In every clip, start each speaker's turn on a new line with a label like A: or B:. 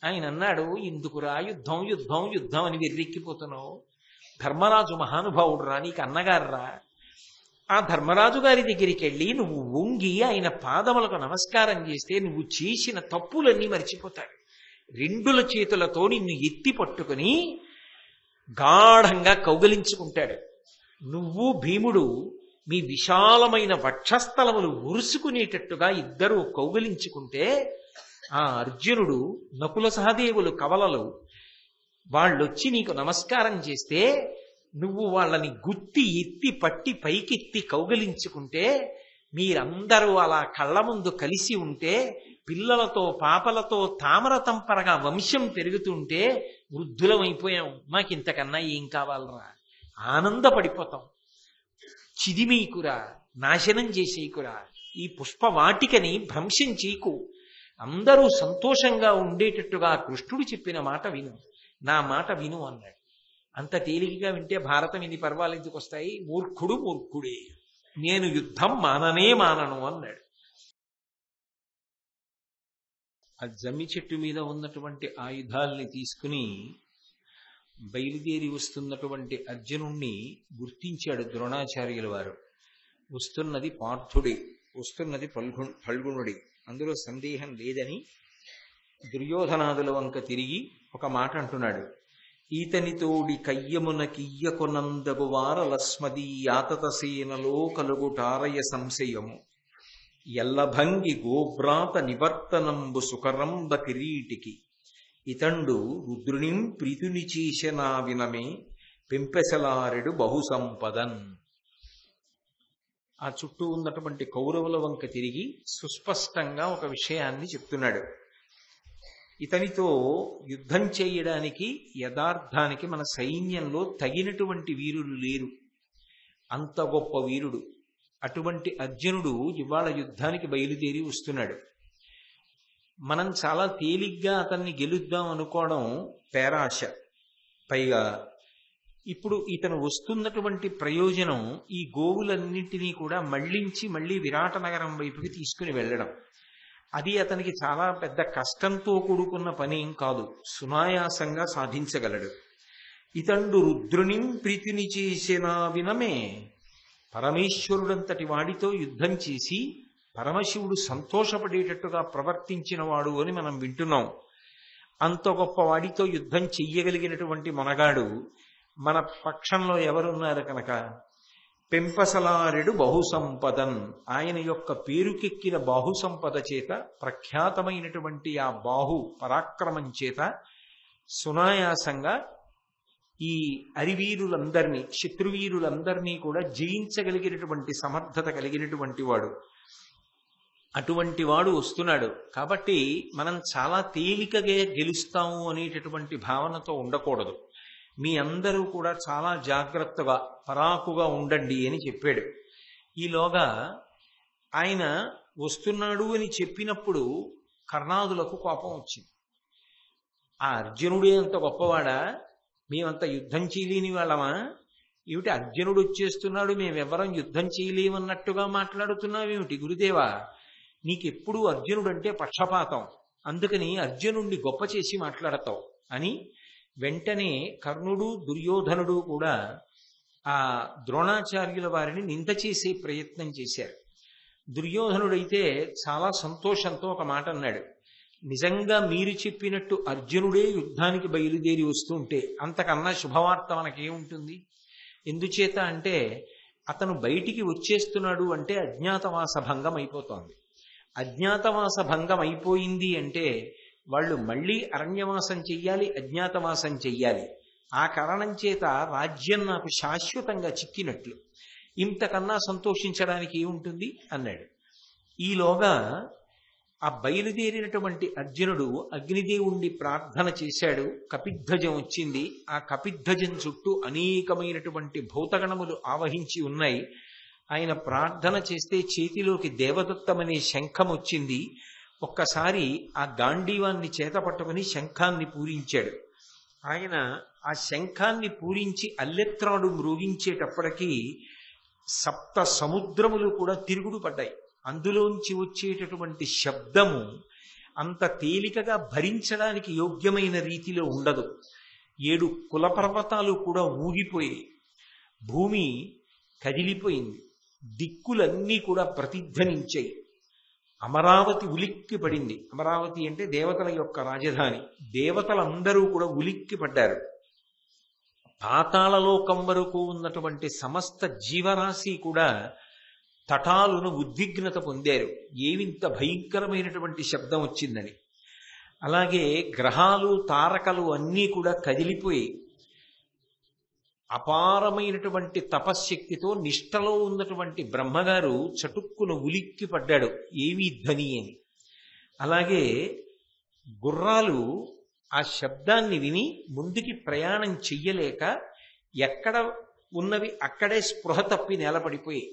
A: ఆయన అన్నాడు, ఎందుకురా యుద్ధం యుద్ధం యుద్ధం అని వెర్రెక్కిపోతున్నావు? ధర్మరాజు మహానుభావుడు రా, నీకు అన్నగారు రా. ఆ ధర్మరాజు గారి దగ్గరికి వెళ్ళి నువ్వు వంగి ఆయన పాదములకు నమస్కారం చేస్తే నువ్వు చేసిన తప్పులన్నీ మర్చిపోతాడు. రెండుల చేతులతో నిన్ను ఎత్తి పట్టుకుని గాఢంగా కౌగలించుకుంటాడు. నువ్వు భీముడు మీ విశాలమైన వక్షస్థలములు ఉరుసుకునేటట్టుగా ఇద్దరూ కౌగలించుకుంటే ఆ అర్జునుడు, నకుల సహదేవులు కవలలు వాళ్ళొచ్చి నీకు నమస్కారం చేస్తే నువ్వు వాళ్ళని గుత్తి ఎత్తి పట్టి పైకెత్తి కౌగలించుకుంటే మీరందరూ అలా కళ్ళ ముందు కలిసి ఉంటే పిల్లలతో పాపలతో తామర తంపరగా వంశం పెరుగుతుంటే వృద్ధులమైపోయాం, మాకింతకన్నా ఏం కావాలరా, ఆనందపడిపోతాం. చిదిమీకురా, నాశనం చేసేకురా, ఈ పుష్పవాటికని భ్రంశం చేయకు, అందరూ సంతోషంగా ఉండేటట్టుగా కృష్ణుడు చెప్పిన మాట విను, నా మాట విను అన్నాడు. అంత తేలికగా వింటే భారతం ఇన్ని పర్వాలు ఎందుకు వస్తాయి? మూర్ఖుడు మూర్ఖుడే, నేను యుద్ధం మాననే మానను అన్నాడు. ఆ జమ్మి చెట్టు మీద ఉన్నటువంటి ఆయుధాల్ని తీసుకుని బయలుదేరి వస్తున్నటువంటి అర్జునుణ్ణి గుర్తించాడు ద్రోణాచార్యుల వారు. వస్తున్నది పార్థుడే, వస్తున్నది ఫల్గుణుడే, అందులో సందేహం లేదని దుర్యోధనాదుల వంక తిరిగి ఒక మాట అంటున్నాడు. ఈతనితోడి కయ్యమున కియ్యకొనందగు వారలస్మదీ యాతతసేనలో కలుగుటారయ సంశయము ఎల్లభంగి గోభ్రాత నివర్తనంబు సుకరంబ కిరీటికి ఇతండు రుద్రునిం ప్రీతుని చేసెనా వినమే పెంపెసలారెడు బహుసంపదన్. ఆ చుట్టూ ఉన్నటువంటి కౌరవుల వంక తిరిగి సుస్పష్టంగా ఒక విషయాన్ని చెప్తున్నాడు. ఇతనితో యుద్ధం చేయడానికి యథార్థానికి మన సైన్యంలో తగినటువంటి వీరులు లేరు, అంత గొప్ప వీరుడు. అటువంటి అర్జునుడు ఇవాళ యుద్ధానికి బయలుదేరి వస్తున్నాడు. మనం చాలా తేలిగ్గా అతన్ని గెలుద్దాం అనుకోవడం పేరాశ. పైగా ఇప్పుడు ఇతను వస్తున్నటువంటి ప్రయోజనం ఈ గోవులన్నింటినీ కూడా మళ్లించి మళ్లీ విరాట నగరం వైపుకి తీసుకుని వెళ్ళడం. అది అతనికి చాలా పెద్ద కష్టంతో కూడుకున్న పని ఏం కాదు, సునాయాసంగా సాధించగలడు. ఇతండు రుద్రునిం ప్రీతిని చేసిన వినమే, పరమేశ్వరుడంతటి వాడితో యుద్ధం చేసి పరమశివుడు సంతోషపడేటట్టుగా ప్రవర్తించిన వాడు అని మనం వింటున్నాం. అంత గొప్ప వాడితో యుద్ధం చెయ్యగలిగినటువంటి మనగాడు మన పక్షంలో ఎవరున్నారు కనుక పెంపసలారెడు బహుసంపదన్, ఆయన యొక్క పేరుకెక్కిన బాహుసంపద చేత, ప్రఖ్యాతమైనటువంటి ఆ బాహు పరాక్రమం చేత సునాయాసంగా ఈ అరివీరులందరినీ, శత్రువీరులందరినీ కూడా జయించగలిగినటువంటి సమర్థత కలిగినటువంటి వాడు. అటువంటి వాడు వస్తున్నాడు కాబట్టి మనం చాలా తేలికగా గెలుస్తాము అనేటటువంటి భావనతో ఉండకూడదు. మీ అందరూ కూడా చాలా జాగ్రత్తగా పరాకుగా ఉండండి అని చెప్పాడు. ఈలోగా ఆయన వస్తున్నాడు అని చెప్పినప్పుడు కర్ణాదులకు కోపం వచ్చింది. ఆ అర్జునుడే అంత గొప్పవాడా, మేమంత యుద్ధం చేయలేని వాళ్ళమా, ఏమిటి అర్జునుడు వచ్చేస్తున్నాడు మేమెవరం యుద్ధం చేయలేమన్నట్టుగా మాట్లాడుతున్నావేమిటి గురుదేవా, నీకెప్పుడు అర్జునుడు అంటే పక్షపాతం, అందుకని అర్జునుడిని గొప్ప చేసి మాట్లాడతావు అని వెంటనే కర్ణుడు దుర్యోధనుడు కూడా ఆ ద్రోణాచార్యుల వారిని నింద చేసే ప్రయత్నం చేశారు. దుర్యోధనుడైతే చాలా సంతోషంతో ఒక మాట అన్నాడు, నిజంగా మీరు చెప్పినట్టు అర్జునుడే యుద్ధానికి బయలుదేరి వస్తుంటే అంతకన్నా శుభవార్త మనకేముంటుంది. ఎందుచేత అంటే అతను బయటికి వచ్చేస్తున్నాడు అంటే అజ్ఞాతవాస భంగం అయిపోతోంది. అజ్ఞాతవాస భంగం అయిపోయింది అంటే వాళ్ళు మళ్ళీ అరణ్యవాసం చెయ్యాలి, అజ్ఞాతవాసం చెయ్యాలి. ఆ కారణం చేత రాజ్యం నాకు శాశ్వతంగా చిక్కినట్లు, ఇంతకన్నా సంతోషించడానికి ఏముంటుంది అన్నాడు. ఈలోగా ఆ బయలుదేరినటువంటి అర్జునుడు అగ్నిదేవుణ్ణి ప్రార్థన చేశాడు. కపిధ్వజం వచ్చింది. ఆ కపిధ్వజం చుట్టూ అనేకమైనటువంటి భూతగణములు ఆవహించి ఉన్నాయి. ఆయన ప్రార్థన చేస్తే చేతిలోకి దేవదత్తమనే శంఖం వచ్చింది. ఒక్కసారి ఆ గాంధీవాన్ని చేత పట్టుకుని శంఖాన్ని పూరించాడు. ఆయన ఆ శంఖాన్ని పూరించి అల్లెత్రాడు మ్రోగించేటప్పటికీ సప్త సముద్రములు కూడా తిరుగుడు పడ్డాయి. అందులోంచి వచ్చేటటువంటి శబ్దము అంత తేలికగా భరించడానికి యోగ్యమైన రీతిలో ఉండదు. 7 కులపర్వతాలు కూడా ఊగిపోయాయి. భూమి కదిలిపోయింది. దిక్కులన్నీ కూడా ప్రతిధ్వనించాయి. అమరావతి ఉలిక్కి పడింది. అమరావతి అంటే దేవతల యొక్క రాజధాని. దేవతలందరూ కూడా ఉలిక్కి పడ్డారు. పాతాళలోకం వరకు ఉన్నటువంటి సమస్త జీవరాశి కూడా తటాలును ఉద్విగ్నత పొందారు. ఏమింత భయంకరమైనటువంటి శబ్దం వచ్చిందని. అలాగే గ్రహాలు తారకలు అన్నీ కూడా కదిలిపోయి అపారమైనటువంటి తపశ్శక్తితో నిష్టలో ఉన్నటువంటి బ్రహ్మగారు చటుక్కును ఉలిక్కి పడ్డాడు, ఏమీ ధ్వని అని. అలాగే గుర్రాలు ఆ శబ్దాన్ని విని ముందుకి ప్రయాణం చెయ్యలేక ఎక్కడ ఉన్నవి అక్కడే స్పృహ తప్పి నేలపడిపోయి,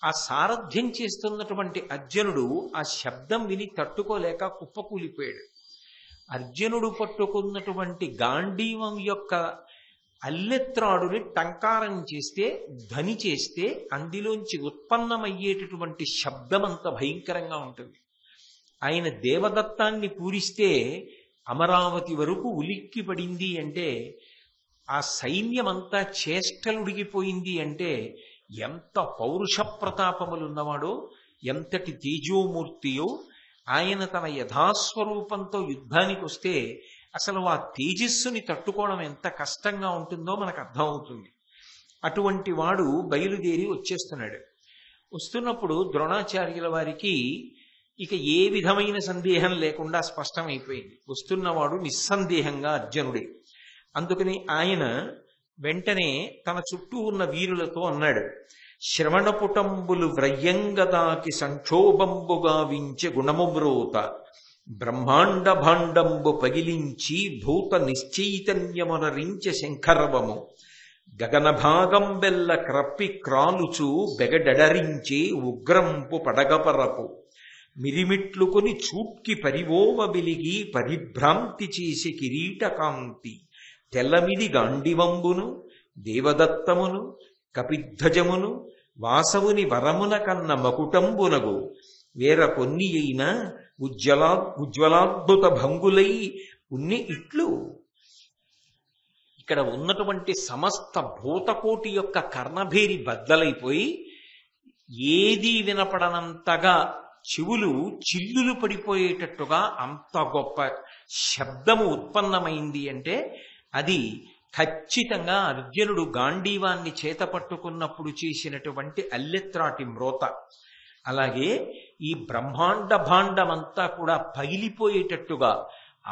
A: ఆ సారథ్యం చేస్తున్నటువంటి అర్జునుడు ఆ శబ్దం విని తట్టుకోలేక కుప్పకూలిపోయాడు. అర్జునుడు పట్టుకున్నటువంటి గాంధీవం యొక్క అల్లెత్రాడుని టంకారం చేస్తే, ధ్వని చేస్తే అందులోంచి ఉత్పన్నమయ్యేటటువంటి శబ్దం అంత భయంకరంగా ఉంటుంది. ఆయన దేవదత్తాన్ని పూరిస్తే అమరావతి వరకు ఉలిక్కి పడింది అంటే, ఆ సైన్యమంతా చేష్టలుడిగిపోయింది అంటే ఎంత పౌరుష ప్రతాపములున్నవాడో, ఎంతటి తేజోమూర్తియో. ఆయన తన యథాస్వరూపంతో యుద్ధానికి వస్తే అసలు ఆ తేజస్సుని తట్టుకోవడం ఎంత కష్టంగా ఉంటుందో మనకు అర్థమవుతుంది. అటువంటి వాడు బయలుదేరి వచ్చేస్తున్నాడు. వస్తున్నప్పుడు ద్రోణాచార్యుల వారికి ఇక ఏ విధమైన సందేహం లేకుండా స్పష్టమైపోయింది, వస్తున్నవాడు నిస్సందేహంగా అర్జునుడే. అందుకని ఆయన వెంటనే తన చుట్టూ ఉన్న వీరులతో అన్నాడు, శ్రవణపుటంబులు వ్రయ్యంగదాకి సంక్షోభంబుగా వించె గుణముమ్రోత బ్రహ్మాండ భాండంబు పగిలించి భూత నిశ్చైతన్యమునరించె శంఖర్వము గగన భాగం బెల్ల క్రప్పి క్రాలుచు బెగడరించే ఉగ్రంపు పడగపరపు మిరిమిట్లుకొని చూట్కి పరివోవ వెలిగి పరిభ్రాంతి చేసి కిరీటకాంతి తెల్లమిది గాండివంబును దేవదత్తమును కపిధ్వజమును వాసవుని వరమున కన్న మకుటంబునగు వేర కొన్ని అయినా ఉజ్వలాద్భుత భంగులై ఉన్ని ఇట్లు. ఇక్కడ ఉన్నటువంటి సమస్త భూతకోటి యొక్క కర్ణభేరి బద్దలైపోయి ఏదీ వినపడనంతగా చెవులు చిల్లులు పడిపోయేటట్టుగా అంత గొప్ప శబ్దము ఉత్పన్నమైంది అంటే అది ఖచ్చితంగా అర్జునుడు గాంధీవాన్ని చేత పట్టుకున్నప్పుడు చేసినటువంటి అల్లెత్రాటి మ్రోత. అలాగే ఈ బ్రహ్మాండ భాండమంతా కూడా పగిలిపోయేటట్టుగా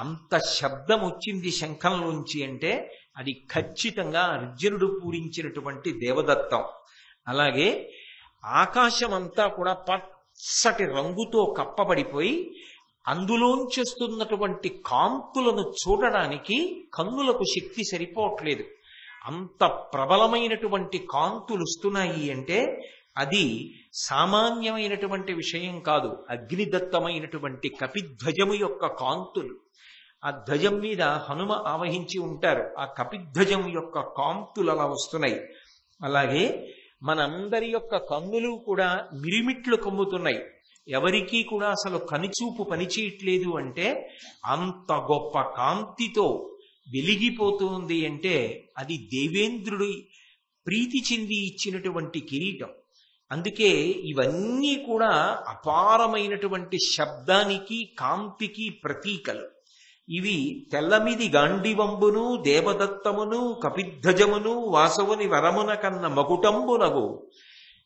A: అంత శబ్దం వచ్చింది శంఖంలోంచి అంటే అది ఖచ్చితంగా అర్జునుడు పూరించినటువంటి దేవదత్తం. అలాగే ఆకాశమంతా కూడా పచ్చటి రంగుతో కప్పబడిపోయి అందులోంచేస్తున్నటువంటి కాంతులను చూడడానికి కన్నులకు శక్తి సరిపోవట్లేదు. అంత ప్రబలమైనటువంటి కాంతులు వస్తున్నాయి అంటే అది సామాన్యమైనటువంటి విషయం కాదు. అగ్నిదత్తమైనటువంటి కపిధ్వజము యొక్క కాంతులు. ఆ ధ్వజం మీద హనుమ ఆవహించి ఉంటారు. ఆ కపిధ్వజం యొక్క కాంతులు అలా వస్తున్నాయి. అలాగే మనందరి యొక్క కన్నులు కూడా మిరిమిట్లు కమ్ముతున్నాయి. ఎవరికీ కూడా అసలు కనిచూపు పనిచేయట్లేదు అంటే అంత గొప్ప కాంతితో వెలిగిపోతుంది అంటే అది దేవేంద్రుడి ప్రీతి చెంది ఇచ్చినటువంటి కిరీటం. అందుకే ఇవన్నీ కూడా అపారమైనటువంటి శబ్దానికి కాంతికి ప్రతీకలు. ఇవి తెల్లమిది గాండివంబును దేవదత్తమును కపిధ్వజమును వాసవుని వరమున కన్న మకుటంబునగు.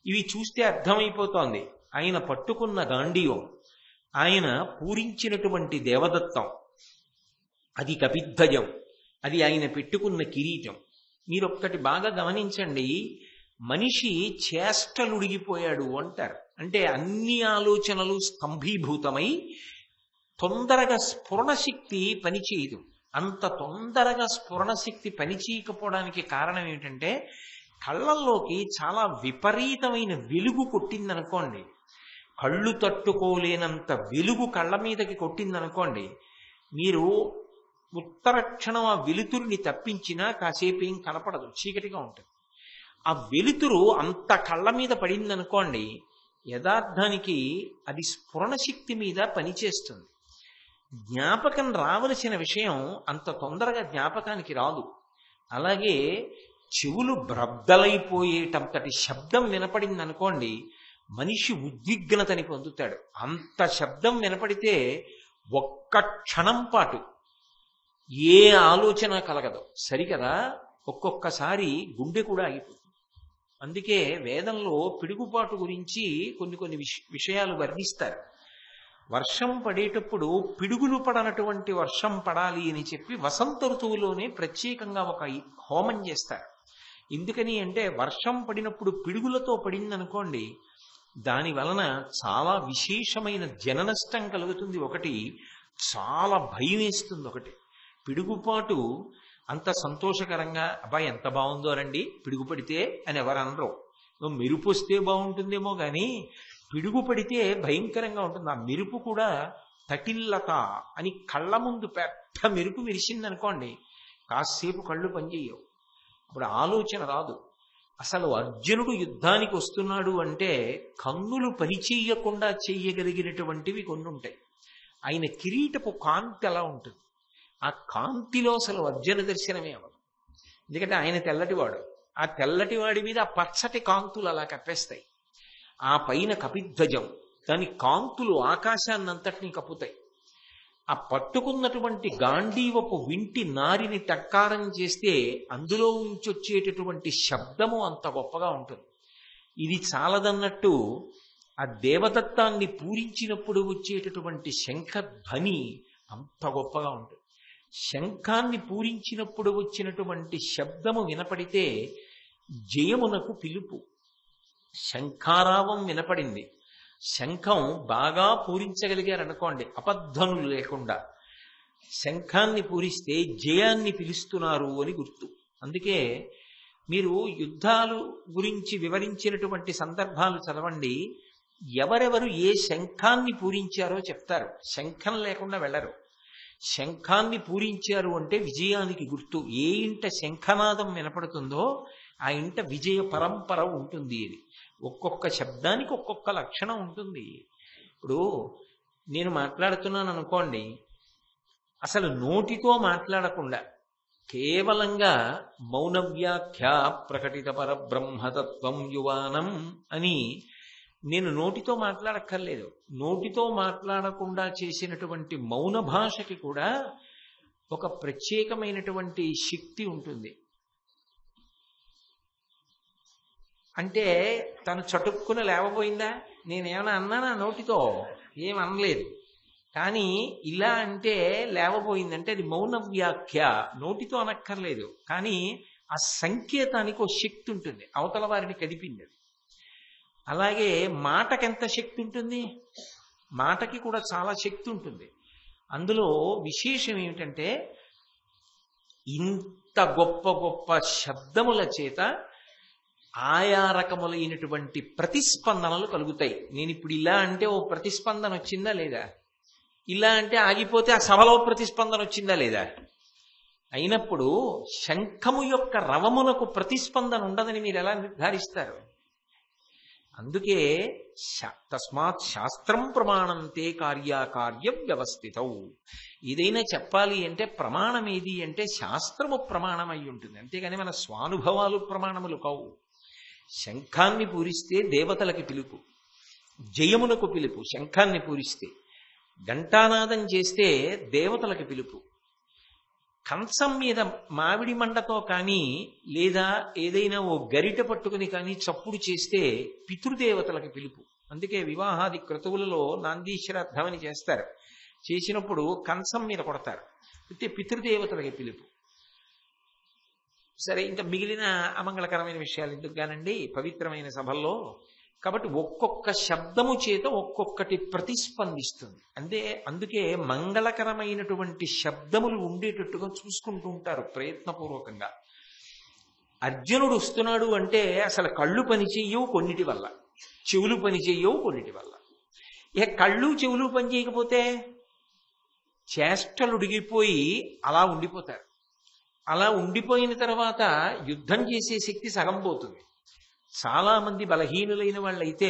A: ఇవి చూస్తే అర్థమైపోతోంది ఆయన పట్టుకున్న గాంధీవం, ఆయన పూరించినటువంటి దేవదత్తం, అది కపిధ్వజం, అది ఆయన పెట్టుకున్న కిరీటం. మీరొక్కటి బాగా గమనించండి, మనిషి చేష్టలుడిగిపోయాడు అంటారు. అంటే అన్ని ఆలోచనలు స్తంభీభూతమై తొందరగా స్ఫురణశక్తి పనిచేయదు. అంత తొందరగా స్ఫురణశక్తి పనిచేయకపోవడానికి కారణం ఏంటంటే కళ్ళల్లోకి చాలా విపరీతమైన వెలుగు కొట్టిందనుకోండి, కళ్ళు తట్టుకోలేనంత వెలుగు కళ్ళ మీదకి కొట్టిందనుకోండి, మీరు ఉత్తర క్షణం ఆ వెలుతురిని తప్పించినా కాసేపు ఏం కనపడదు, చీకటిగా ఉంటుంది. ఆ వెలుతురు అంత కళ్ళ మీద పడిందనుకోండి, యథార్థానికి అది స్ఫురణశక్తి మీద పనిచేస్తుంది. జ్ఞాపకం రావలసిన విషయం అంత తొందరగా జ్ఞాపకానికి రాదు. అలాగే చెవులు బ్రద్దలైపోయేటంతటి శబ్దం వినపడింది అనుకోండి, మనిషి ఉద్విగ్నతని పొందుతాడు. అంత శబ్దం వినపడితే ఒక్క క్షణం పాటు ఏ ఆలోచన కలగదు. సరికదా, ఒక్కొక్కసారి గుండె కూడా ఆగిపోతుంది. అందుకే వేదంలో పిడుగుపాటు గురించి కొన్ని విషయాలు వర్ణిస్తారు. వర్షం పడేటప్పుడు పిడుగులు పడనటువంటి వర్షం పడాలి అని చెప్పి వసంత ఋతువులోనే ప్రత్యేకంగా ఒక హోమం చేస్తారు. ఎందుకని అంటే వర్షం పడినప్పుడు పిడుగులతో పడిందనుకోండి, దాని వలన చాలా విశేషమైన జన నష్టం కలుగుతుంది. ఒకటి, చాలా భయం వేస్తుంది. ఒకటి, పిడుగుపాటు అంత సంతోషకరంగా అబ్బాయి ఎంత బాగుందో రండి పిడుగు పడితే అని ఎవరు అనరు. మెరుపు వస్తే బాగుంటుందేమో కానీ పిడుగు పడితే భయంకరంగా ఉంటుంది. ఆ మెరుపు కూడా తటిల్లత అని కళ్ళ ముందు పెద్ద మెరుపు విరిసిందనుకోండి, కాసేపు కళ్ళు పనిచేయవు, అప్పుడు ఆలోచన రాదు. అసలు అర్జునుడు యుద్ధానికి వస్తున్నాడు అంటే కన్నులు పనిచేయకుండా చెయ్యగలిగినటువంటివి కొన్ని ఉంటాయి. ఆయన కిరీటపు కాంతి ఎలా ఉంటుంది, ఆ కాంతిలో అసలు అర్జున దర్శనమే అవ్వదు. ఎందుకంటే ఆయన తెల్లటివాడు, ఆ తెల్లటివాడి మీద ఆ పచ్చటి కాంతులు అలా కప్పేస్తాయి. ఆ పైన కపిధ్వజం, దాని కాంతులు ఆకాశాన్నంతటినీ కప్పుతాయి. ఆ పట్టుకున్నటువంటి గాంధీవపు వింటి నారిని టక్కారం చేస్తే అందులో నుంచి వచ్చేటటువంటి శబ్దము అంత గొప్పగా ఉంటుంది. ఇది చాలదన్నట్టు ఆ దేవదత్తాన్ని పూరించినప్పుడు వచ్చేటటువంటి శంఖధ్వని అంత గొప్పగా ఉంటుంది. శంఖాన్ని పూరించినప్పుడు వచ్చినటువంటి శబ్దము వినపడితే జయమునకు పిలుపు. శంఖారావం వినపడింది, శంఖం బాగా పూరించగలిగారనుకోండి, అపధ్వనులు లేకుండా శంఖాన్ని పూరిస్తే జయాన్ని పిలుస్తున్నారు అని గుర్తు. అందుకే మీరు యుద్ధాలు గురించి వివరించినటువంటి సందర్భాలు చదవండి, ఎవరెవరు ఏ శంఖాన్ని పూరించారో చెప్తారు. శంఖం లేకుండా వెళ్ళరు. శంఖాన్ని పూరించారు అంటే విజయానికి గుర్తు. ఏ ఇంట శంఖనాదం వినపడుతుందో ఆ ఇంట విజయ పరంపర ఉంటుంది. ఇది ఒక్కొక్క శబ్దానికి ఒక్కొక్క లక్షణం ఉంటుంది. ఇప్పుడు నేను మాట్లాడుతున్నాను అనుకోండి, అసలు నోటితో మాట్లాడకుండా కేవలంగా మౌన వ్యాఖ్య ప్రకటిత పరబ్రహ్మతత్వం యువానం అని నేను నోటితో మాట్లాడక్కర్లేదు. నోటితో మాట్లాడకుండా చేసినటువంటి మౌన భాషకి కూడా ఒక ప్రత్యేకమైనటువంటి శక్తి ఉంటుంది. అంటే తను చటుక్కున లేవబోయిందా, నేనేమైనా అన్నానా నోటితో? ఏమనలేదు. కానీ ఇలా అంటే లేవబోయిందంటే అది మౌన వ్యాఖ్య, నోటితో అనక్కర్లేదు. కానీ ఆ సంకేతానికి ఒక శక్తి ఉంటుంది, అవతల వారిని కదిపింది. అలాగే మాటకెంత శక్తి ఉంటుంది, మాటకి కూడా చాలా శక్తి ఉంటుంది. అందులో విశేషం ఏమిటంటే ఇంత గొప్ప గొప్ప శబ్దముల చేత ఆయా రకములైనటువంటి ప్రతిస్పందనలు కలుగుతాయి. నేను ఇప్పుడు ఇలా అంటే ఓ ప్రతిస్పందన వచ్చిందా లేదా, ఇలా అంటే ఆగిపోతే ఆ సభలో ప్రతిస్పందన వచ్చిందా లేదా. అయినప్పుడు శంఖము యొక్క రవమునకు ప్రతిస్పందన ఉండదని మీరు ఎలా నిర్ధారిస్తారు? అందుకే తస్మాత్ శాస్త్రం ప్రమాణంతే కార్యాకార్య వ్యవస్థితౌ. ఏదైనా చెప్పాలి అంటే ప్రమాణం ఏది అంటే శాస్త్రము ప్రమాణం అయి ఉంటుంది, అంతేగాని మన స్వానుభవాలు ప్రమాణములు కావు. శంఖాన్ని పూరిస్తే దేవతలకి పిలుపు, జయమునకు పిలుపు. శంఖాన్ని పూరిస్తే ఘంటానాదం చేస్తే దేవతలకి పిలుపు. కంచం మీద మామిడి మండతో కానీ లేదా ఏదైనా ఓ గరిట పట్టుకుని కానీ చప్పుడు చేస్తే పితృదేవతలకి పిలుపు. అందుకే వివాహాది క్రతువులలో నాందీశ్వరార్థమని చేస్తారు. చేసినప్పుడు కంచం మీద కొడతారు, అయితే పితృదేవతలకి పిలుపు. సరే, ఇంకా మిగిలిన అమంగళకరమైన విషయాలు ఎందుకు కానండి పవిత్రమైన సభల్లో. కాబట్టి ఒక్కొక్క శబ్దము చేత ఒక్కొక్కటి ప్రతిస్పందిస్తుంది. అందుకే మంగళకరమైనటువంటి శబ్దములు ఉండేటట్టుగా చూసుకుంటూ ఉంటారు ప్రయత్నపూర్వకంగా. అర్జునుడు వస్తున్నాడు అంటే అసలు కళ్ళు పనిచేయవు కొన్నిటి వల్ల, చెవులు పనిచేయవు కొన్నిటి వల్ల. ఇక కళ్ళు చెవులు పనిచేయకపోతే చేష్టలు ఉడిగిపోయి అలా ఉండిపోతారు. అలా ఉండిపోయిన తర్వాత యుద్ధం చేసే శక్తి సగం పోతుంది. చాలా మంది బలహీనులైన వాళ్ళైతే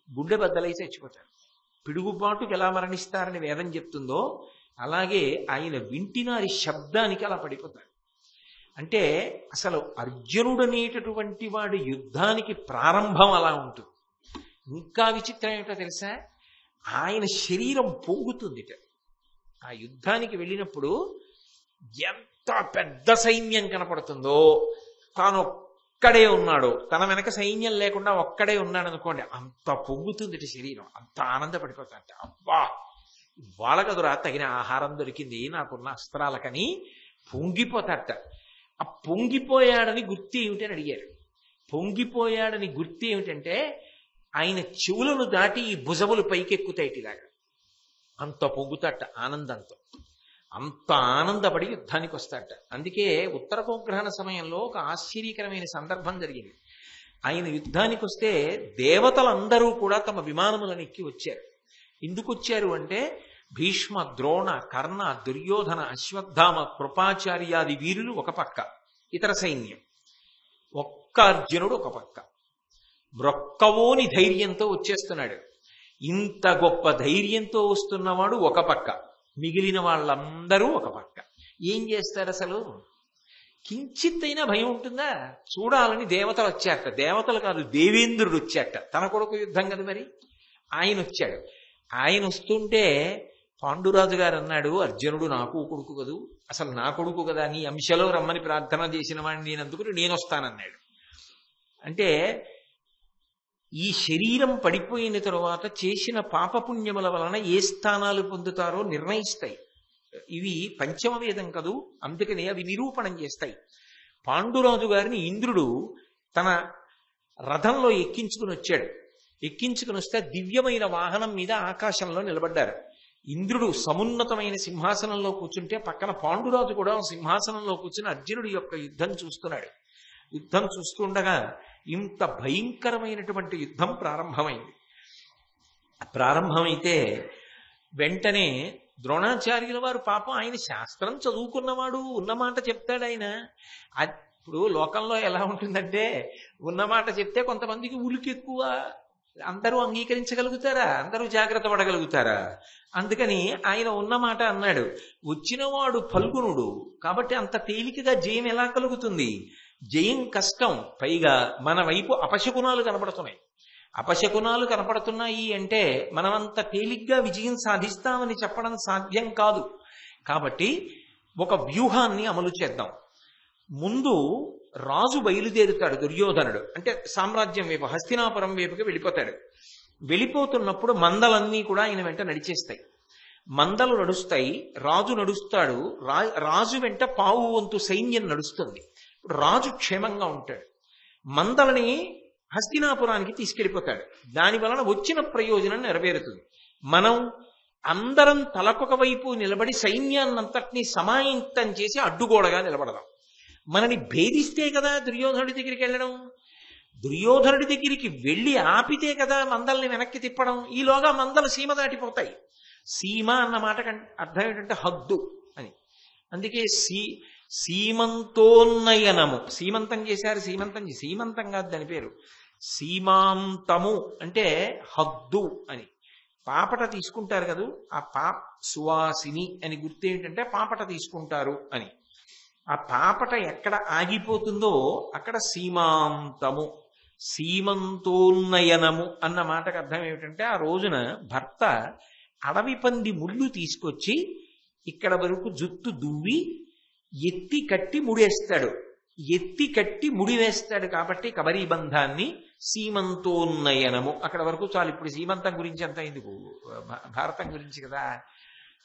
A: గుండె బద్దలై చచ్చిపోతారు. పిడుగుపాటుకు ఎలా మరణిస్తారని వేదం చెప్తుందో అలాగే ఆయన వింటినారి శబ్దానికి అలా పడిపోతాడు. అంటే అసలు అర్జునుడు అనేటటువంటి వాడి యుద్ధానికి ప్రారంభం అలా ఉంటుంది. ఇంకా విచిత్రం ఏమిటో తెలుసా, ఆయన శరీరం పొంగుతుందిట. ఆ యుద్ధానికి వెళ్ళినప్పుడు ఎంత పెద్ద సైన్యం కనపడుతుందో, తాను ఒక్కడే ఉన్నాడు, తన వెనక సైన్యం లేకుండా ఒక్కడే ఉన్నాడు అనుకోండి, అంత పొంగుతుందిట శరీరం, అంత ఆనందపడిపోతాడట. అబ్బా ఇవాళ కదురా తగిన ఆహారం దొరికింది నాకున్న అస్త్రాలకని పొంగిపోతాడట. ఆ పొంగిపోయాడని గుర్తు ఏమిటని అడిగారు. పొంగిపోయాడని గుర్తు ఏమిటంటే ఆయన చెవులను దాటి ఈ భుజములు పైకెక్కుతాయిటి ఇలాగా, అంత పొంగుతాట ఆనందంతో. అంత ఆనందపడి యుద్ధానికి వస్తాడట. అందుకే ఉత్తర గోగ్రహణ సమయంలో ఒక ఆశ్చర్యకరమైన సందర్భం జరిగింది. ఆయన యుద్ధానికి వస్తే దేవతలందరూ కూడా తమ విమానములను ఎక్కి వచ్చారు. ఎందుకు వచ్చారు అంటే భీష్మ, ద్రోణ, కర్ణ, దుర్యోధన, అశ్వత్థామ, కృపాచార్యాది వీరులు ఒక పక్క, ఇతర సైన్యం ఒక్క అర్జునుడు ఒక పక్క. మ్రొక్కవోని ధైర్యంతో వచ్చేస్తున్నాడు. ఇంత గొప్ప ధైర్యంతో వస్తున్నవాడు ఒక పక్క, మిగిలిన వాళ్ళందరూ ఒక పక్క. ఏం చేస్తారు అసలు? కించిత్తైనా భయం ఉంటుందా? చూడాలని దేవతలు వచ్చారట. దేవతలు కాదు, దేవేంద్రుడు వచ్చారట. తన కొడుకు యుద్ధం కదా మరి. ఆయన వచ్చాడు. ఆయన వస్తుంటే పాండురాజు గారు అన్నాడు, అర్జునుడు నాకు కొడుకు కదూ, అసలు నా కొడుకు కదా, నీ అంశలో రమ్మని ప్రార్థన చేసిన వాడిని నేనందుకుని నేను వస్తానన్నాడు. అంటే ఈ శరీరం పడిపోయిన తరువాత చేసిన పాపపుణ్యముల వలన ఏ స్థానాలు పొందుతారో నిర్ణయిస్తాయి. ఇవి పంచమ వేదం కదూ, అందుకని అవి నిరూపణం చేస్తాయి. పాండురాజు గారిని ఇంద్రుడు తన రథంలో ఎక్కించుకుని వచ్చాడు. ఎక్కించుకుని వస్తే దివ్యమైన వాహనం మీద ఆకాశంలో నిలబడ్డారు. ఇంద్రుడు సమున్నతమైన సింహాసనంలో కూర్చుంటే పక్కన పాండురాజు కూడా సింహాసనంలో కూర్చుని అర్జునుడి యొక్క యుద్ధం చూస్తున్నాడు. యుద్ధం చూస్తుండగా ఇంత భయంకరమైనటువంటి యుద్ధం ప్రారంభమైంది. ప్రారంభమైతే వెంటనే ద్రోణాచార్యుల వారు పాపం, ఆయన శాస్త్రం చదువుకున్నవాడు, ఉన్నమాట చెప్తాడు ఆయన. ఇప్పుడు లోకంలో ఎలా ఉంటుందంటే ఉన్నమాట చెప్తే కొంతమందికి ఉలికి ఎక్కువ, అందరూ అంగీకరించగలుగుతారా, అందరూ జాగ్రత్త పడగలుగుతారా? అందుకని ఆయన ఉన్నమాట అన్నాడు. వచ్చినవాడు ఫల్గునుడు కాబట్టి అంత తేలికగా జయం ఎలా కలుగుతుంది? జయం కష్టం. పైగా మన వైపు అపశకునాలు కనపడుతున్నాయి. అపశకునాలు కనపడుతున్నాయి అంటే మనమంత తేలిగ్గా విజయం సాధిస్తామని చెప్పడం సాధ్యం కాదు. కాబట్టి ఒక వ్యూహాన్ని అమలు చేద్దాం. ముందు రాజు బయలుదేరుతాడు, దుర్యోధనుడు. అంటే సామ్రాజ్యం వైపు, హస్తినాపురం వైపుకి వెళ్ళిపోతాడు. వెళ్ళిపోతున్నప్పుడు మందలన్నీ కూడా ఆయన వెంట నడిచేస్తాయి. మందలు నడుస్తాయి, రాజు నడుస్తాడు. రాజు వెంట పావు వంతు సైన్యం నడుస్తుంది. రాజు క్షేమంగా ఉంటాడు. మందలని హస్తినాపురానికి తీసుకెళ్ళిపోతాడు. దాని వలన వచ్చిన ప్రయోజనం నెరవేరుతుంది. మనం అందరం తలకొక వైపు నిలబడి సైన్యాన్నంతటినీ సమాయంతం చేసి అడ్డుగోడగా నిలబడదాం. మనని భేదిస్తే కదా దుర్యోధనుడి దగ్గరికి వెళ్ళడం. దుర్యోధనుడి దగ్గరికి వెళ్ళి ఆపితే కదా మందల్ని వెనక్కి తిప్పడం. ఈలోగా మందలు సీమ దాటిపోతాయి. సీమ అన్న మాట అర్థం ఏంటంటే హద్దు అని. అందుకే సీమంతోన్నయనము, సీమంతం చేశారు. సీమంతం కాదు దాని పేరు, సీమాంతము అంటే హద్దు అని. పాపట తీసుకుంటారు కదా, ఆ సువాసిని అని గుర్తు ఏంటంటే పాపట తీసుకుంటారు అని. ఆ పాపట ఎక్కడ ఆగిపోతుందో అక్కడ సీమాంతము, సీమంతోన్నయనము అన్న మాటకు అర్థం ఏమిటంటే ఆ రోజున భర్త అడవి పంది ముళ్ళు తీసుకొచ్చి ఇక్కడ వరకు జుత్తు దువ్వి ఎత్తి కట్టి ముడేస్తాడు. ఎత్తి కట్టి ముడివేస్తాడు కాబట్టి కబరీ బంధాన్ని సీమంతోన్నయనము. అక్కడ వరకు చాలు. ఇప్పుడు సీమంతం గురించి అంత ఎందుకు, భారతం గురించి కదా.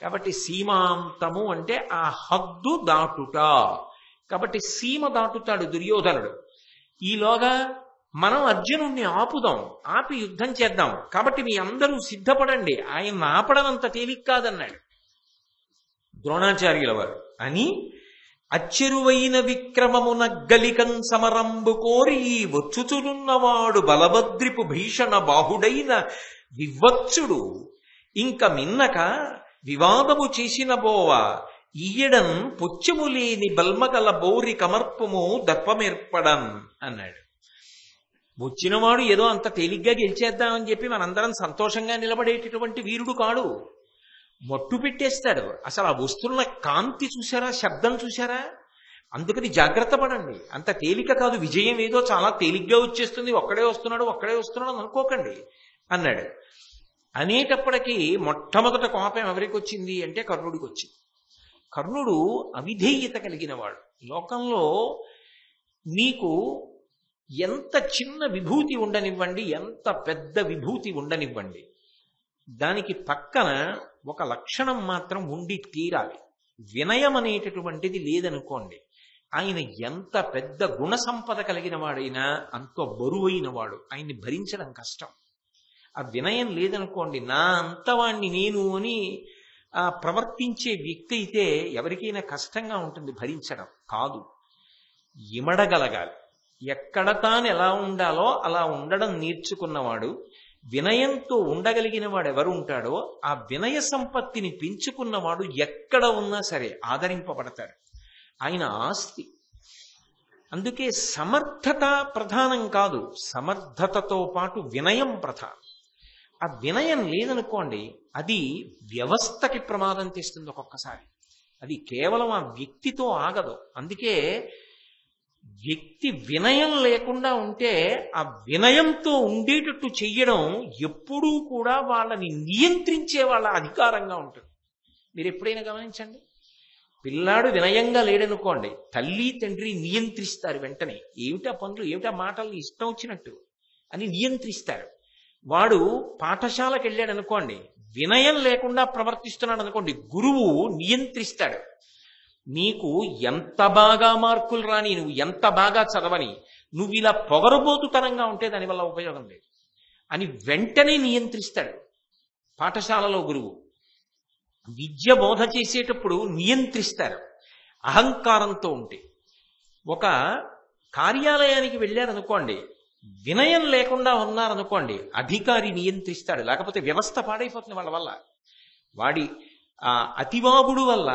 A: కాబట్టి సీమాంతము అంటే ఆ హద్దు దాటుట. కాబట్టి సీమ దాటుతాడు దుర్యోధనుడు. ఈలోగా మనం అర్జునుడిని ఆపుదాం, ఆపి యుద్ధం చేద్దాం. కాబట్టి మీ అందరూ సిద్ధపడండి, ఆయన ఆపడనంత తేలిక కాదన్నాడు ద్రోణాచార్యుల వారు. అని అచ్చెరువైన విక్రమమున గలికం సమరంబు కోరి వచ్చుచునున్నవాడు బలభద్రిపు భీషణ బాహుడైన వివత్సుడు ఇంక మిన్నక వివాదము చేసిన బోవ ఈయడం పొచ్చము లేని బల్మగల బోరి కమర్పము దర్పమేర్పడం అన్నాడు. వచ్చినవాడు ఏదో అంత తేలిగ్గా గెలిచేద్దామని చెప్పి మనందరం సంతోషంగా నిలబడేటటువంటి వీరుడు కాడు. మట్టు పెట్టేస్తాడు. అసలు ఆ వస్తున్న కాంతి చూసారా, శబ్దం చూసారా? అందుకని జాగ్రత్త పడండి. అంత తేలిక కాదు, విజయం ఏదో చాలా తేలిగ్గా వచ్చేస్తుంది, ఒక్కడే వస్తున్నాడు అని అనుకోకండి అన్నాడు. అనేటప్పటికీ మొట్టమొదట కోపం ఎవరికి వచ్చింది అంటే కర్ణుడికి వచ్చింది. కర్ణుడు అవిధేయత కలిగిన వాడు. లోకంలో మీకు ఎంత చిన్న విభూతి ఉండనివ్వండి, ఎంత పెద్ద విభూతి ఉండనివ్వండి, దానికి పక్కన ఒక లక్షణం మాత్రం ఉండి తీరాలి. వినయం అనేటటువంటిది లేదనుకోండి, ఆయన ఎంత పెద్ద గుణ సంపద కలిగిన వాడైనా అంత బరువైన వాడు, ఆయన్ని భరించడం కష్టం. ఆ వినయం లేదనుకోండి, నా అంతవాణ్ణి నేను అని ప్రవర్తించే వ్యక్తి అయితే ఎవరికైనా కష్టంగా ఉంటుంది భరించడం. కాదు, ఇమడగలగాలి. ఎక్కడ తాను ఎలా ఉండాలో అలా ఉండడం నేర్చుకున్నవాడు, వినయంతో ఉండగలిగిన వాడు ఎవరు ఉంటాడో ఆ వినయ సంపత్తిని పెంచుకున్నవాడు ఎక్కడ ఉన్నా సరే ఆదరింపబడతాడు. ఆయన ఆస్తి. అందుకే సమర్థత ప్రధానం కాదు, సమర్థతతో పాటు వినయం ప్రధానం. ఆ వినయం లేదనుకోండి, అది వ్యవస్థకి ప్రమాదం తెస్తుంది. ఒక్కొక్కసారి అది కేవలం ఆ వ్యక్తితో ఆగదు. అందుకే వ్యక్తి వినయం లేకుండా ఉంటే ఆ వినయంతో ఉండేటట్టు చెయ్యడం ఎప్పుడూ కూడా వాళ్ళని నియంత్రించే వాళ్ళ అధికారంగా ఉంటుంది. మీరు ఎప్పుడైనా గమనించండి, పిల్లాడు వినయంగా లేడనుకోండి, తల్లి తండ్రి నియంత్రిస్తారు. వెంటనే ఏమిటా పనులు, ఏమిటా మాటలు, ఇష్టం వచ్చినట్టు అని నియంత్రిస్తారు. వాడు పాఠశాలకు వెళ్ళాడు అనుకోండి, వినయం లేకుండా ప్రవర్తిస్తున్నాడు అనుకోండి, గురువు నియంత్రిస్తాడు. నీకు ఎంత బాగా మార్కులు రాని, నువ్వు ఎంత బాగా చదవని, నువ్వు ఇలా పొగరబోతుతనంగా ఉంటే దానివల్ల ఉపయోగం లేదు అని వెంటనే నియంత్రిస్తాడు. పాఠశాలలో గురువు విద్య బోధ చేసేటప్పుడు నియంత్రిస్తారు అహంకారంతో ఉంటే. ఒక కార్యాలయానికి వెళ్ళారనుకోండి, వినయం లేకుండా ఉన్నారనుకోండి, అధికారి నియంత్రిస్తాడు. లేకపోతే వ్యవస్థ పాడైపోతుంది వాళ్ళ వల్ల. వాడి అతివాగుడు వల్ల,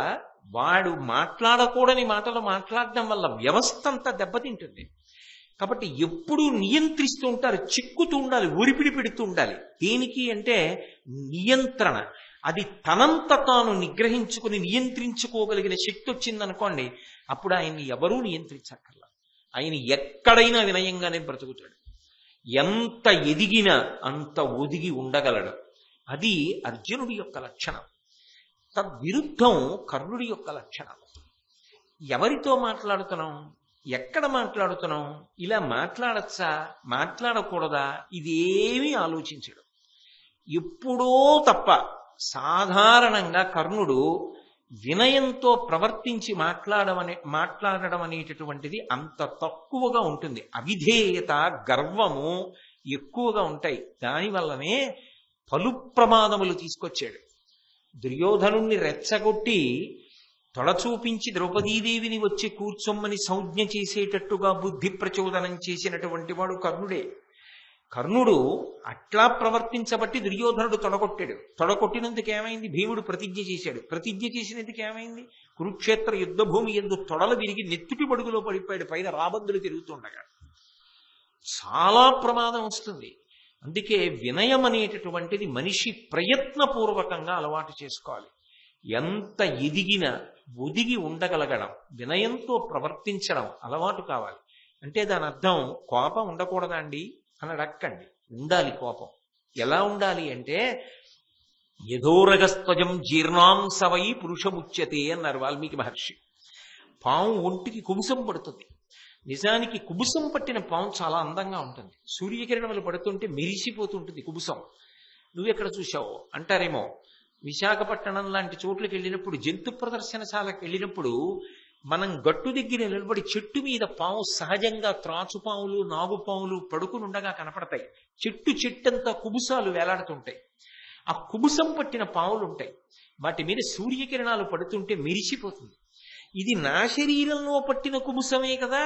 A: వాడు మాట్లాడకూడని మాటలు మాట్లాడడం వల్ల వ్యవస్థ అంతా దెబ్బతింటుంది. కాబట్టి ఎప్పుడూ నియంత్రిస్తూ ఉంటారు, చిక్కుతూ ఉండాలి, ఒరిపిడి పెడుతూ ఉండాలి. దేనికి అంటే నియంత్రణ. అది తనంత తాను నిగ్రహించుకుని నియంత్రించుకోగలిగిన శక్తి వచ్చిందనుకోండి, అప్పుడు ఆయన్ని ఎవరూ నియంత్రించక్కర్లా. ఆయన ఎక్కడైనా వినయంగానే బ్రతుకుతాడు. ఎంత ఎదిగినా అంత ఒదిగి ఉండగలడు. అది అర్జునుడి యొక్క లక్షణం. తద్విరుద్ధం కర్ణుడి యొక్క లక్షణం. ఎవరితో మాట్లాడుతున్నాం, ఎక్కడ మాట్లాడుతున్నాం, ఇలా మాట్లాడచ్చా, మాట్లాడకూడదా, ఇదేమీ ఆలోచించడు. ఎప్పుడో తప్ప సాధారణంగా కర్ణుడు వినయంతో ప్రవర్తించి మాట్లాడడం అనేటటువంటిది అంత తక్కువగా ఉంటుంది. అవిధేయత, గర్వము ఎక్కువగా ఉంటాయి. దానివల్లనే పలు ప్రమాదములు తీసుకొచ్చాడు. దుర్యోధనుణ్ణి రెచ్చగొట్టి తొడ చూపించి ద్రౌపదీదేవిని వచ్చి కూర్చొమ్మని సంజ్ఞ చేసేటట్టుగా బుద్ధి ప్రచోదనం చేసినటువంటి వాడు కర్ణుడే. కర్ణుడు అట్లా ప్రవర్తించబట్టి దుర్యోధనుడు తొడగొట్టాడు. తొడగొట్టినందుకు ఏమైంది? భీముడు ప్రతిజ్ఞ చేశాడు. ప్రతిజ్ఞ చేసినందుకు ఏమైంది? కురుక్షేత్ర యుద్ధ భూమి యందు తొడలు విరిగి నెత్తుటి పడుగులో పడిపోయాడు, పైన రాబందులు తిరుగుతుండగా. చాలా ప్రమాదం వస్తుంది. అందుకే వినయం అనేటటువంటిది మనిషి ప్రయత్నపూర్వకంగా అలవాటు చేసుకోవాలి. ఎంత ఎదిగినా ఒదిగి ఉండగలగడం, వినయంతో ప్రవర్తించడం అలవాటు కావాలి. అంటే దాని అర్థం కోపం ఉండకూడదా అండి అని అడక్కండి. ఉండాలి కోపం. ఎలా ఉండాలి అంటే యథోరగస్త్వజం జీర్ణాంసవై పురుషముచ్యతే అన్నారు వాల్మీకి మహర్షి. పాము ఒంటికి కుబుసం పడుతుంది. నిజానికి కుబుసం పట్టిన పాము చాలా అందంగా ఉంటుంది. సూర్యకిరణములు పడుతుంటే మెరిసిపోతుంటుంది కుబుసం. నువ్వెక్కడ చూశావు అంటారేమో. విశాఖపట్నం లాంటి చోట్లకి వెళ్ళినప్పుడు, జంతు ప్రదర్శనశాలకు వెళ్ళినప్పుడు, మనం గట్టు దగ్గర నిలబడి చెట్టు మీద పాము సహజంగా త్రాచుపాములు, నాగుపాములు పడుకునుండగా కనపడతాయి. చెట్టంతా కుబుసాలు వేలాడుతుంటాయి. ఆ కుబుసం పట్టిన పాములు ఉంటాయి. వాటి మీద సూర్యకిరణాలు పడుతుంటే మెరిసిపోతుంది. ఇది నా శరీరంలో పట్టిన కుబుసమే కదా,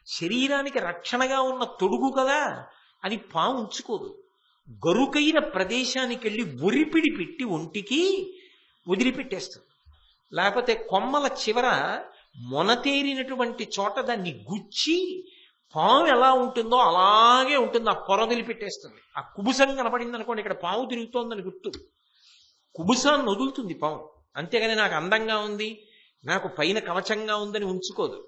A: శరీరానికి రక్షణగా ఉన్న తొడుగు కదా అని పాము ఉంచుకోదు. గరుకైన ప్రదేశానికి వెళ్ళి ఒరిపిడి పెట్టి ఒంటికి వదిలిపెట్టేస్తుంది. లేకపోతే కొమ్మల చివర మొనతేరినటువంటి చోట దాన్ని గుచ్చి పాము ఎలా ఉంటుందో అలాగే ఉంటుంది, ఆ పొర వదిలిపెట్టేస్తుంది. ఆ కుబుసం కనపడింది అనుకోండి, ఇక్కడ పాము తిరుగుతోందని గుర్తు. కుబుసాన్ని వదులుతుంది పాము. అంతేగాని నాకు అందంగా ఉంది, నాకు పైన కవచంగా ఉందని ఉంచుకోదు.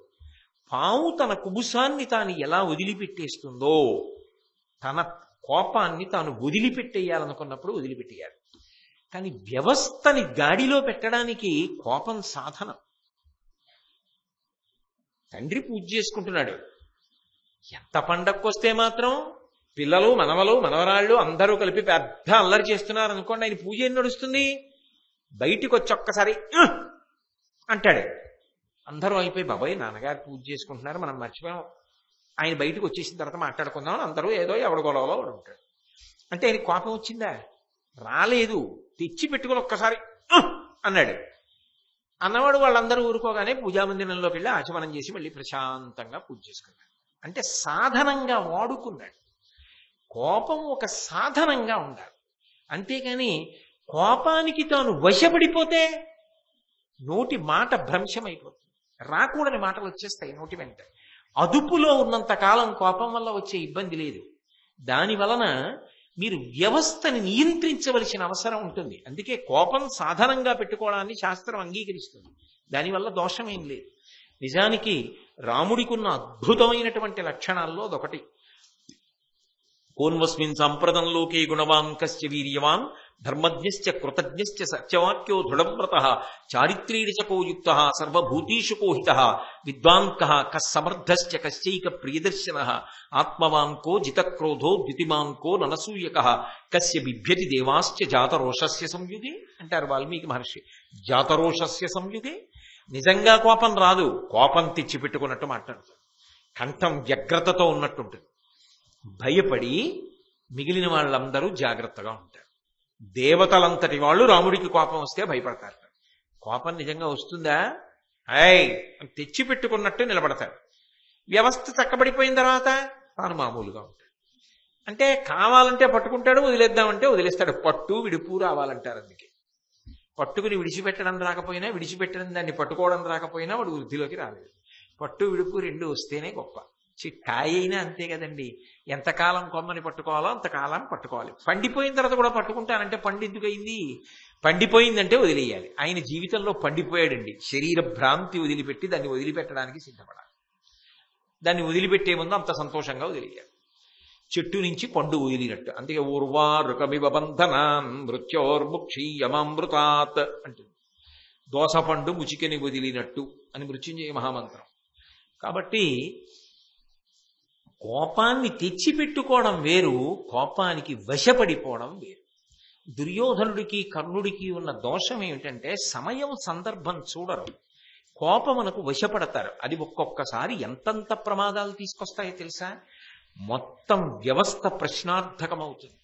A: పాము తన కుబుసాన్ని తాను ఎలా వదిలిపెట్టేస్తుందో, తన కోపాన్ని తాను వదిలిపెట్టేయాలనుకున్నప్పుడు వదిలిపెట్టేయాలి. కానీ వ్యవస్థని గాడిలో పెట్టడానికి కోపం సాధనం. తండ్రి పూజ చేసుకుంటున్నాడు, ఎంత పండక్కొస్తే మాత్రం పిల్లలు, మనవలు, మనవరాళ్ళు అందరూ కలిపి పెద్ద అల్లరి చేస్తున్నారు అనుకోండి, ఆయన పూజ ఏం నడుస్తుంది? బయటికి వచ్చి ఒక్కసారి అంటాడు. అందరూ అయిపోయి, బాబాయ్ నాన్నగారు పూజ చేసుకుంటున్నారు, మనం మర్చిపోయాం, ఆయన బయటకు వచ్చేసిన తర్వాత మాట్లాడుకుందామని అందరూ ఏదో ఎవడ గొడవలో వాడు ఉంటాడు. అంటే ఆయన కోపం వచ్చిందా? రాలేదు. తెచ్చి పెట్టుకుని ఒక్కసారి అన్నాడు. అన్నవాడు వాళ్ళందరూ ఊరుకోగానే పూజామందిరంలోకి వెళ్ళి ఆచమనం చేసి మళ్ళీ ప్రశాంతంగా పూజ చేసుకున్నాడు. అంటే సాధనంగా వాడుకున్నాడు. కోపం ఒక సాధనంగా ఉండాలి. అంతేకాని కోపానికి తాను వశపడిపోతే నోటి మాట భ్రంశమైపోతుంది, రాకూడని మాటలు వచ్చేస్తాయి నోటి వెంట. అదుపులో ఉన్నంత కాలం కోపం వల్ల వచ్చే ఇబ్బంది లేదు. దాని వలన మీరు వ్యవస్థని నియంత్రించవలసిన అవసరం ఉంటుంది. అందుకే కోపం సాధనంగా పెట్టుకోవడాన్ని శాస్త్రం అంగీకరిస్తుంది. దానివల్ల దోషమేం లేదు. నిజానికి రాముడికి ఉన్న అద్భుతమైనటువంటి లక్షణాల్లో అదొకటి. కోన్వస్మిన్ సాంప్రదంలోకే గుణవాన్ కశ్చ వీర్యవాన్ ధర్మజ్ఞశ్చ కృతజ్ఞశ్చ సత్యవాక్యో దృఢవ్రతః చారిత్రీడిచకో యుక్తః సర్వభూతీషు కోహితః విద్వాన్ కః కస్సమర్థశ్చ కశ్చైక ప్రియదర్శనః ఆత్మవాన్ కో జితక్రోధో ద్యుతిమాన్ కో ననసూయకః కస్య బిభ్యతి దేవాశ్చ జాతరోషస్య సంయుగే అంటారు వాల్మీకి మహర్షి. జాతరోషస్య సంయుగే. నిజంగా కోపం రాదు, కోపం తెచ్చిపెట్టుకున్నట్టు మాట్లాడుతాడు. కంఠం వ్యగ్రతతో ఉన్నట్టుంటుంది. భయపడి మిగిలిన వాళ్ళందరూ జాగ్రత్తగా ఉంటారు. దేవతలంతటి వాళ్ళు రాముడికి కోపం వస్తే భయపడతారు. కోపం నిజంగా వస్తుందా? తెచ్చిపెట్టుకున్నట్టు నిలబడతాడు. వ్యవస్థ చక్కబడిపోయిన తర్వాత తాను మామూలుగా ఉంటాడు. అంటే కావాలంటే పట్టుకుంటాడు, వదిలేద్దామంటే వదిలేస్తాడు. పట్టు విడుపు రావాలంటారు. అందుకే పట్టుకుని విడిచిపెట్టడం రాకపోయినా, విడిచిపెట్టడం దాన్ని పట్టుకోవడం రాకపోయినా వాడు వృద్ధిలోకి రాలేదు. పట్టు విడుపు రెండు వస్తేనే గొప్ప. కాయ అయినా అంతే కదండి. ఎంతకాలం కొమ్మని పట్టుకోవాలో అంతకాలం పట్టుకోవాలి. పండిపోయిన తర్వాత కూడా పట్టుకుంటానంటే పండు ఎందుకు అయింది? పండిపోయిందంటే వదిలేయాలి. ఆయన జీవితంలో పండిపోయాడండి. శరీర భ్రాంతి వదిలిపెట్టి దాన్ని వదిలిపెట్టడానికి సిద్ధపడాలి. దాన్ని వదిలిపెట్టే ముందు అంత సంతోషంగా వదిలేయాలి. చెట్టు నుంచి పండు వదిలినట్టు. అందుకే ఊర్వారుకమివ బంధనాన్ మృత్యోర్ముక్షీయమామృతాత్ అంటుంది. దోస పండు ముచికని వదిలినట్టు అని మృత్యుంజయ మహామంత్రం. కాబట్టి కోపాన్ని తెచ్చిపెట్టుకోవడం వేరు, కోపానికి వశపడిపోవడం వేరు. దుర్యోధనుడికి కర్ణుడికి ఉన్న దోషం ఏమిటంటే సమయం సందర్భం చూడరు, కోపమునకు వశపడతారు. అది ఒక్కొక్కసారి ఎంతంత ప్రమాదాలు తీసుకొస్తాయో తెలుసా? మొత్తం వ్యవస్థ ప్రశ్నార్థకమవుతుంది.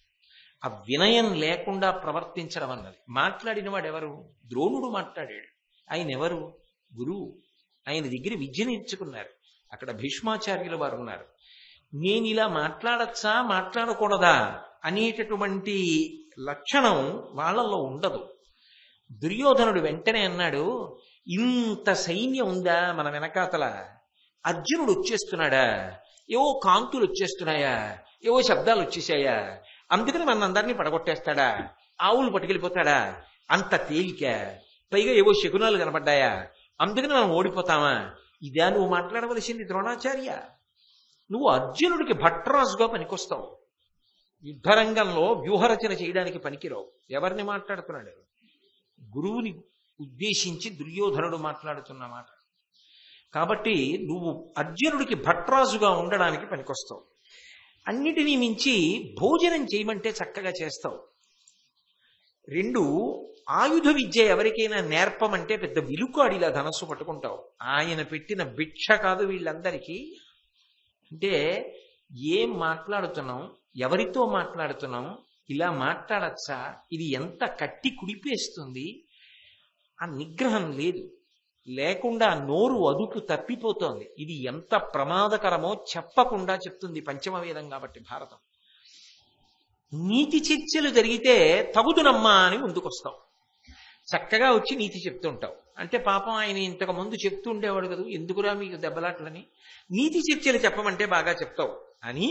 A: ఆ వినయం లేకుండా ప్రవర్తించడం అన్నది. మాట్లాడిన వాడు ఎవరు? ద్రోణుడు మాట్లాడాడు. ఆయన ఎవరు? గురువు. ఆయన దగ్గర విద్య నేర్చుకున్నారు. అక్కడ భీష్మాచార్యుల వారు ఉన్నారు. నేను ఇలా మాట్లాడచ్చా మాట్లాడకూడదా అనేటటువంటి లక్షణం వాళ్ళల్లో ఉండదు. దుర్యోధనుడు వెంటనే అన్నాడు, ఇంత సైన్యం ఉందా మన వెనకాతల? అర్జునుడు వచ్చేస్తున్నాడా? ఏవో కాంతులు వచ్చేస్తున్నాయా? ఏవో శబ్దాలు వచ్చేసాయా? అందుకని మన అందరినీ పడగొట్టేస్తాడా? ఆవులు పట్టుకెళ్ళిపోతాడా? అంత తేలిక? పైగా ఏవో శకునాలు కనపడ్డాయా? అందుకని మనం ఓడిపోతామా? ఇదా నువ్వు మాట్లాడవలసింది ద్రోణాచార్య? నువ్వు అర్జునుడికి భట్రాజుగా పనికొస్తావు. యుద్ధరంగంలో వ్యూహరచన చేయడానికి పనికిరావు. ఎవరిని మాట్లాడుతున్నాడు? గురువుని ఉద్దేశించి దుర్యోధనుడు మాట్లాడుతున్న మాట. కాబట్టి నువ్వు అర్జునుడికి భట్రాజుగా ఉండడానికి పనికొస్తావు. అన్నిటినీ మించి భోజనం చేయమంటే చక్కగా చేస్తావు. రెండు, ఆయుధ విద్య ఎవరికైనా నేర్పమంటే పెద్ద విలుకాడిలా ధనస్సు పట్టుకుంటావు. ఆయన పెట్టిన భిక్ష కాదు వీళ్ళందరికీ. అంటే ఏం మాట్లాడుతున్నాం, ఎవరితో మాట్లాడుతున్నాం, ఇలా మాట్లాడచ్చా, ఇది ఎంత కట్టి కుడిపేస్తుంది. ఆ నిగ్రహం లేదు, లేకుండా నోరు అదుపు తప్పిపోతోంది. ఇది ఎంత ప్రమాదకరమో చెప్పకుండా చెప్తుంది పంచమవేదం కాబట్టి భారతం. నీతి చర్చలు జరిగితే తగుదునమ్మా అని ముందుకొస్తావు. చక్కగా వచ్చి నీతి చెప్తుంటావు. అంటే పాపం ఆయన ఇంతకు ముందు చెప్తూ ఉండేవాడు కదా, ఎందుకురా మీకు దెబ్బలాట్లని, నీతి చర్చలు చెప్పమంటే బాగా చెప్తావు అని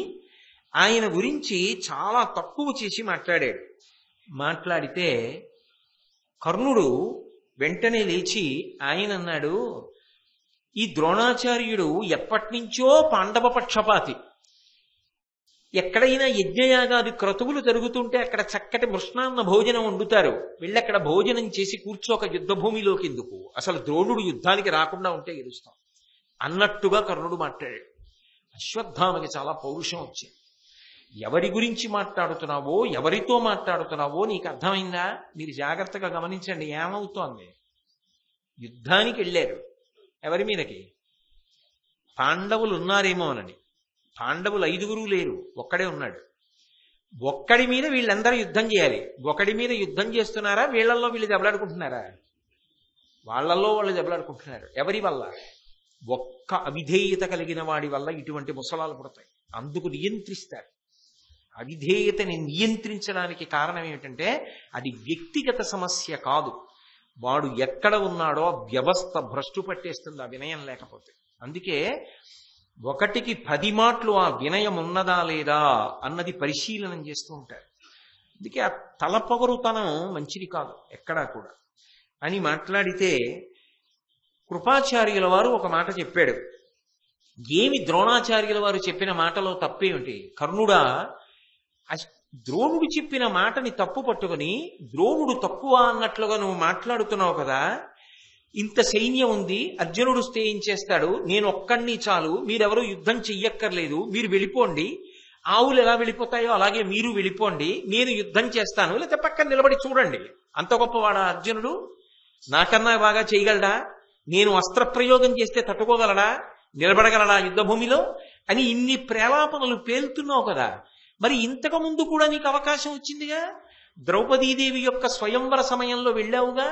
A: ఆయన గురించి చాలా తక్కువ చేసి మాట్లాడాడు. మాట్లాడితే కర్ణుడు వెంటనే లేచి ఆయన అన్నాడు, ఈ ద్రోణాచార్యుడు ఎప్పటి నుంచో పాండవ పక్షపాతి. ఎక్కడైనా యజ్ఞయాగాది క్రతువులు జరుగుతుంటే అక్కడ చక్కటి మృష్ణాన్న భోజనం వండుతారు, వెళ్ళక్కడ భోజనం చేసి కూర్చోక యుద్ధ భూమిలోకి ఎందుకు, అసలు ద్రోణుడు యుద్ధానికి రాకుండా ఉంటే గెలుస్తాం అన్నట్టుగా కర్ణుడు మాట్లాడాడు. అశ్వత్థామకి చాలా పౌరుషం వచ్చింది. ఎవరి గురించి మాట్లాడుతున్నావో, ఎవరితో మాట్లాడుతున్నావో నీకు అర్థమైందా? మీరు జాగ్రత్తగా గమనించండి. ఏమవుతోంది? యుద్ధానికి వెళ్ళారు. ఎవరి మీదకి? పాండవులు ఉన్నారేమోనని. పాండవులు 5గురు లేరు, ఒక్కడే ఉన్నాడు. ఒక్కడి మీద వీళ్ళందరూ యుద్ధం చేయాలి. ఒకడి మీద యుద్ధం చేస్తున్నారా? వీళ్ళల్లో వీళ్ళు దెబ్బలాడుకుంటున్నారా? వాళ్ళల్లో వాళ్ళు దెబ్బలాడుకుంటున్నారు. ఎవరి వల్ల? ఒక్క అవిధేయత కలిగిన వాడి వల్ల ఇటువంటి ముసలాలు పుడతాయి. అందుకు నియంత్రిస్తారు. అవిధేయతని నియంత్రించడానికి కారణం ఏమిటంటే అది వ్యక్తిగత సమస్య కాదు, వాడు ఎక్కడ ఉన్నాడో వ్యవస్థ భ్రష్టు పట్టేస్తుంది ఆ వినయం లేకపోతే. అందుకే 1కి 10 మాటలు ఆ వినయం ఉన్నదా లేదా అన్నది పరిశీలనం చేస్తూ ఉంటారు. అందుకే ఆ తలపొగరుతనం మంచిది కాదు ఎక్కడా కూడా అని మాట్లాడితే, కృపాచార్యుల వారు ఒక మాట చెప్పాడు. ఏమి ద్రోణాచార్యుల వారు చెప్పిన మాటలో తప్పేమిటి? కర్ణుడా, ద్రోణుడు చెప్పిన మాటని తప్పు పట్టుకుని ద్రోణుడు తక్కువ అన్నట్లుగా నువ్వు మాట్లాడుతున్నావు కదా. ఇంత సైన్యం ఉంది, అర్జునుడు వస్తే ఏం చేస్తాడు? నేను ఒక్కడిని చాలు, మీరెవరూ యుద్ధం చెయ్యక్కర్లేదు, మీరు వెళ్ళిపోండి. ఆవులు ఎలా వెళ్ళిపోతాయో అలాగే మీరు వెళ్ళిపోండి, నేను యుద్ధం చేస్తాను, లేకపోతే పక్కన నిలబడి చూడండి. అంత గొప్పవాడా అర్జునుడు? నాకన్నా బాగా చేయగలడా? నేను అస్త్ర ప్రయోగం చేస్తే తట్టుకోగలడా? నిలబడగలడా యుద్ధ భూమిలో? అని ఇన్ని ప్రేలాపనలు పేలుతున్నావు కదా. మరి ఇంతకు ముందు కూడా నీకు అవకాశం వచ్చిందిగా. ద్రౌపదీదేవి యొక్క స్వయంవర సమయంలో వెళ్ళావుగా,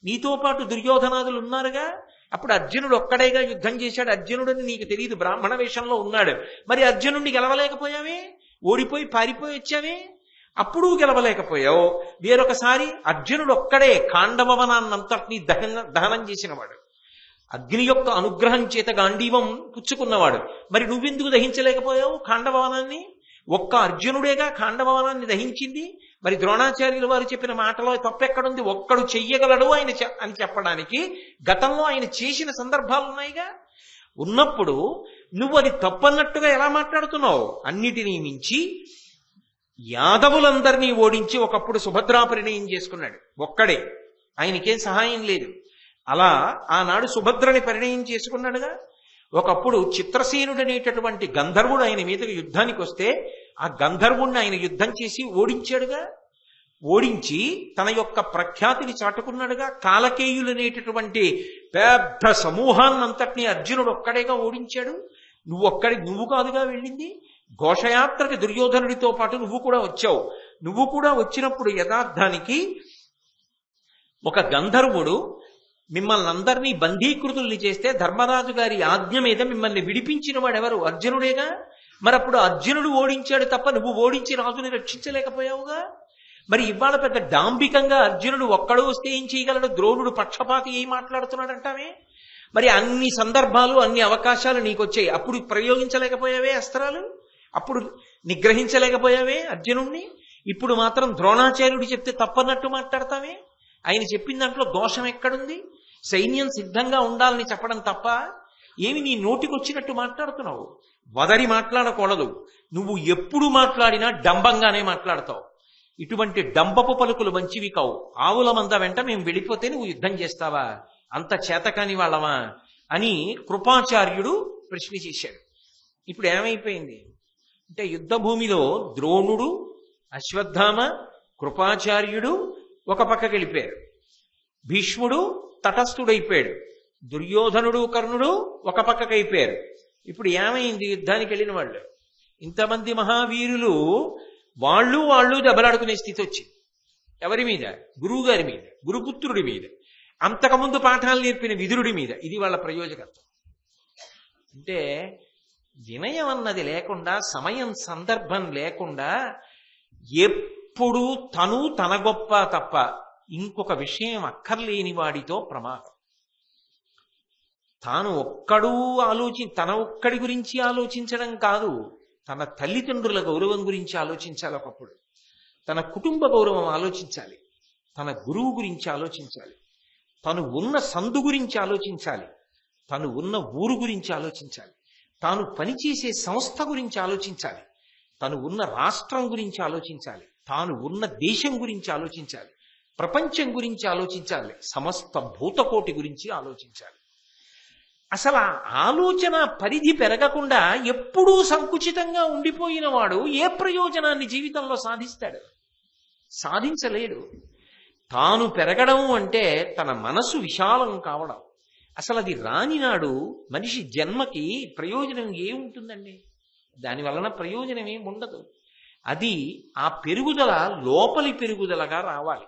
A: నీతో పాటు దుర్యోధనాదులు ఉన్నారుగా. అప్పుడు అర్జునుడు ఒక్కడేగా యుద్ధం చేశాడు. అర్జునుడని నీకు తెలియదు, బ్రాహ్మణ వేషంలో ఉన్నాడు. మరి అర్జునుడిని గెలవలేకపోయావే, ఓడిపోయి పారిపోయి వచ్చావే. అప్పుడు గెలవలేకపోయావు. వేరొకసారి అర్జునుడు ఒక్కడే ఖాండవనాన్నంతటినీ దహనం చేసినవాడు, అగ్ని యొక్క అనుగ్రహం చేత గాంధీవం పుచ్చుకున్నవాడు. మరి నువ్వెందుకు దహించలేకపోయావు ఖాండవనాన్ని? ఒక్క అర్జునుడేగా ఖాండవనాన్ని దహించింది. మరి ద్రోణాచార్యుల వారు చెప్పిన మాటలో తప్పెక్కడుంది? ఒక్కడు చెయ్యగలడు ఆయన అని చెప్పడానికి గతంలో ఆయన చేసిన సందర్భాలు ఉన్నాయిగా. ఉన్నప్పుడు నువ్వు అది తప్పన్నట్టుగా ఎలా మాట్లాడుతున్నావు? అన్నిటినీ మించి యాదవులందరినీ ఓడించి ఒకప్పుడు సుభద్రా పరిణయం చేసుకున్నాడు ఒక్కడే, ఆయనకేం సహాయం లేదు. అలా ఆనాడు సుభద్రని పరిణయం చేసుకున్నాడుగా. ఒకప్పుడు చిత్రసేనుడు అనేటటువంటి గంధర్వుడు ఆయన మీదకి యుద్ధానికి వస్తే ఆ గంధర్వుణ్ణి ఆయన యుద్ధం చేసి ఓడించాడుగా. ఓడించి తన యొక్క ప్రఖ్యాతిని చాటుకున్నాడుగా. కాలకేయులు అనేటటువంటి పెద్ద సమూహాన్నంతటినీ అర్జునుడు ఒక్కడేగా ఓడించాడు. నువ్వు కాదుగా వెళ్ళింది. ఘోషయాత్రకి దుర్యోధనుడితో పాటు నువ్వు కూడా వచ్చావు. నువ్వు కూడా వచ్చినప్పుడు యథార్థానికి ఒక గంధర్వుడు మిమ్మల్ని అందరినీ బంధీకృతుల్ని చేస్తే ధర్మరాజు గారి ఆజ్ఞ మీద మిమ్మల్ని విడిపించిన వాడెవరు? అర్జునుడేగా. మరి అప్పుడు అర్జునుడు ఓడించాడు తప్ప నువ్వు ఓడించి రాజుని రక్షించలేకపోయావుగా. మరి ఇవాళ పెద్ద డాంబికంగా అర్జునుడు ఒక్కడు వస్తే ఏం చేయగలడు? ద్రోణుడు పక్షపాతి ఏం మాట్లాడుతున్నాడంటావే. మరి అన్ని సందర్భాలు అన్ని అవకాశాలు నీకు వచ్చాయి, అప్పుడు ప్రయోగించలేకపోయావే అస్త్రాలు, అప్పుడు నిగ్రహించలేకపోయావే అర్జునుణ్ణి. ఇప్పుడు మాత్రం ద్రోణాచార్యుడు చెప్తే తప్పన్నట్టు మాట్లాడతావే. ఆయన చెప్పిన దాంట్లో దోషం ఎక్కడుంది? సైన్యం సిద్ధంగా ఉండాలని చెప్పడం తప్ప ఏమి నీ నోటికొచ్చినట్టు మాట్లాడుతున్నావు? వదరి మాట్లాడకూడదు. నువ్వు ఎప్పుడు మాట్లాడినా డంబంగానే మాట్లాడతావు. ఇటువంటి డంబపు పలుకులు మంచివి కావు. ఆవుల మంద వెంట మేము వెళ్ళిపోతే నువ్వు యుద్ధం చేస్తావా? అంత చేతకాని వాళ్ళమా అని కృపాచార్యుడు ప్రశ్న చేశాడు. ఇప్పుడు ఏమైపోయింది అంటే యుద్ధ భూమిలో ద్రోణుడు, అశ్వత్థామ, కృపాచార్యుడు ఒక పక్కకి వెళ్ళిపోయారు. భీష్ముడు తటస్థుడైపోయాడు. దుర్యోధనుడు, కర్ణుడు ఒక పక్కకి అయిపోయారు. ఇప్పుడు ఏమైంది? యుద్ధానికి వెళ్ళిన వాళ్ళు ఇంతమంది మహావీరులు వాళ్ళు దెబ్బలాడుకునే స్థితి వచ్చింది. ఎవరి మీద? గురువు గారి మీద, గురుపుత్రుడి మీద, అంతకుముందు పాఠాలు నేర్పిన విదురుడి మీద. ఇది వాళ్ళ ప్రయోజకత్వం. అంటే వినయం అన్నది లేకుండా, సమయం సందర్భం లేకుండా ఎప్పుడు తన గొప్ప తప్ప ఇంకొక విషయం అక్కర్లేని వాడితో ప్రమాదం. తాను ఒక్కడూ తన ఒక్కడి గురించి ఆలోచించడం కాదు, తన తల్లిదండ్రుల గౌరవం గురించి ఆలోచించాలి. ఒకప్పుడు తన కుటుంబ గౌరవం ఆలోచించాలి. తన గురువు గురించి ఆలోచించాలి, తను ఉన్న సందు గురించి ఆలోచించాలి, తను ఉన్న ఊరు గురించి ఆలోచించాలి, తాను పనిచేసే సంస్థ గురించి ఆలోచించాలి, తను ఉన్న రాష్ట్రం గురించి ఆలోచించాలి, తాను ఉన్న దేశం గురించి ఆలోచించాలి, ప్రపంచం గురించి ఆలోచించాలి, సమస్త భూతకోటి గురించి ఆలోచించాలి. అసలు ఆ ఆలోచన పరిధి పెరగకుండా ఎప్పుడూ సంకుచితంగా ఉండిపోయిన వాడు ఏ ప్రయోజనాన్ని జీవితంలో సాధిస్తాడు? సాధించలేడు. తాను పెరగడం అంటే తన మనసు విశాలం కావడం. అసలు అది రానినాడు మనిషి జన్మకి ప్రయోజనం ఏముంటుందండి? దాని వలన ప్రయోజనం ఏమి ఉండదు. అది ఆ పెరుగుదల లోపలి పెరుగుదలగా రావాలి.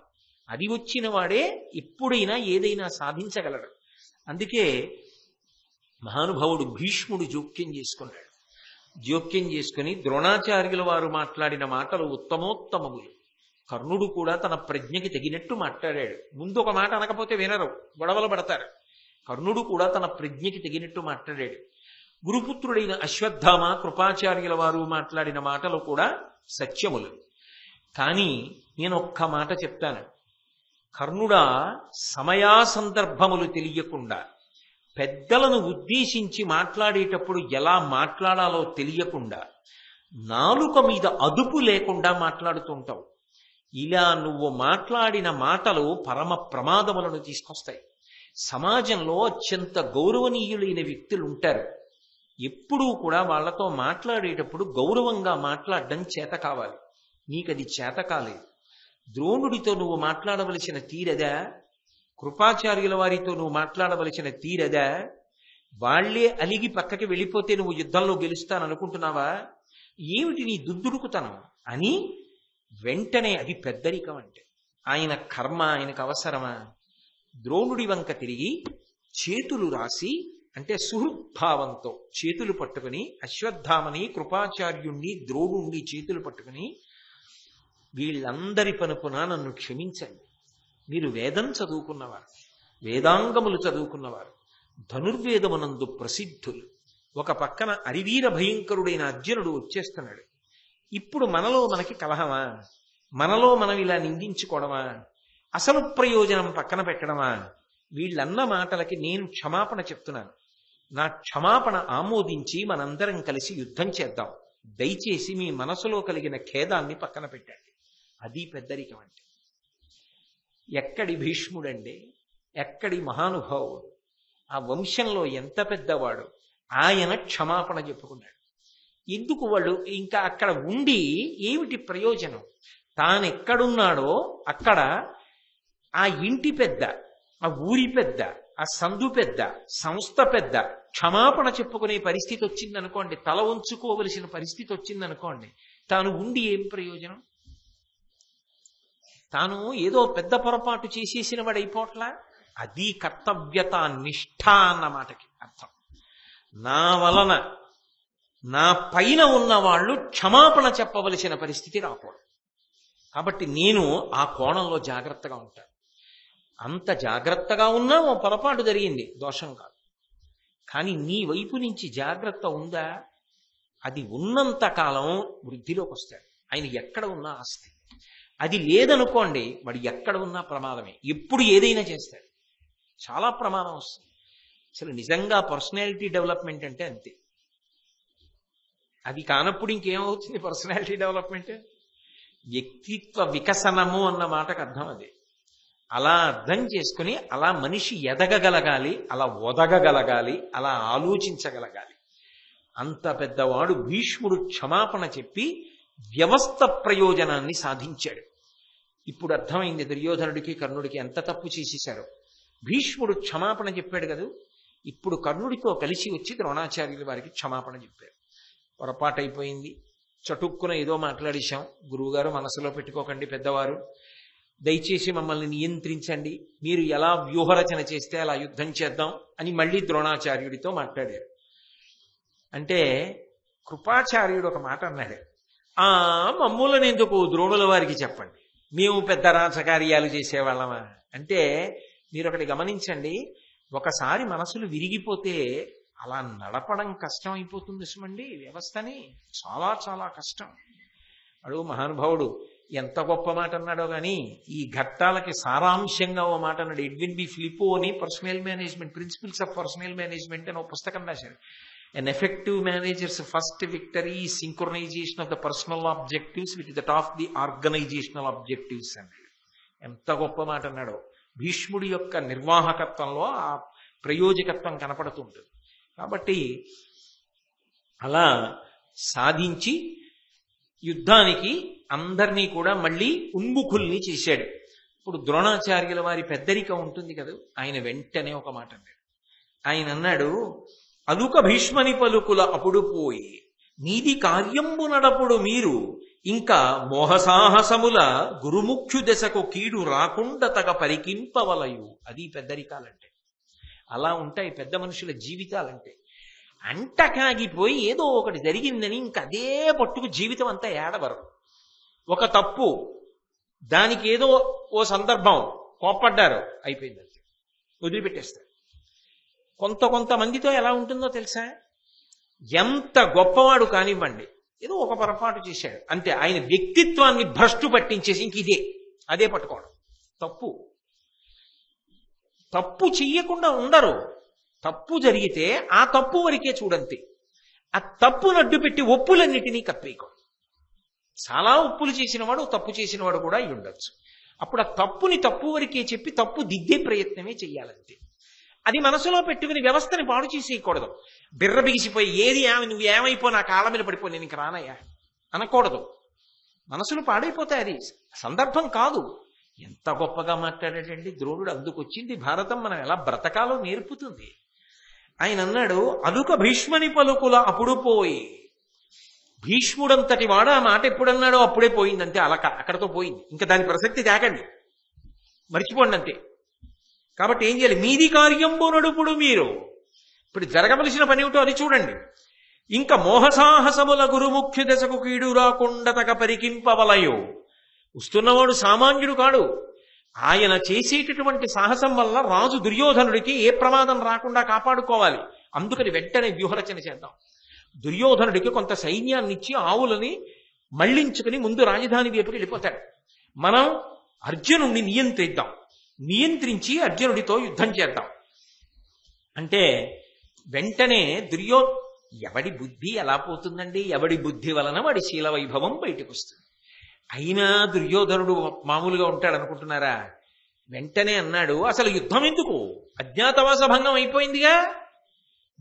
A: అది వచ్చిన వాడే ఎప్పుడైనా ఏదైనా సాధించగలడు. అందుకే మహానుభావుడు భీష్ముడు జోక్యం చేసుకున్నాడు. జోక్యం చేసుకుని ద్రోణాచార్యుల వారు మాట్లాడిన మాటలు ఉత్తమోత్తమములు. కర్ణుడు కూడా తన ప్రజ్ఞకి తగినట్టు మాట్లాడాడు. ముందు ఒక మాట అనకపోతే వినరు, గొడవలు పడతారు. కర్ణుడు కూడా తన ప్రజ్ఞకి తగినట్టు మాట్లాడాడు. గురుపుత్రుడైన అశ్వత్థామ కృపాచార్యుల వారు మాట్లాడిన మాటలు కూడా సత్యములు. కానీ నేను ఒక్క మాట చెప్తాను. కర్ణుడా సమయా సందర్భములు తెలియకుండా, పెద్దలను ఉద్దేశించి మాట్లాడేటప్పుడు ఎలా మాట్లాడాలో తెలియకుండా, నాలుక మీద అదుపు లేకుండా మాట్లాడుతుంటావు. ఇలా నువ్వు మాట్లాడిన మాటలు పరమ ప్రమాదములను తీసుకొస్తాయి. సమాజంలో అత్యంత గౌరవనీయులైన వ్యక్తులు ఉంటారు. ఎప్పుడూ కూడా వాళ్లతో మాట్లాడేటప్పుడు గౌరవంగా మాట్లాడడం చేత కావాలి. నీకది చేత కాలేదు. ద్రోణుడితో నువ్వు మాట్లాడవలసిన తీరదా? కృపాచార్యుల వారితో నువ్వు మాట్లాడవలసిన తీరదా? వాళ్లే అలిగి పక్కకి వెళ్ళిపోతే నువ్వు యుద్ధంలో గెలుస్తాననుకుంటున్నావా? ఏమిటి నీ దుద్దుడుకుతనం అని వెంటనే అది పెద్దరికం. అంటే ఆయన కర్మ ఆయనకు అవసరమా? ద్రోణుడి వంక తిరిగి చేతులు రాసి, అంటే సుహృద్భావంతో చేతులు పట్టుకుని అశ్వత్థామని, కృపాచార్యుణ్ణి, ద్రోణుణ్ణి చేతులు పట్టుకుని, వీళ్ళందరి పనుపున నన్ను క్షమించండి. మీరు వేదం చదువుకున్నవారు, వేదాంగములు చదువుకున్నవారు, ధనుర్వేదమునందు ప్రసిద్ధులు. ఒక పక్కన అరివీర భయంకరుడైన అర్జునుడు వచ్చేస్తున్నాడు. ఇప్పుడు మనలో మనకి కలహమా? మనలో మనం ఇలా నిందించుకోవడమా? అసలు ప్రయోజనం పక్కన పెట్టడమా? వీళ్ళన్న మాటలకి నేను క్షమాపణ చెప్తున్నాను. నా క్షమాపణ ఆమోదించి మనందరం కలిసి యుద్ధం చేద్దాం. దయచేసి మీ మనసులో కలిగిన ఖేదాన్ని పక్కన పెట్టండి. అది పెద్దరికం అంటే. ఎక్కడి భీష్ముడండి, ఎక్కడి మహానుభావుడు, ఆ వంశంలో ఎంత పెద్దవాడు, ఆయన క్షమాపణ చెప్పుకున్నాడు. ఎందుకు వాళ్ళు ఇంకా అక్కడ ఉండి ఏమిటి ప్రయోజనం? తానెక్కడున్నాడో అక్కడ ఆ ఇంటి పెద్ద, ఆ ఊరి పెద్ద, ఆ సందు పెద్ద, సంస్థ పెద్ద క్షమాపణ చెప్పుకునే పరిస్థితి వచ్చిందనుకోండి, తల ఉంచుకోవలసిన పరిస్థితి వచ్చిందనుకోండి, తాను ఉండి ఏం ప్రయోజనం? తాను ఏదో పెద్ద పొరపాటు చేసేసిన వాడు అయిపోట్లా. అది కర్తవ్యత, నిష్ఠ అన్న మాటకి అర్థం. నా వలన నా పైన ఉన్న వాళ్ళు క్షమాపణ చెప్పవలసిన పరిస్థితి రాకూడదు. కాబట్టి నేను ఆ కోణంలో జాగ్రత్తగా ఉంటాను. అంత జాగ్రత్తగా ఉన్నా ఓ పొరపాటు జరిగింది, దోషం కాదు. కానీ నీ వైపు నుంచి జాగ్రత్త ఉందా? అది ఉన్నంత కాలం వృద్ధిలోకి వస్తాడు. ఆయన ఎక్కడ ఉన్నా ఆస్తి. అది లేదనుకోండి, వాడు ఎక్కడ ఉన్నా ప్రమాదమే. ఎప్పుడు ఏదైనా చేస్తాడు, చాలా ప్రమాదం వస్తుంది. అసలు నిజంగా పర్సనాలిటీ డెవలప్మెంట్ అంటే అంతే. అది కానప్పుడు ఇంకేమవుతుంది పర్సనాలిటీ డెవలప్మెంట్? వ్యక్తిత్వ వికసనము అన్న మాటకు అర్థం అది. అలా అర్థం చేసుకుని అలా మనిషి ఎదగగలగాలి, అలా ఒదగగలగాలి, అలా ఆలోచించగలగాలి. అంత పెద్దవాడు భీష్ముడు క్షమాపణ చెప్పి వ్యవస్థ ప్రయోజనాన్ని సాధించాడు. ఇప్పుడు అర్థమైంది దుర్యోధనుడికి కర్ణుడికి ఎంత తప్పు చేసేశారో. భీష్ముడు క్షమాపణ చెప్పాడు కదా, ఇప్పుడు కర్ణుడితో కలిసి వచ్చి ద్రోణాచార్యుల వారికి క్షమాపణ చెప్పారు. పొరపాటైపోయింది, చటుక్కున ఏదో మాట్లాడేశాం, గురువుగారు మనసులో పెట్టుకోకండి, పెద్దవారు దయచేసి మమ్మల్ని నియంత్రించండి, మీరు ఎలా వ్యూహరచన చేస్తే అలా యుద్ధం చేద్దాం అని మళ్ళీ ద్రోణాచార్యుడితో మాట్లాడారు. అంటే కృపాచార్యుడు ఒక మాట అన్నాడు, మమ్ములను ఎందుకు ద్రోణుల వారికి చెప్పండి, మేము పెద్ద రాజకార్యాలు చేసేవాళ్ళమా అంటే. మీరు ఒకటి గమనించండి, ఒకసారి మనసులు విరిగిపోతే అలా నడపడం కష్టం అయిపోతుంది సుమండి. వ్యవస్థని చాలా చాలా కష్టం. అడుగు మహానుభావుడు ఎంత గొప్ప మాట అన్నాడో కానీ ఈ ఘట్టాలకి సారాంశంగా ఓ మాట అన్నాడు. ఎడ్విన్ బి ఫిలిపో అని personal management, principles of personal management అని ఒక పుస్తకం రాశాడు. An effective manager's first victory is synchronization of the personal objectives with that of the organizational objectives అన్నాడు. ఎంత గొప్ప మాట అన్నాడో. భీష్ముడి యొక్క నిర్వాహకత్వంలో ఆ ప్రయోజకత్వం కనపడుతుంటుంది. కాబట్టి అలా సాధించి యుద్ధానికి అందరినీ కూడా మళ్ళీ ఉన్ముఖుల్ని చేశాడు. ఇప్పుడు ద్రోణాచార్యుల వారి పెద్దరికం ఉంటుంది కదా, ఆయన వెంటనే ఒక మాట అన్నాడు. ఆయన అన్నాడు, అలుక భీష్మని పలుకుల అప్పుడు పోయి నీది కార్యంబు నడపుడు మీరు ఇంకా మోహసాహసముల గురుముఖ్యు దశకు కీడు రాకుండా తగ పరికింపవలయు. అది పెద్దరికాలంటే. అలా ఉంటాయి పెద్ద మనుషుల జీవితాలంటే. అంటకాగిపోయి ఏదో ఒకటి జరిగిందని ఇంకదే పట్టుకు జీవితం అంతా ఏడవరు. ఒక తప్పు, దానికి ఏదో ఓ సందర్భం కోప్పడ్డారు, అయిపోయిందంతే, వదిలిపెట్టేస్తారు. కొంతమందితో ఎలా ఉంటుందో తెలుసా, ఎంత గొప్పవాడు కానివ్వండి, ఏదో ఒక పొరపాటు చేశాడు అంతే, ఆయన వ్యక్తిత్వాన్ని భ్రష్టు పట్టించేసి ఇంక అదే పట్టుకోవడం. తప్పు చెయ్యకుండా ఉండరు. తప్పు జరిగితే ఆ తప్పు వరకే చూడంతే. ఆ తప్పును అడ్డుపెట్టి ఒప్పులన్నిటినీ కప్పేయకూడదు. చాలా ఒప్పులు చేసినవాడు తప్పు చేసినవాడు కూడా అయి ఉండొచ్చు. అప్పుడు ఆ తప్పుని తప్పు వరకే చెప్పి తప్పు దిద్దే ప్రయత్నమే చెయ్యాలంతే. అది మనసులో పెట్టుకుని వ్యవస్థని పాడు చేసేయకూడదు. బిర్ర బిగిసిపోయి ఏది నువ్వు ఏమైపో నా కాళ్ళ మీద పడిపో నేను ఇంక రానయ్యా అనకూడదు. మనసులు పాడైపోతాయి. అది సందర్భం కాదు. ఎంత గొప్పగా మాట్లాడాడండి ద్రోణుడు. అందుకొచ్చింది భారతం మనం ఎలా బ్రతకాలో నేర్పుతుంది. ఆయన అన్నాడు, అలుక భీష్మని పలుకుల అప్పుడు పోయి. భీష్ముడంతటి వాడు ఆ మాట ఎప్పుడన్నాడో అప్పుడే పోయిందంతే. అలక అక్కడతో పోయింది. ఇంకా దాని ప్రసక్తి తాకండి, మర్చిపోండి అంతే. కాబట్టి ఏం చేయాలి, మీది కార్యంబు నడుపుడు మీరు. ఇప్పుడు జరగవలసిన పని ఏమిటో అది చూడండి. ఇంకా మోహసాహసముల గురుముఖ్య దశకు కీడు రాకుండా తగ పరికింపవలయో. వస్తున్నవాడు సామాన్యుడు కాడు. ఆయన చేసేటటువంటి సాహసం వల్ల రాజు దుర్యోధనుడికి ఏ ప్రమాదం రాకుండా కాపాడుకోవాలి. అందుకని వెంటనే వ్యూహరచన చేద్దాం. దుర్యోధనుడికి కొంత సైన్యాన్ని ఇచ్చి ఆవులని మళ్లించుకుని ముందు రాజధాని వైపుకి వెళ్ళిపోతాడు. మనం అర్జునుడిని నియంత్రించి అర్జునుడితో యుద్ధం చేద్దాం అంటే వెంటనే ఎవడి బుద్ధి ఎలా పోతుందండి? ఎవడి బుద్ధి వలన వాడి శీల వైభవం బయటకు వస్తుంది. అయినా దుర్యోధనుడు మామూలుగా ఉంటాడు అనుకుంటున్నారా? వెంటనే అన్నాడు, అసలు యుద్ధం ఎందుకు? అజ్ఞాతవాస భంగం అయిపోయిందిగా,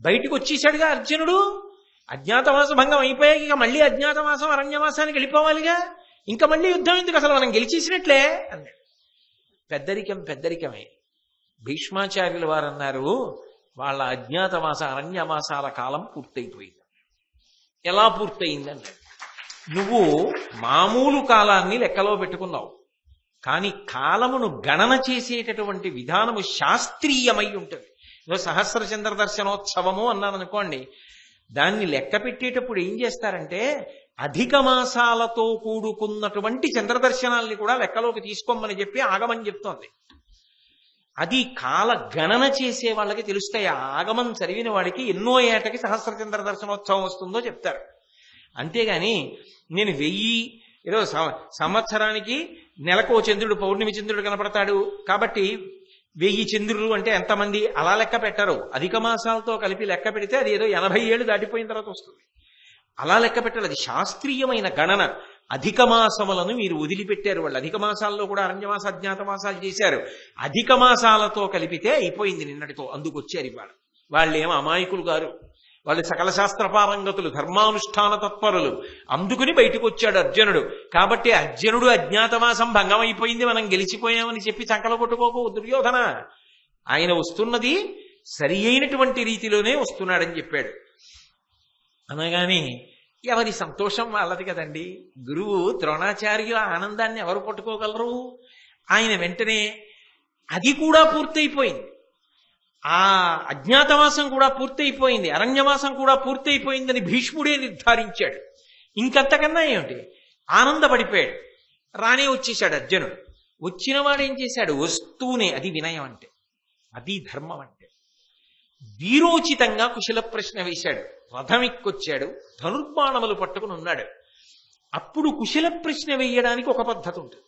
A: బయటకు వచ్చేసాడుగా అర్జునుడు. అజ్ఞాతవాస భంగం అయిపోయాక ఇక మళ్ళీ అజ్ఞాతవాసం అరణ్యవాసానికి వెళ్ళిపోవాలిగా, ఇంకా మళ్ళీ యుద్ధం ఎందుకు? అసలు మనం గెలిచేసినట్లే అన్నాడు. పెద్దరికమే. భీష్మాచార్యుల వారు అన్నారు, వాళ్ళ అజ్ఞాతవాస అరణ్యవాసాల కాలం పూర్తయిపోయింది. ఎలా పూర్తయిందన్నాడు. నువ్వు మామూలు కాలాన్ని లెక్కలో పెట్టుకున్నావు, కానీ కాలమును గణన చేసేటటువంటి విధానము శాస్త్రీయమై ఉంటుంది. సహస్ర చంద్ర దర్శనోత్సవము అన్నాను అనుకోండి, దాన్ని లెక్క పెట్టేటప్పుడు ఏం చేస్తారంటే అధిక మాసాలతో కూడుకున్నటువంటి చంద్రదర్శనాల్ని కూడా లెక్కలోకి తీసుకోమని చెప్పి ఆగమం చెప్తోంది. అది కాల గణన చేసే వాళ్ళకి తెలుస్తాయి. ఆ ఆగమం చదివిన వాడికి ఎన్నో ఏటకి సహస్ర చంద్ర దర్శనోత్సవం వస్తుందో చెప్తారు. అంతేగాని నేను 1000 ఏదో సంవత్సరానికి నెలకో చంద్రుడు, పౌర్ణమి చంద్రుడు కనపడతాడు కాబట్టి 1000 చంద్రులు అంటే ఎంతమంది అలా లెక్క పెట్టరు. అధిక మాసాలతో కలిపి లెక్క పెడితే అది ఏదో 80 ఏళ్ళు దాటిపోయిన తర్వాత వస్తుంది. అలా లెక్క పెట్టాలి. అది శాస్త్రీయమైన గణన. అధిక మాసములను మీరు వదిలిపెట్టారు. వాళ్ళు అధిక మాసాల్లో కూడా అరణ్యమాస అజ్ఞాతమాసాలు చేశారు. అధిక మాసాలతో కలిపితే అయిపోయింది నిన్నటితో. అందుకొచ్చారు ఇవాళ. వాళ్ళేమో అమాయకులు గారు, వాళ్ళు సకల శాస్త్ర పారంగతులు, ధర్మానుష్ఠాన తత్పరులు. అందుకుని బయటకు వచ్చాడు అర్జునుడు. కాబట్టి అర్జునుడు అజ్ఞాతమాసం భంగం అయిపోయింది, మనం గెలిచిపోయామని చెప్పి చంకలు కొట్టుకోకు దుర్యోధన. ఆయన వస్తున్నది సరి అయినటువంటి రీతిలోనే వస్తున్నాడని చెప్పాడు. అనగానే ఎవరి సంతోషం వాళ్ళది కదండి. గురువు ద్రోణాచార్యుల ఆనందాన్ని ఎవరు పట్టుకోగలరు? ఆయన వెంటనే అది కూడా పూర్తయిపోయింది, ఆ అజ్ఞాతవాసం కూడా పూర్తయిపోయింది, అరణ్యవాసం కూడా పూర్తయిపోయిందని భీష్ముడే నిర్ధారించాడు. ఇంకంతకన్నా ఏమిటి, ఆనందపడిపోయాడు. రానే వచ్చేశాడు అర్జునుడు. వచ్చినవాడు ఏం చేశాడు? వస్తూనే, అది వినయం అంటే, అది ధర్మం అంటే, వీరోచితంగా కుశల ప్రశ్న వేశాడు. రథం ఎక్కొచ్చాడు, ధనుర్బాణములు పట్టుకుని ఉన్నాడు. అప్పుడు కుశల ప్రశ్న వేయడానికి ఒక పద్ధతి ఉంటుంది.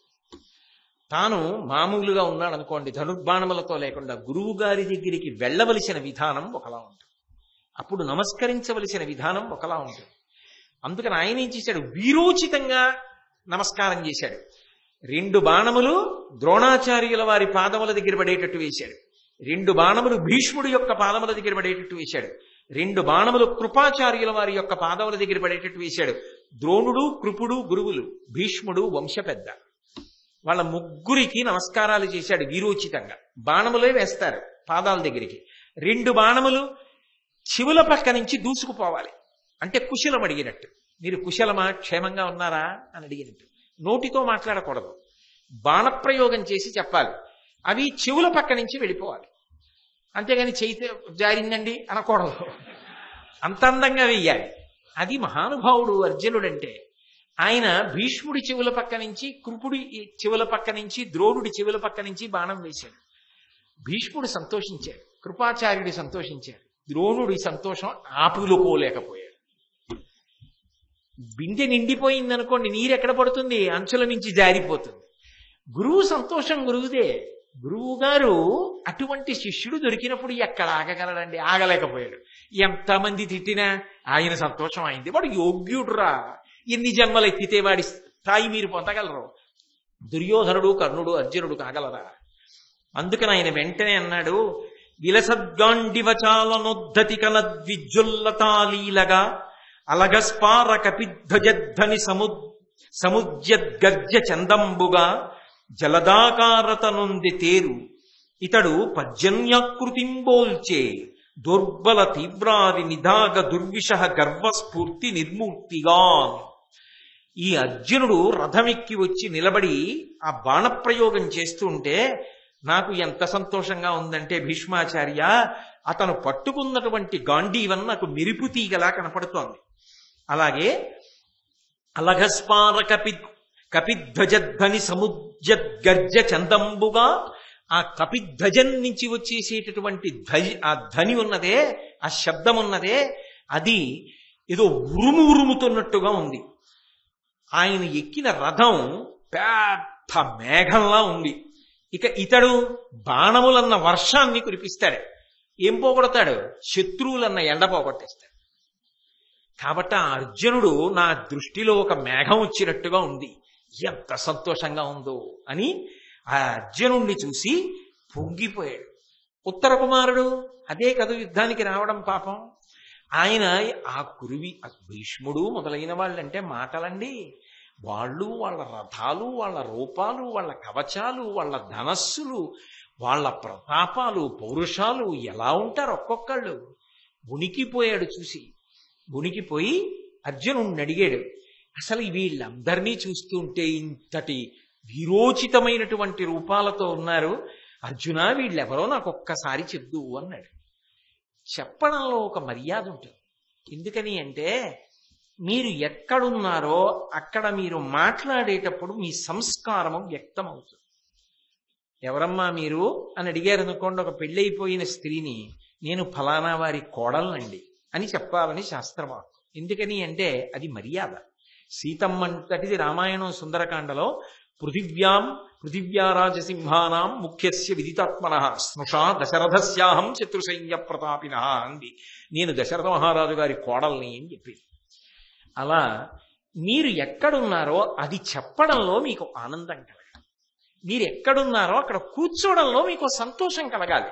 A: తాను మామూలుగా ఉన్నాడు అనుకోండి, ధనుర్బాణములతో లేకుండా గురువు గారి దగ్గరికి వెళ్ళవలసిన విధానం ఒకలా ఉంటుంది, అప్పుడు నమస్కరించవలసిన విధానం ఒకలా ఉంటుంది. అందుకని ఆయన ఏం చేశాడు, వీరోచితంగా నమస్కారం చేశాడు. 2 బాణములు ద్రోణాచార్యుల వారి పాదముల దగ్గర పడేటట్టు వేశాడు, 2 బాణములు భీష్ముడి యొక్క పాదముల దగ్గర పడేటట్టు వేశాడు, 2 బాణములు కృపాచార్యుల వారి యొక్క పాదముల దగ్గర పడేటట్టు వేశాడు. ద్రోణుడు, కృపుడు గురువులు, భీష్ముడు వంశ పెద్ద, వాళ్ళ ముగ్గురికి నమస్కారాలు చేశాడు వీరోచితంగా. బాణములే వేస్తారు పాదాల దగ్గరికి. 2 బాణములు చెవుల పక్క నుంచి దూసుకుపోవాలి, అంటే కుశలం అడిగినట్టు. మీరు కుశలమా, క్షేమంగా ఉన్నారా అని అడిగినట్టు. నోటితో మాట్లాడకూడదు, బాణప్రయోగం చేసి చెప్పాలి. అవి చెవుల పక్క నుంచి వెళ్ళిపోవాలి, అంతేగాని చేయితే జారిందండి అనకూడదు, అంత అందంగా వెయ్యాలి. అది మహానుభావుడు అర్జునుడంటే. ఆయన భీష్ముడి చెవుల పక్క నుంచి, కృపుడి చెవుల పక్క నుంచి, ద్రోణుడి చెవుల పక్క నుంచి బాణం వేశాడు. భీష్ముడు సంతోషించాడు, కృపాచార్యుడు సంతోషించాడు, ద్రోణుడి సంతోషం ఆపులుకోలేకపోయాడు. బిందె నిండిపోయిందనుకోండి, నీరు ఎక్కడ పడుతుంది, అంచుల నుంచి జారిపోతుంది. గురువు సంతోషం గురువుదే. గురువు గారు అటువంటి శిష్యుడు దొరికినప్పుడు ఎక్కడ ఆగగలడండి, ఆగలేకపోయాడు. ఎంతమంది తిట్టినా ఆయన సంతోషం అయింది. వాడు యోగ్యుడురా, ఎన్ని జన్మలు ఎత్తితే వాడి స్థాయి మీరు పొందగలరు. దుర్యోధనుడు, కర్ణుడు, అర్జునుడు కాగలరా? అందుకని ఆయన వెంటనే అన్నాడు, విలసద్గాండివచాలనొద్ధతి కనద్విజ్జుల్లతాలీలగా అలగస్పార కపిధ్వజద్ధని సముద్యద్గర్జ చందంబుగా జలదాకారతనుంది తేరు ఇతడు పర్జన్యాకృతింబోల్చే దుర్బల తీవ్రారి నిదాగ దుర్విష గర్వస్ఫూర్తి నిర్మూర్తిగా. ఈ అర్జునుడు రథమెక్కి వచ్చి నిలబడి ఆ బాణప్రయోగం చేస్తుంటే నాకు ఎంత సంతోషంగా ఉందంటే, భీష్మాచార్య, అతను పట్టుకున్నటువంటి గాంధీవన్ నాకు మెరుపు తీగలా కనపడుతోంది. అలాగే అలఘస్పార కపిధ్వజధ్వని సముద్యద్గర్జ చందంబుగా, ఆ కపిధ్వజం నుంచి వచ్చేసేటటువంటి ఆ ధ్వని ఉన్నదే, ఆ శబ్దం ఉన్నదే, అది ఏదో ఉరుముతున్నట్టుగా ఉంది. ఆయన ఎక్కిన రథం పెద్ద మేఘంలా ఉంది. ఇక ఇతడు బాణములన్న వర్షాన్ని కురిపిస్తాడు. ఏం పోగొడతాడు, శత్రువులన్న ఎండ పోగొట్టేస్తాడు. కాబట్టి ఆ అర్జునుడు నా దృష్టిలో ఒక మేఘం వచ్చినట్టుగా ఉంది, ఎంత సంతోషంగా ఉందో అని ఆ అర్జునుణ్ణి చూసి పొంగిపోయాడు. ఉత్తర కుమారుడు అదే కదా యుద్ధానికి రావడం పాపం. ఆయన ఆ కురువి భీష్ముడు మొదలైన వాళ్ళంటే మాటలండి. వాళ్ళు వాళ్ళ రథాలు, వాళ్ళ రూపాలు, వాళ్ళ కవచాలు, వాళ్ళ ధనస్సులు, వాళ్ళ ప్రతాపాలు, పౌరుషాలు ఎలా ఉంటారు ఒక్కొక్కళ్ళు. ఉనికిపోయాడు చూసి. ఉనికిపోయి అర్జునుడిని అడిగాడు, అసలు వీళ్ళందరినీ చూస్తుంటే ఇంతటి విరోచితమైనటువంటి రూపాలతో ఉన్నారు, అర్జున వీళ్ళెవరో నాకు ఒక్కసారి చెప్దు అన్నాడు. చెప్పడంలో ఒక మర్యాద ఉంటుంది. ఎందుకని అంటే, మీరు ఎక్కడున్నారో అక్కడ మీరు మాట్లాడేటప్పుడు మీ సంస్కారము వ్యక్తమవుతుంది. ఎవరమ్మా మీరు అని అడిగారు అనుకోండి, ఒక పెళ్ళైపోయిన స్త్రీని, నేను ఫలానా వారి కోడలనండి అని చెప్పాలని శాస్త్రవాక్కు. ఎందుకని అంటే అది మర్యాద. సీతమ్మంతటిది రామాయణం సుందరకాండలో పృథివ్యారాజసింహానాం ముఖ్యస్య విదితాత్మనః స్నుషా దశరథస్యాహం శత్రుసైన్య ప్రతాపిన అంది. నేను దశరథ మహారాజు గారి కోడల్ని అని చెప్పింది. అలా మీరు ఎక్కడున్నారో అది చెప్పడంలో మీకు ఆనందం కలగాలి. మీరు ఎక్కడున్నారో అక్కడ కూర్చోవడంలో మీకు సంతోషం కలగాలి.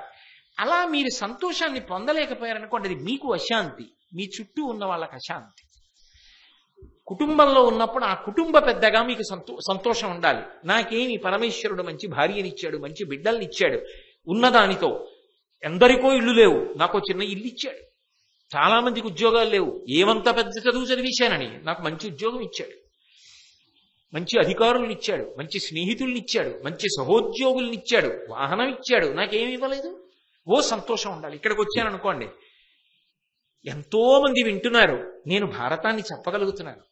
A: అలా మీరు సంతోషాన్ని పొందలేకపోయారనుకోండి, అది మీకు అశాంతి, మీ చుట్టూ ఉన్న వాళ్ళకి అశాంతి. కుటుంబంలో ఉన్నప్పుడు ఆ కుటుంబ పెద్దగా మీకు సంతోషం ఉండాలి. నాకేమి పరమేశ్వరుడు మంచి భార్యనిచ్చాడు, మంచి బిడ్డల్నిచ్చాడు, ఉన్నదానితో ఎందరికో ఇల్లు లేవు, నాకు చిన్న ఇల్లు ఇచ్చాడు. చాలా మందికి ఉద్యోగాలు లేవు, ఏమంత పెద్ద చదువు చదివించానని నాకు మంచి ఉద్యోగం ఇచ్చాడు, మంచి అధికారులను ఇచ్చాడు, మంచి స్నేహితుల్ని ఇచ్చాడు, మంచి సహోద్యోగుల్ని ఇచ్చాడు, వాహనం ఇచ్చాడు, నాకేమి ఇవ్వలేదు. ఓ సంతోషం ఉండాలి. ఇక్కడికి వచ్చాననుకోండి, ఎంతో మంది వింటున్నారు, నేను భారతాన్ని చెప్పగలుగుతున్నాను,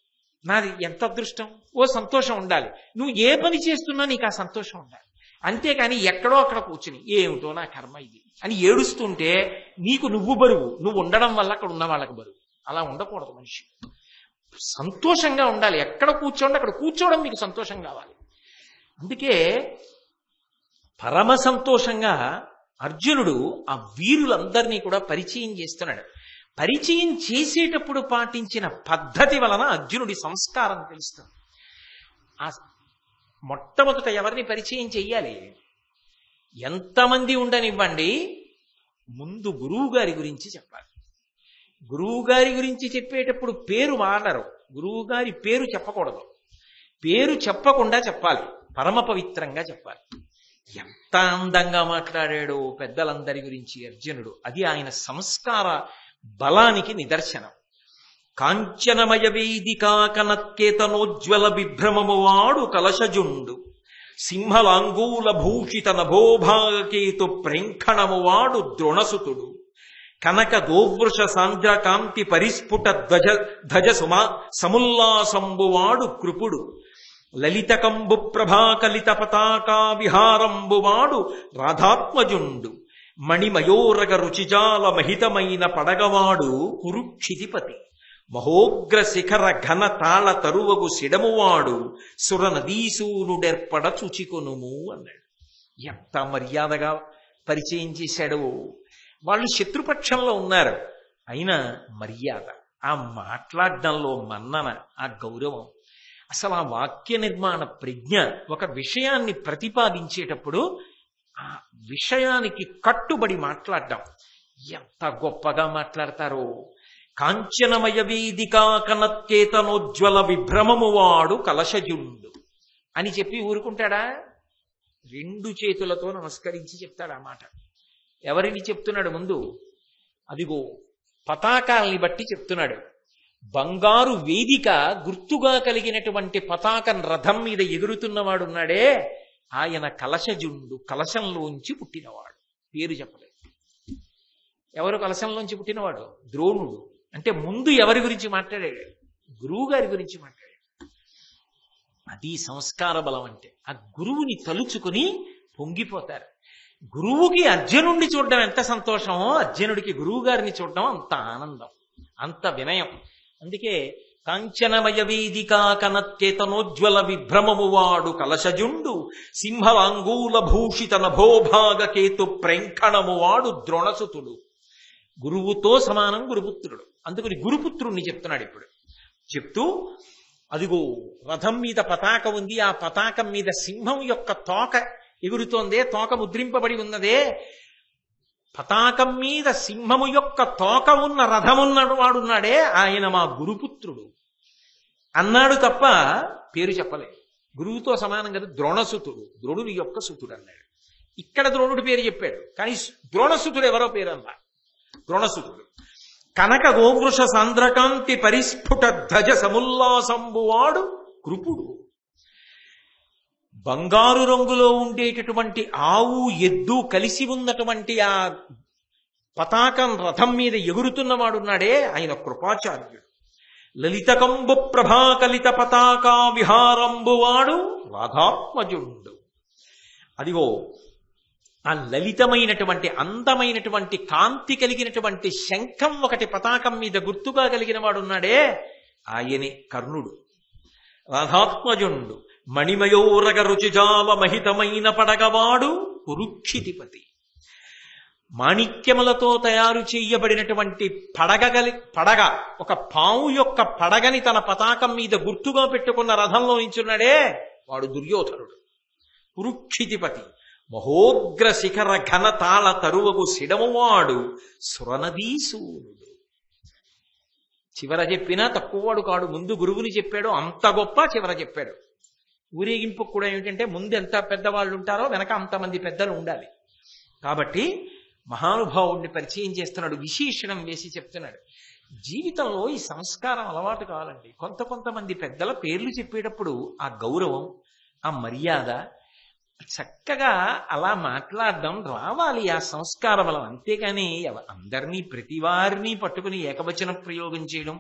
A: నాది ఎంత అదృష్టం. ఓ సంతోషం ఉండాలి. నువ్వు ఏ పని చేస్తున్నా నీకు ఆ సంతోషం ఉండాలి. అంతేకాని ఎక్కడో అక్కడ కూర్చుని ఏమిటో నా కర్మ ఇది అని ఏడుస్తుంటే నీకు నువ్వు బరువు, నువ్వు ఉండడం వల్ల అక్కడ ఉన్న వాళ్ళకి బరువు. అలా ఉండకూడదు మనిషి. సంతోషంగా ఉండాలి. ఎక్కడ కూర్చోండి అక్కడ కూర్చోవడం మీకు సంతోషం కావాలి. అందుకే పరమ సంతోషంగా అర్జునుడు ఆ వీరులందరినీ కూడా పరిచయం చేస్తున్నాడు. పరిచయం చేసేటప్పుడు పాటించిన పద్ధతి వలన అర్జునుడి సంస్కారం తెలుస్తుంది. ఆ మొట్టమొదట ఎవరిని పరిచయం చెయ్యాలి? ఎంతమంది ఉండనివ్వండి, ముందు గురువు గారి గురించి చెప్పాలి. గురువు గారి గురించి చెప్పేటప్పుడు పేరు వాడరు, గురువు గారి పేరు చెప్పకూడదు. పేరు చెప్పకుండా చెప్పాలి, పరమ పవిత్రంగా చెప్పాలి. ఎంత అందంగా మాట్లాడాడో పెద్దలందరి గురించి అర్జునుడు. అది ఆయన సంస్కార బలానికి నిదర్శనం. కాంచనమయ వేదికా కనత్కేతనోజ్వల విభ్రమము వాడు కలశజుండు, సింహలాంగూల భూషిత నభోభాగకేతు ప్రేంఖణము వాడు ద్రోణసుతుడు, కనక దోవృష సాంద్ర కాంతి పరిస్ఫుట ధ్వజ సముల్లాసంబువాడు కృపుడు, లలితకంబు ప్రభాకలిత పతాకా విహారంబువాడు రాధాత్మజుండు, మణిమయోరగ రుచిజాల మహితమైన పడగవాడు కురుక్షితిపతి, మహోగ్ర శిఖర ఘన తాళ తరువగు సిడమువాడు సురనదీసూనుడెర్పడ చుచికొనుము అన్నాడు. ఎంత మర్యాదగా పరిచయం చేశాడు. వాళ్ళు శత్రుపక్షంలో ఉన్నారు, అయినా మర్యాద, ఆ మాట్లాడడంలో మన్నన, ఆ గౌరవం, అసలు ఆ వాక్య నిర్మాణ ప్రజ్ఞ. ఒక విషయాన్ని ప్రతిపాదించేటప్పుడు ఆ విషయానికి కట్టుబడి మాట్లాడడం ఎంత గొప్పగా మాట్లాడతారో. కాంచనమయ వేదికా కనత్కేతనోజ్వల విభ్రమము వాడు కలశజుండు అని చెప్పి ఊరుకుంటాడా? 2 చేతులతో నమస్కరించి చెప్తాడు ఆ మాట. ఎవరిని చెప్తున్నాడు? ముందు అదిగో పతాకాల్ని బట్టి చెప్తున్నాడు. బంగారు వేదిక గుర్తుగా కలిగినటువంటి పతాకం రథం మీద ఎగురుతున్నవాడున్నాడే, ఆయన కలశజుండు, కలశంలోంచి పుట్టినవాడు. పేరు చెప్పలేదు. ఎవరు కలశంలోంచి పుట్టినవాడు? ద్రోణుడు. అంటే ముందు ఎవరి గురించి మాట్లాడాడు? గురువు గారి గురించి మాట్లాడాడు. అది సంస్కార బలం అంటే. ఆ గురువుని తలుచుకుని పొంగిపోతారు. గురువుకి అర్జునుడిని చూడడం ఎంత సంతోషమో, అర్జునుడికి గురువు గారిని చూడడం అంత ఆనందం, అంత వినయం. అందుకే కాంచనమయ వేదికా కనత్కేతనోజ్వల విభ్రమము వాడు కలశజుండు, సింహలాంగూల భూషిత నభోభాగకేతు ప్రేంఖణము వాడు ద్రోణసుతుడు. గురువుతో సమానం గురుపుత్రుడు. అందుకని గురుపుత్రుణ్ణి చెప్తున్నాడు ఇప్పుడు. చెప్తూ అదిగో రథం మీద పతాక ఉంది, ఆ పతాకం మీద సింహం యొక్క తోక ఎగురుతోందే, తోక ముద్రింపబడి ఉన్నదే, పతాకం మీద సింహము యొక్క తోక ఉన్న రథమున్నడు వాడున్నాడే, ఆయన మా గురుపుత్రుడు అన్నాడు తప్ప పేరు చెప్పలేదు. గురువుతో సమానం కదా, ద్రోణసుతుడు, ద్రోణుని యొక్క సుతుడు అన్నాడు. ఇక్కడ ద్రోణుడి పేరు చెప్పాడు, కానీ ద్రోణసుతుడు ఎవరో పేరు అన్నా. ద్రోణసుతుడు కనక గోవృష సాంద్రకాంతి పరిస్ఫుట ధ్వజ సముల్లాసంబువాడు కృపుడు. బంగారు రంగులో ఉండేటటువంటి ఆవు ఎద్దు కలిసి ఉన్నటువంటి ఆ పతాకం రథం మీద ఎగురుతున్నవాడున్నాడే, ఆయన కృపాచార్యుడు. లలితకంబు ప్రభాకలిత పతాకా విహారంబువాడు రాధాత్మజుండు. అదిగో ఆ లలితమైనటువంటి అందమైనటువంటి కాంతి కలిగినటువంటి శంఖం ఒకటి పతాకం మీద గుర్తుగా కలిగిన వాడున్నాడే, ఆయనే కర్ణుడు. రాధాత్మజుండు మణిమయోరగ రుచిజాల మహితమైన పడగవాడు కురుక్షితిపతి. మాణిక్యములతో తయారు చేయబడినటువంటి పడగ, ఒక పాము యొక్క పడగని తన పతాకం మీద గుర్తుగా పెట్టుకున్న రథంలో నించున్నాడే, వాడు దుర్యోధనుడు. కురుక్షితిపతి మహోగ్ర శిఖర ఘన తాళ తరువగు సిడమువాడు సురనదీసూనుడు. చివర చెప్పినా తక్కువవాడు కాడు. ముందు గురువుని చెప్పాడు, అంత గొప్ప. చివర చెప్పాడు. ఊరేగింపు కూడా ఏమిటంటే, ముందు ఎంత పెద్దవాళ్ళు ఉంటారో వెనక అంతమంది పెద్దలు ఉండాలి. కాబట్టి మహానుభావుడిని పరిచయం చేస్తున్నాడు, విశేషణం వేసి చెప్తున్నాడు. జీవితంలో ఈ సంస్కారం అలవాటు కావాలండి. కొంతమంది పెద్దల పేర్లు చెప్పేటప్పుడు ఆ గౌరవం, ఆ మర్యాద, చక్కగా అలా మాట్లాడడం రావాలి, ఆ సంస్కార బలం. అంతేగాని అందరినీ ప్రతి వారిని పట్టుకుని ఏకవచన ప్రయోగం చేయడం,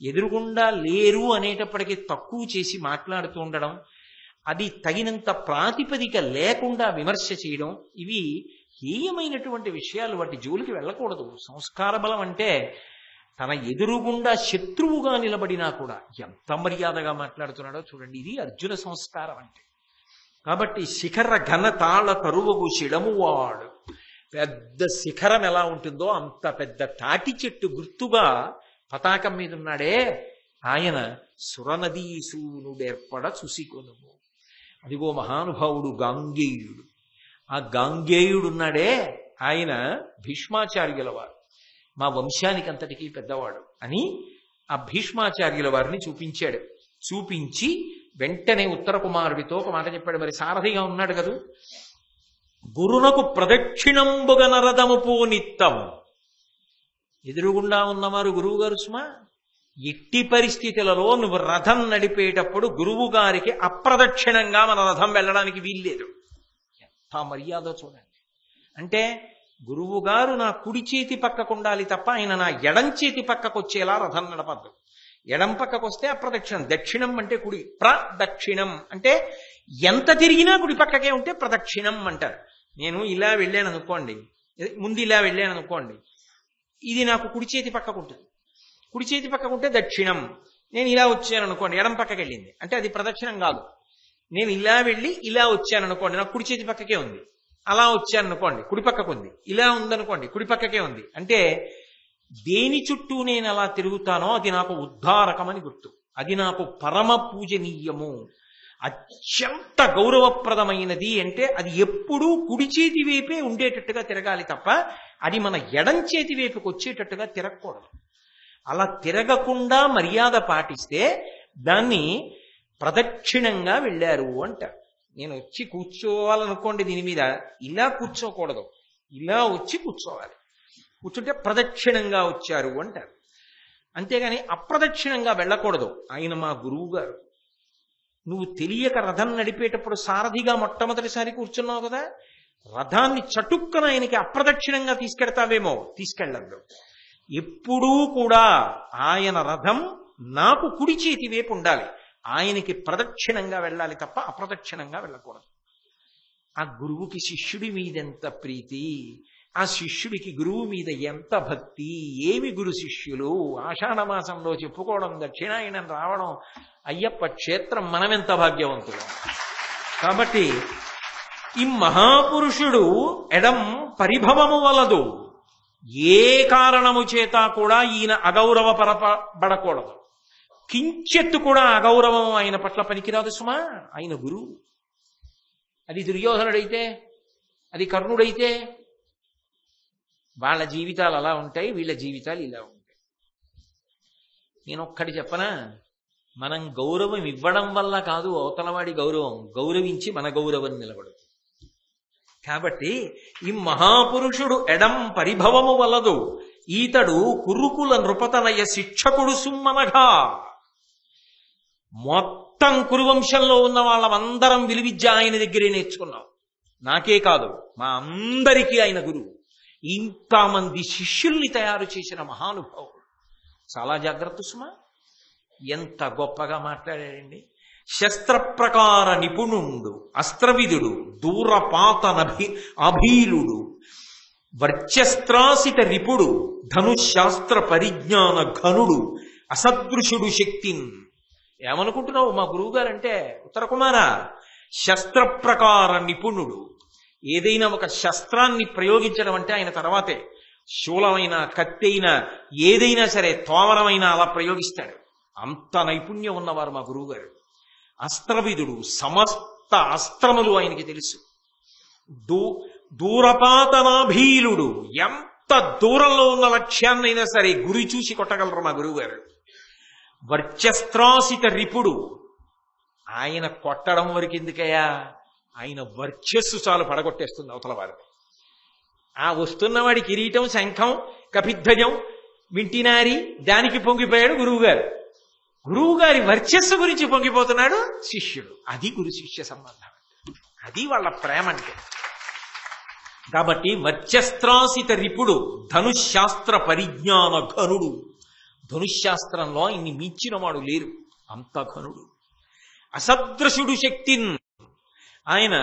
A: ఎదురుగుండా లేరు అనేటప్పటికీ తక్కువ చేసి మాట్లాడుతూ ఉండడం, అది తగినంత ప్రాతిపదిక లేకుండా విమర్శ చేయడం, ఇవి హేయమైనటువంటి విషయాలు. వాటి జోలికి వెళ్ళకూడదు. సంస్కార బలం అంటే తన ఎదురుగుండా శత్రువుగా నిలబడినా కూడా ఎంత మర్యాదగా మాట్లాడుతున్నాడో చూడండి. ఇది అర్జున సంస్కారం అంటే. కాబట్టి శిఖర ఘనతాళ తరువగు శిడమువాడు, పెద్ద శిఖరం ఎలా ఉంటుందో అంత పెద్ద తాటి చెట్టు గుర్తుగా పతాకం మీద ఉన్నాడే ఆయన సురనదీ సూనుడేర్పడ చూసికొనుము. అదిగో మహానుభావుడు గాంగేయుడు. ఆ గాంగేయుడున్నాడే ఆయన భీష్మాచార్యుల వారు, మా వంశానికి అంతటికీ పెద్దవాడు అని ఆ భీష్మాచార్యుల వారిని చూపించాడు. చూపించి వెంటనే ఉత్తర కుమారుడితో ఒక మాట చెప్పాడు. మరి సారథిగా ఉన్నాడు కదూ, గురునకు ప్రదక్షిణంబుగ నరదము పోనిత్తం. ఎదురుగుండా ఉన్నవారు గురువు గారు సుమా. ఎట్టి పరిస్థితులలో నువ్వు రథం నడిపేటప్పుడు గురువు గారికి అప్రదక్షిణంగా మన రథం వెళ్ళడానికి వీల్లేదు. ఎంత మర్యాద చూడండి. అంటే గురువు గారు నా కుడి చేతి పక్కకు ఉండాలి తప్ప ఆయన నా ఎడం చేతి పక్కకు వచ్చేలా రథం నడపద్దు. ఎడం పక్కకు వస్తే అప్రదక్షిణం. దక్షిణం అంటే కుడి, ప్రదక్షిణం అంటే ఎంత తిరిగినా కుడి పక్కకే ఉంటే ప్రదక్షిణం అంటారు. నేను ఇలా వెళ్ళాను అనుకోండి, ముందు ఇలా వెళ్ళాను అనుకోండి, ఇది నాకు కుడి చేతి పక్కకు ఉంటుంది. కుడి చేతి పక్కకు ఉంటే దక్షిణం. నేను ఇలా వచ్చాను అనుకోండి, ఎడం పక్కకి వెళ్ళింది అంటే అది ప్రదక్షిణం కాదు. నేను ఇలా వెళ్ళి ఇలా వచ్చాను అనుకోండి, నాకు కుడి చేతి పక్కకే ఉంది. అలా వచ్చాను అనుకోండి, కుడి పక్కకు ఉంది. ఇలా ఉందనుకోండి, కుడి పక్కకే ఉంది. అంటే దేని చుట్టూ నేను అలా తిరుగుతానో అది నాకు ఉద్ధారకమని గుర్తు. అది నాకు పరమ పూజనీయము, అత్యంత గౌరవప్రదమైనది. అంటే అది ఎప్పుడూ కుడి చేతి వైపే ఉండేటట్టుగా తిరగాలి తప్ప అది మన ఎడం చేతి వైపుకి వచ్చేటట్టుగా తిరగకూడదు. అలా తిరగకుండా మర్యాద పాటిస్తే దాన్ని ప్రదక్షిణంగా వెళ్ళారు అంటారు. నేను వచ్చి కూర్చోవాలనుకోండి, దీని మీద ఇలా కూర్చోకూడదు, ఇలా వచ్చి కూర్చోవాలి. కూర్చుంటే ప్రదక్షిణంగా వచ్చారు అంటారు. అంతేగాని అప్రదక్షిణంగా వెళ్ళకూడదు. ఆయన మా గురువు గారు. నువ్వు తెలియక రథం నడిపేటప్పుడు సారథిగా మొట్టమొదటిసారి కూర్చున్నావు కదా, రథాన్ని చటుక్కన ఆయనకి అప్రదక్షిణంగా తీసుకెడతావేమో, తీసుకెళ్ళద్దు. ఎప్పుడూ కూడా ఆయన రథం నాకు కుడి చేతి వైపు ఉండాలి. ఆయనకి ప్రదక్షిణంగా వెళ్ళాలి తప్ప అప్రదక్షిణంగా వెళ్ళకూడదు. ఆ గురువుకి శిష్యుడి మీద ఎంత ప్రీతి, ఆ శిష్యుడికి గురువు మీద ఎంత భక్తి. ఏమి గురు శిష్యులు. ఆషాఢ మాసంలో చెప్పుకోవడం, దక్షిణాయనం రావడం, అయ్యప్ప క్షేత్రం, మనమెంత భాగ్యవంతులు. కాబట్టి ఈ మహాపురుషుడు ఎడం పరిభవము వలదు. ఏ కారణము చేత కూడా ఈయన అగౌరవ పరపబడకూడదు. కించెత్తు కూడా అగౌరవం ఆయన పట్ల పనికిరాదు సుమా. ఆయన గురువు. అది దుర్యోధనుడైతే, అది కర్ణుడైతే వాళ్ళ జీవితాలు అలా ఉంటాయి, వీళ్ళ జీవితాలు ఇలా ఉంటాయి. నేను ఒక్కటి చెప్పనా, మనం గౌరవం ఇవ్వడం వల్ల కాదు అవతలవాడి గౌరవం, గౌరవించి మన గౌరవం నిలబడు. కాబట్టి ఈ మహాపురుషుడు ఎడం పరిభవము వలదు, ఈతడు కురుకుల నృపతనయ శిక్షకుడు సుమ్మనగా. మొత్తం కురువంశంలో ఉన్న వాళ్ళమందరం విలువిద్య ఆయన దగ్గరే నేర్చుకున్నాం. నాకే కాదు, మా అందరికీ ఆయన గురువు. ఇంతమంది శిష్యుల్ని తయారు చేసిన మహానుభావుడు. చాలా జాగ్రత్త సుమా. ఎంత గొప్పగా మాట్లాడాడండి. శస్త్రప్రకార నిపుణుండు, అస్త్రవిధుడు, దూరపాతనభి అభీలుడు, వర్చస్త్రాసిత రిపుడు, ధనుశాస్త్ర పరిజ్ఞాన ఘనుడు, అసదృశుడు శక్తిన్. ఏమనుకుంటున్నావు మా గురువు గారంటే? ఉత్తర కుమార, శస్త్రప్రకార నిపుణుడు. ఏదైనా ఒక శస్త్రాన్ని ప్రయోగించడం అంటే ఆయన తర్వాతే. శూలమైన, కత్తైనా, ఏదైనా సరే, తోమరమైనా అలా ప్రయోగిస్తాడు. అంత నైపుణ్యం ఉన్నవారు మా గురువు గారు. అస్త్రవిధుడు, సమస్త అస్త్రములు ఆయనకి తెలుసు. దూరపాతనాభీలుడు, ఎంత దూరంలో ఉన్న లక్ష్యాన్నైనా సరే గురి చూసి కొట్టగలరు మా గురువు గారు. వర్చస్త్రాసిత రిపుడు, ఆయన కొట్టడం వరకు ఎందుకయ్యా, ఆయన వర్చస్సు చాలు పడగొట్టేస్తుంది అవతల వారు. ఆ వస్తున్నవాడి కిరీటం, శంఖం, కపిధ్వజం వింటినారి, దానికి పొంగిపోయాడు గురువుగారు. గురువుగారి వర్చస్సు గురించి పొంగిపోతున్నాడు శిష్యుడు. అది గురు శిష్య సంబంధం, అది వాళ్ళ ప్రేమ అంటే. కాబట్టి వర్చస్త్రాసిత రిపుడు, ధనుశాస్త్ర పరిజ్ఞాన ఘనుడు. ధనుశాస్త్రంలో ఇన్ని మించిన వాడు లేరు, అంత ఘనుడు. అసదృశుడు శక్తిన్, ఆయన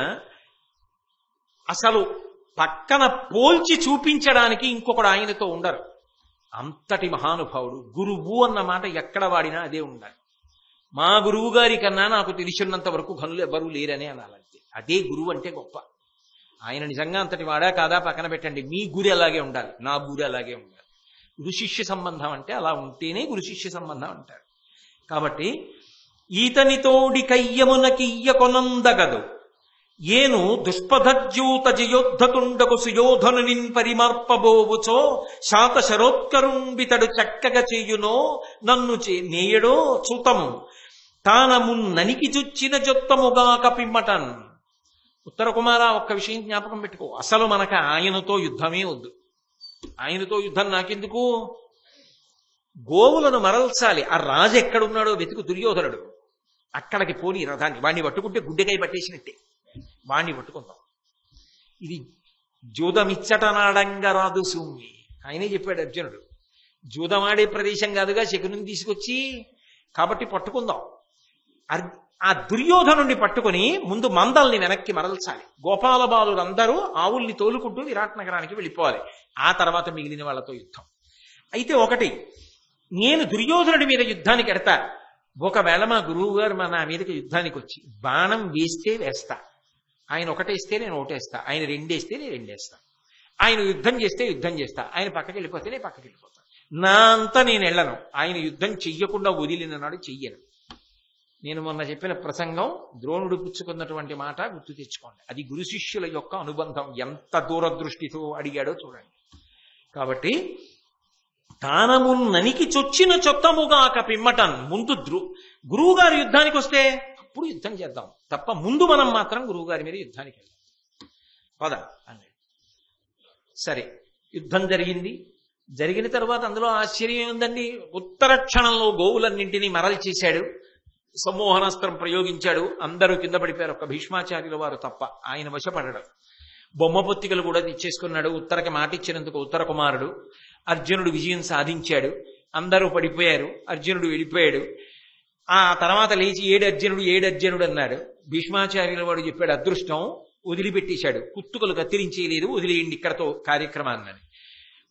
A: అసలు పక్కన పోల్చి చూపించడానికి ఇంకొకడు ఆయనతో ఉండరు. అంతటి మహానుభావుడు. గురువు అన్న మాట ఎక్కడ వాడినా అదే ఉండాలి. మా గురువు గారి కన్నా నాకు తెలిసినంత వరకు ఘనులు ఎవరూ లేరని అనాలంతే. అదే గురువు అంటే గొప్ప. ఆయన నిజంగా అంతటి వాడా కాదా పక్కన పెట్టండి, మీ గురి అలాగే ఉండాలి, నా గురి అలాగే ఉండాలి. గురు శిష్య సంబంధం అంటే అలా ఉంటేనే గురు శిష్య సంబంధం అంటారు. కాబట్టి ఈతనితోడి కయ్యమునకియ్య కొనందగదు ఏను దుష్పథజ్యూత జయోద్ధతుండకు సుయోధనునిన్ పరిమార్పబోవుచో శాత శరోత్కరుంబితడు చక్కగా చేయునో నన్ను నేయడో చూతము తానమున్ననికి చుచ్చిన జొత్తముగా కపిమ్మటన్. ఉత్తర కుమార ఒక్క విషయం జ్ఞాపకం పెట్టుకో, అసలు మనకు ఆయనతో యుద్ధమే వద్దు. ఆయనతో యుద్ధం నాకెందుకు? గోవులను మరల్చాలి. ఆ రాజు ఎక్కడున్నాడో వెతుకు దుర్యోధనుడు. అక్కడికి పోని రథాన్ని, వాడిని పట్టుకుంటే గుడ్డెకాయ పట్టేసినట్టే, వాణ్ణి పట్టుకుందాం. ఇది జూదమిచ్చటనాడంగా రాదు సూమి, ఆయనే చెప్పాడు అర్జునుడు. జూదమాడే ప్రదేశం కాదుగా శకుని తీసుకొచ్చి, కాబట్టి పట్టుకుందాం. ఆ దుర్యోధనుడిని పట్టుకుని ముందు మందల్ని వెనక్కి మరల్చాలి. గోపాల బాలురందరూ ఆవుల్ని తోలుకుంటూ విరాట్ నగరానికి వెళ్ళిపోవాలి. ఆ తర్వాత మిగిలిన వాళ్ళతో యుద్ధం. అయితే ఒకటి, నేను దుర్యోధనుడి మీద యుద్ధానికి ఎడతా. ఒకవేళ మా గురువు గారు నా మీదకి యుద్ధానికి వచ్చి బాణం వేస్తే వేస్తా, ఆయన ఒకటేస్తే నేను ఒకటేస్తా, ఆయన రెండేస్తే నేను రెండేస్తా. ఆయన యుద్ధం చేస్తే యుద్ధం చేస్తా, ఆయన పక్కకి వెళ్ళిపోతే నేను పక్కకి వెళ్ళిపోతా. నా అంతా నేను వెళ్ళను. ఆయన యుద్ధం చెయ్యకుండా వదిలిన నాడు చెయ్యను. నేను మొన్న చెప్పిన ప్రసంగం ద్రోణుడు పుచ్చుకున్నటువంటి మాట గుర్తు తెచ్చుకోండి. అది గురు శిష్యుల యొక్క అనుబంధం ఎంత దూరదృష్టితో అడిగాడో చూడండి. కాబట్టి తానమున్ననికి చొచ్చిన చొత్తముగాక పిమ్మటన్. ముందు గురువుగారి యుద్ధానికి వస్తే అప్పుడు యుద్ధం చేద్దాం తప్ప ముందు మనం మాత్రం గురువుగారి మీద యుద్ధానికి వెళ్దాం పద అన్నాడు. సరే, యుద్ధం జరిగింది. జరిగిన తర్వాత అందులో ఆశ్చర్యం ఏముందండి? ఉత్తర క్షణంలో గోవులన్నింటినీ మరల్చేశాడు, సమ్మోహనాస్త్రం ప్రయోగించాడు. అందరూ కింద పడిపోయారు, ఒక్క భీష్మాచార్యుల వారు తప్ప. ఆయన వశపడడం. బొమ్మ పొత్తికలు కూడా తెచ్చేసుకున్నాడు. ఉత్తరకి మాట ఇచ్చినందుకు ఉత్తర కుమారుడు. అర్జునుడు విజయం సాధించాడు. అందరూ పడిపోయారు. అర్జునుడు వెళ్ళిపోయాడు. ఆ తర్వాత లేచి ఏడు అర్జునుడు అన్నాడు. భీష్మాచార్యుల వాడు చెప్పాడు, అదృష్టం, వదిలిపెట్టేశాడు. కుత్తుకలు కత్తిరించేయలేదు, వదిలేయండి ఇక్కడతో కార్యక్రమాన్ని.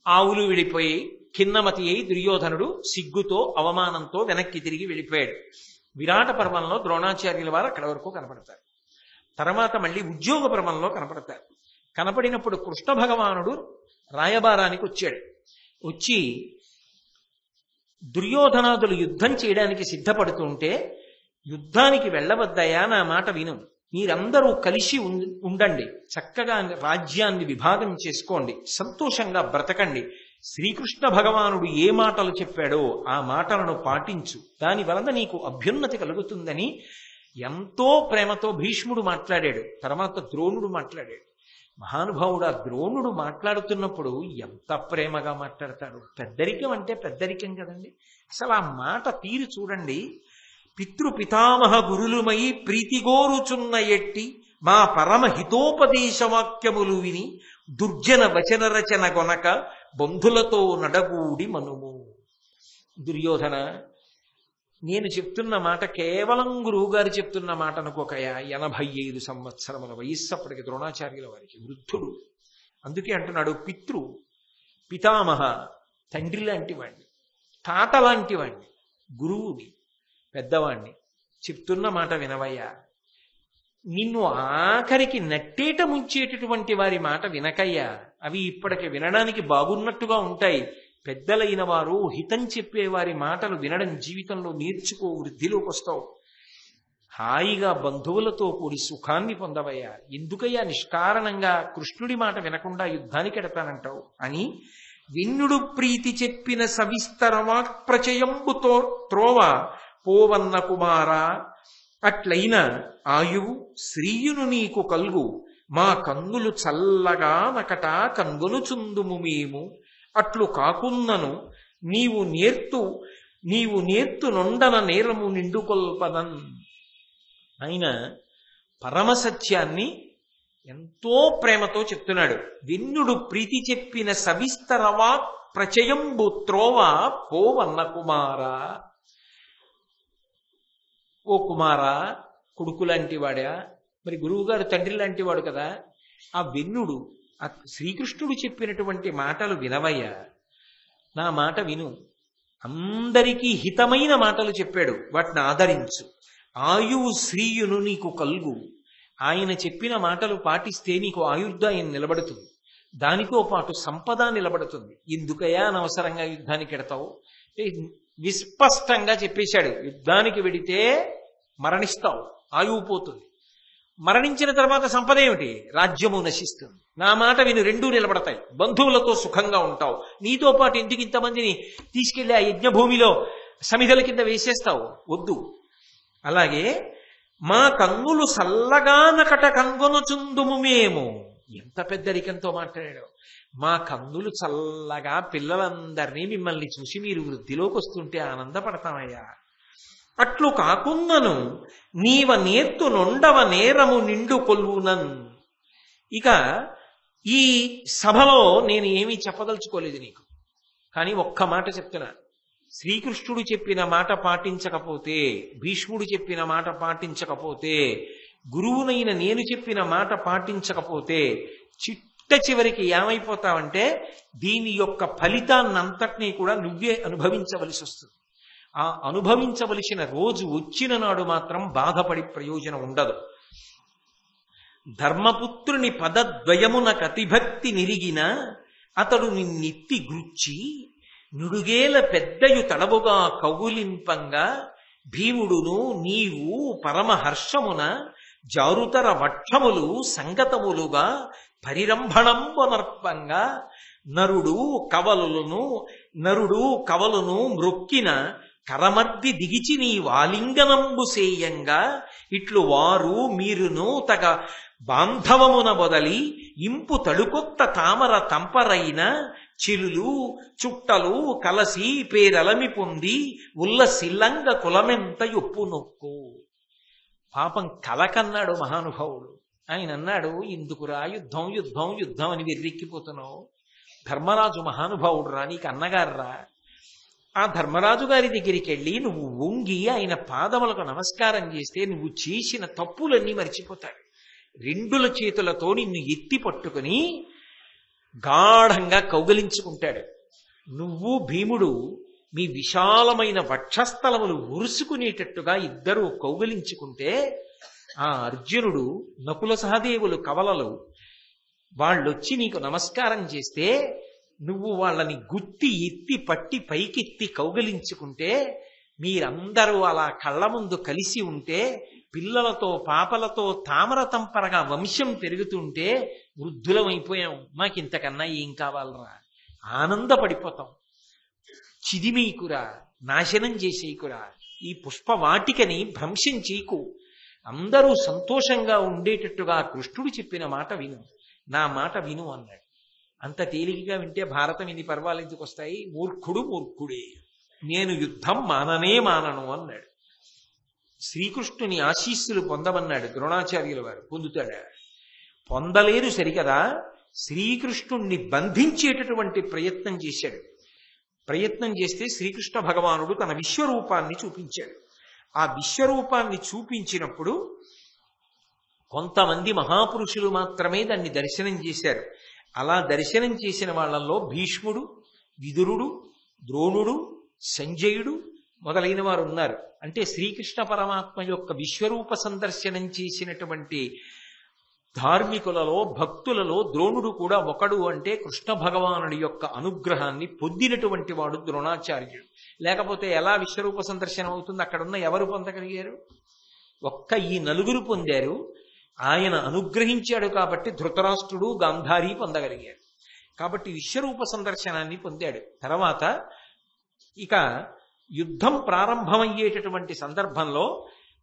A: ఆవులు వెళ్ళిపోయి ఖిన్నమతి అయి దుర్యోధనుడు సిగ్గుతో అవమానంతో వెనక్కి తిరిగి వెళ్ళిపోయాడు. విరాట పర్వంలో ద్రోణాచార్యుల వారు అక్కడ వరకు కనపడతారు. తర్వాత మళ్ళీ ఉద్యోగ పర్వంలో కనపడతారు. కనపడినప్పుడు కృష్ణ భగవానుడు రాయబారానికి వచ్చాడు. వచ్చి దుర్యోధనాదులు యుద్ధం చేయడానికి సిద్ధపడుతుంటే, యుద్ధానికి వెళ్ళవద్దయా, నా మాట విను, మీరందరూ కలిసి ఉండండి, చక్కగా రాజ్యాన్ని విభాగం చేసుకోండి, సంతోషంగా బ్రతకండి, శ్రీకృష్ణ భగవానుడు ఏ మాటలు చెప్పాడో ఆ మాటలను పాటించు, దాని వలన నీకు అభ్యున్నతి కలుగుతుందని ఎంతో ప్రేమతో భీష్ముడు మాట్లాడాడు. తర్వాత ద్రోణుడు మాట్లాడాడు. మహానుభావుడు ఆ ద్రోణుడు మాట్లాడుతున్నప్పుడు ఎంత ప్రేమగా మాట్లాడతాడు. పెద్దరికం అంటే పెద్దరికం కదండి. అసలు ఆ మాట తీరు చూడండి. పితృపితామహ గురులుమై ప్రీతిగోరుచున్న ఎట్టి మా పరమ హితోపదేశ వాక్యములు విని దుర్జన వచన రచన గొనక బంధులతో నడగూడి మనుము. దుర్యోధన, నేను చెప్తున్న మాట కేవలం గురువుగారు చెప్తున్న మాట అనుకోకయా. 85 సంవత్సరముల వయస్సు అప్పటికి ద్రోణాచార్యుల వారికి, వృద్ధుడు. అందుకే అంటున్నాడు, పితామహ, తండ్రి లాంటి వాణ్ణి, తాత లాంటి వాణ్ణి, గురువుని, పెద్దవాణ్ణి, చెప్తున్న మాట వినవయ్యా. నిన్ను ఆఖరికి నట్టేట ముంచేటటువంటి వారి మాట వినకయ్యా. అవి ఇప్పటికి వినడానికి బాగున్నట్టుగా ఉంటాయి. పెద్దలైన వారు హితం చెప్పే వారి మాటలు వినడం జీవితంలో నేర్చుకో, వృద్ధిలోకి వస్తావు. హాయిగా బంధువులతో కూడి సుఖాన్ని పొందవయ్యా. ఎందుకయ్యా నిష్కారణంగా కృష్ణుడి మాట వినకుండా యుద్ధానికి ఎడతానంటావు అని విన్నుడు ప్రీతి చెప్పిన సవిస్తర వాక్ప్రచయంబుతో త్రోవ పోవన్న కుమారా, అట్లయిన ఆయువు శ్రీయును నీకు కల్గు, మా కన్నులు చల్లగా నకట కన్గొనుచుందుము మేము, అట్లు కాకున్నను నీవు నేర్తు నొండన నేరము నిండుకొల్పదన్. ఆయన పరమసత్యాన్ని ఎంతో ప్రేమతో చెప్తున్నాడు. విన్నుడు ప్రీతి చెప్పిన సవిస్తరవా ప్రచయంబు త్రోవ పోవన్న కుమారా. ఓ కుమారా, కొడుకు లాంటి వాడా, మరి గురువుగారు తండ్రి లాంటి వాడు కదా. ఆ వెన్నుడు, ఆ శ్రీకృష్ణుడు చెప్పినటువంటి మాటలు వినవయ్యా. నా మాట విను, అందరికీ హితమైన మాటలు చెప్పాడు, వాటిని ఆదరించు. ఆయువు శ్రీయును నీకు కలుగు. ఆయన చెప్పిన మాటలు పాటిస్తే నీకు ఆయుర్దాయం నిలబడుతుంది, దానితో పాటు సంపద నిలబడుతుంది. ఎందుకయ్యా అనవసరంగా యుద్ధానికి ఎడతావు? విస్పష్టంగా చెప్పేశాడు, యుద్ధానికి వెడితే మరణిస్తావు, ఆయువు పోతుంది. మరణించిన తర్వాత సంపద ఏమిటి? రాజ్యము నశిస్తుంది. నా మాట విను, రెండూ నిలబడతాయి. బంధువులతో సుఖంగా ఉంటావు. నీతో పాటు ఎందుకు ఇంతమందిని తీసుకెళ్లి ఆ యజ్ఞభూమిలో సమిధల కింద వేసేస్తావు? వద్దు. అలాగే మా కన్నులు సల్లగా నకట కన్గొనుచుందుము మేము. ఎంత పెద్దరికంతో మాట్లాడాడు. మా కన్నులు చల్లగా పిల్లలందరినీ మిమ్మల్ని చూసి మీరు వృద్ధిలోకి వస్తుంటే ఆనందపడతామయ్యా. అట్లు కాకున్నను నీవ నేర్తు నొండవ నేరము నిండు కొల్వునన్. ఇక ఈ సభలో నేను ఏమీ చెప్పదలుచుకోలేదు నీకు, కానీ ఒక్క మాట చెప్తున్నా. శ్రీకృష్ణుడు చెప్పిన మాట పాటించకపోతే, భీష్ముడు చెప్పిన మాట పాటించకపోతే, గురువునైన నేను చెప్పిన మాట పాటించకపోతే చిట్ట చివరికి ఏమైపోతావంటే దీని యొక్క ఫలితాన్నంతటినీ కూడా నువ్వే అనుభవించవలసి వస్తుంది. ఆ అనుభవించవలసిన రోజు వచ్చిన నాడు మాత్రం బాధపడి ప్రయోజనం ఉండదు. ధర్మపుత్రుని పదద్వయమున కతిభక్తి నిరిగిన అతడు నిన్నెత్తి గుచ్చి నుడుగేల పెద్దయు తడవుగా కౌగులింపంగా భీముడును నీవు పరమహర్షమున జారుతర వక్షములు సంగతములుగా పరిరంభణంబనర్పంగా నరుడు కవలును మ్రొక్కిన కరమర్ది దిగిచి నీ వాలింగనంబు సేయంగా ఇట్లు వారు మీరును తగ బాంధవమున బొదలి ఇంపు తడుకొత్త తామర తంపరైన చిలులు చుట్టలు కలసి పేరలమి పొంది ఉల్లసిల్లంగ కులమెంత యొప్పు నొక్కు. పాపం కలకన్నాడు మహానుభావుడు. ఆయన అన్నాడు, ఎందుకురా యుద్ధం యుద్ధం యుద్ధం అని వెర్రెక్కిపోతున్నావు? ధర్మరాజు మహానుభావుడు రా, నీకు అన్నగారురా. ఆ ధర్మరాజు గారి దగ్గరికి వెళ్ళి నువ్వు వంగి ఆయన పాదములకు నమస్కారం చేస్తే నువ్వు చేసిన తప్పులన్నీ మర్చిపోతాడు. రెండుల చేతులతో నిన్ను ఎత్తి పట్టుకుని గాఢంగా కౌగలించుకుంటాడు. నువ్వు భీముడు మీ విశాలమైన వక్షస్థలములు ఉరుసుకునేటట్టుగా ఇద్దరూ కౌగలించుకుంటే ఆ అర్జునుడు నకుల సహదేవులు కవలలు వాళ్ళొచ్చి నీకు నమస్కారం చేస్తే నువ్వు వాళ్ళని గుత్తి ఎత్తి పట్టి పైకెత్తి కౌగలించుకుంటే మీరందరూ అలా కళ్ళ ముందు కలిసి ఉంటే పిల్లలతో పాపలతో తామర తంపరగా వంశం పెరుగుతుంటే వృద్ధులమైపోయాం, మాకింతకన్నా ఏం కావాలరా? ఆనందపడిపోతాం. చిదిమీకురా, నాశనం చేసేకురా, ఈ పుష్పవాటికని భ్రంశం చేయకు, అందరూ సంతోషంగా ఉండేటట్టుగా కృష్ణుడు చెప్పిన మాట విను, నా మాట విను అన్నాడు. అంత తేలికగా వింటే భారతం ఇన్ని పర్వాలు ఎందుకు వస్తాయి? మూర్ఖుడు మూర్ఖుడే, నేను యుద్ధం మానను అన్నాడు. శ్రీకృష్ణుని ఆశీస్సులు పొందమన్నాడు ద్రోణాచార్యుల వారు. పొందుతాడా? పొందలేదు సరికదా, శ్రీకృష్ణుణ్ణి బంధించేటటువంటి ప్రయత్నం చేశాడు. ప్రయత్నం చేస్తే శ్రీకృష్ణ భగవానుడు తన విశ్వరూపాన్ని చూపించాడు. ఆ విశ్వరూపాన్ని చూపించినప్పుడు కొంతమంది మహాపురుషులు మాత్రమే దాన్ని దర్శనం చేశారు. అలా దర్శనం చేసిన వాళ్ళల్లో భీష్ముడు, విదురుడు, ద్రోణుడు, సంజయుడు మొదలైన వారు ఉన్నారు. అంటే శ్రీకృష్ణ పరమాత్మ యొక్క విశ్వరూప సందర్శనం చేసినటువంటి ధార్మికులలో భక్తులలో ద్రోణుడు కూడా ఒకడు. అంటే కృష్ణ భగవానుడి యొక్క అనుగ్రహాన్ని పొందినటువంటి వాడు ద్రోణాచార్యుడు. లేకపోతే ఎలా విశ్వరూప సందర్శనం అవుతుంది? అక్కడున్న ఎవరు పొందగలిగారు? ఒక్క ఈ నలుగురు పొందారు. ఆయన అనుగ్రహించాడు కాబట్టి ధృతరాష్ట్రుడు, గాంధారి పొందగలిగారు. కాబట్టి విశ్వరూప సందర్శనాన్ని పొందాడు. తర్వాత ఇక యుద్ధం ప్రారంభమయ్యేటటువంటి సందర్భంలో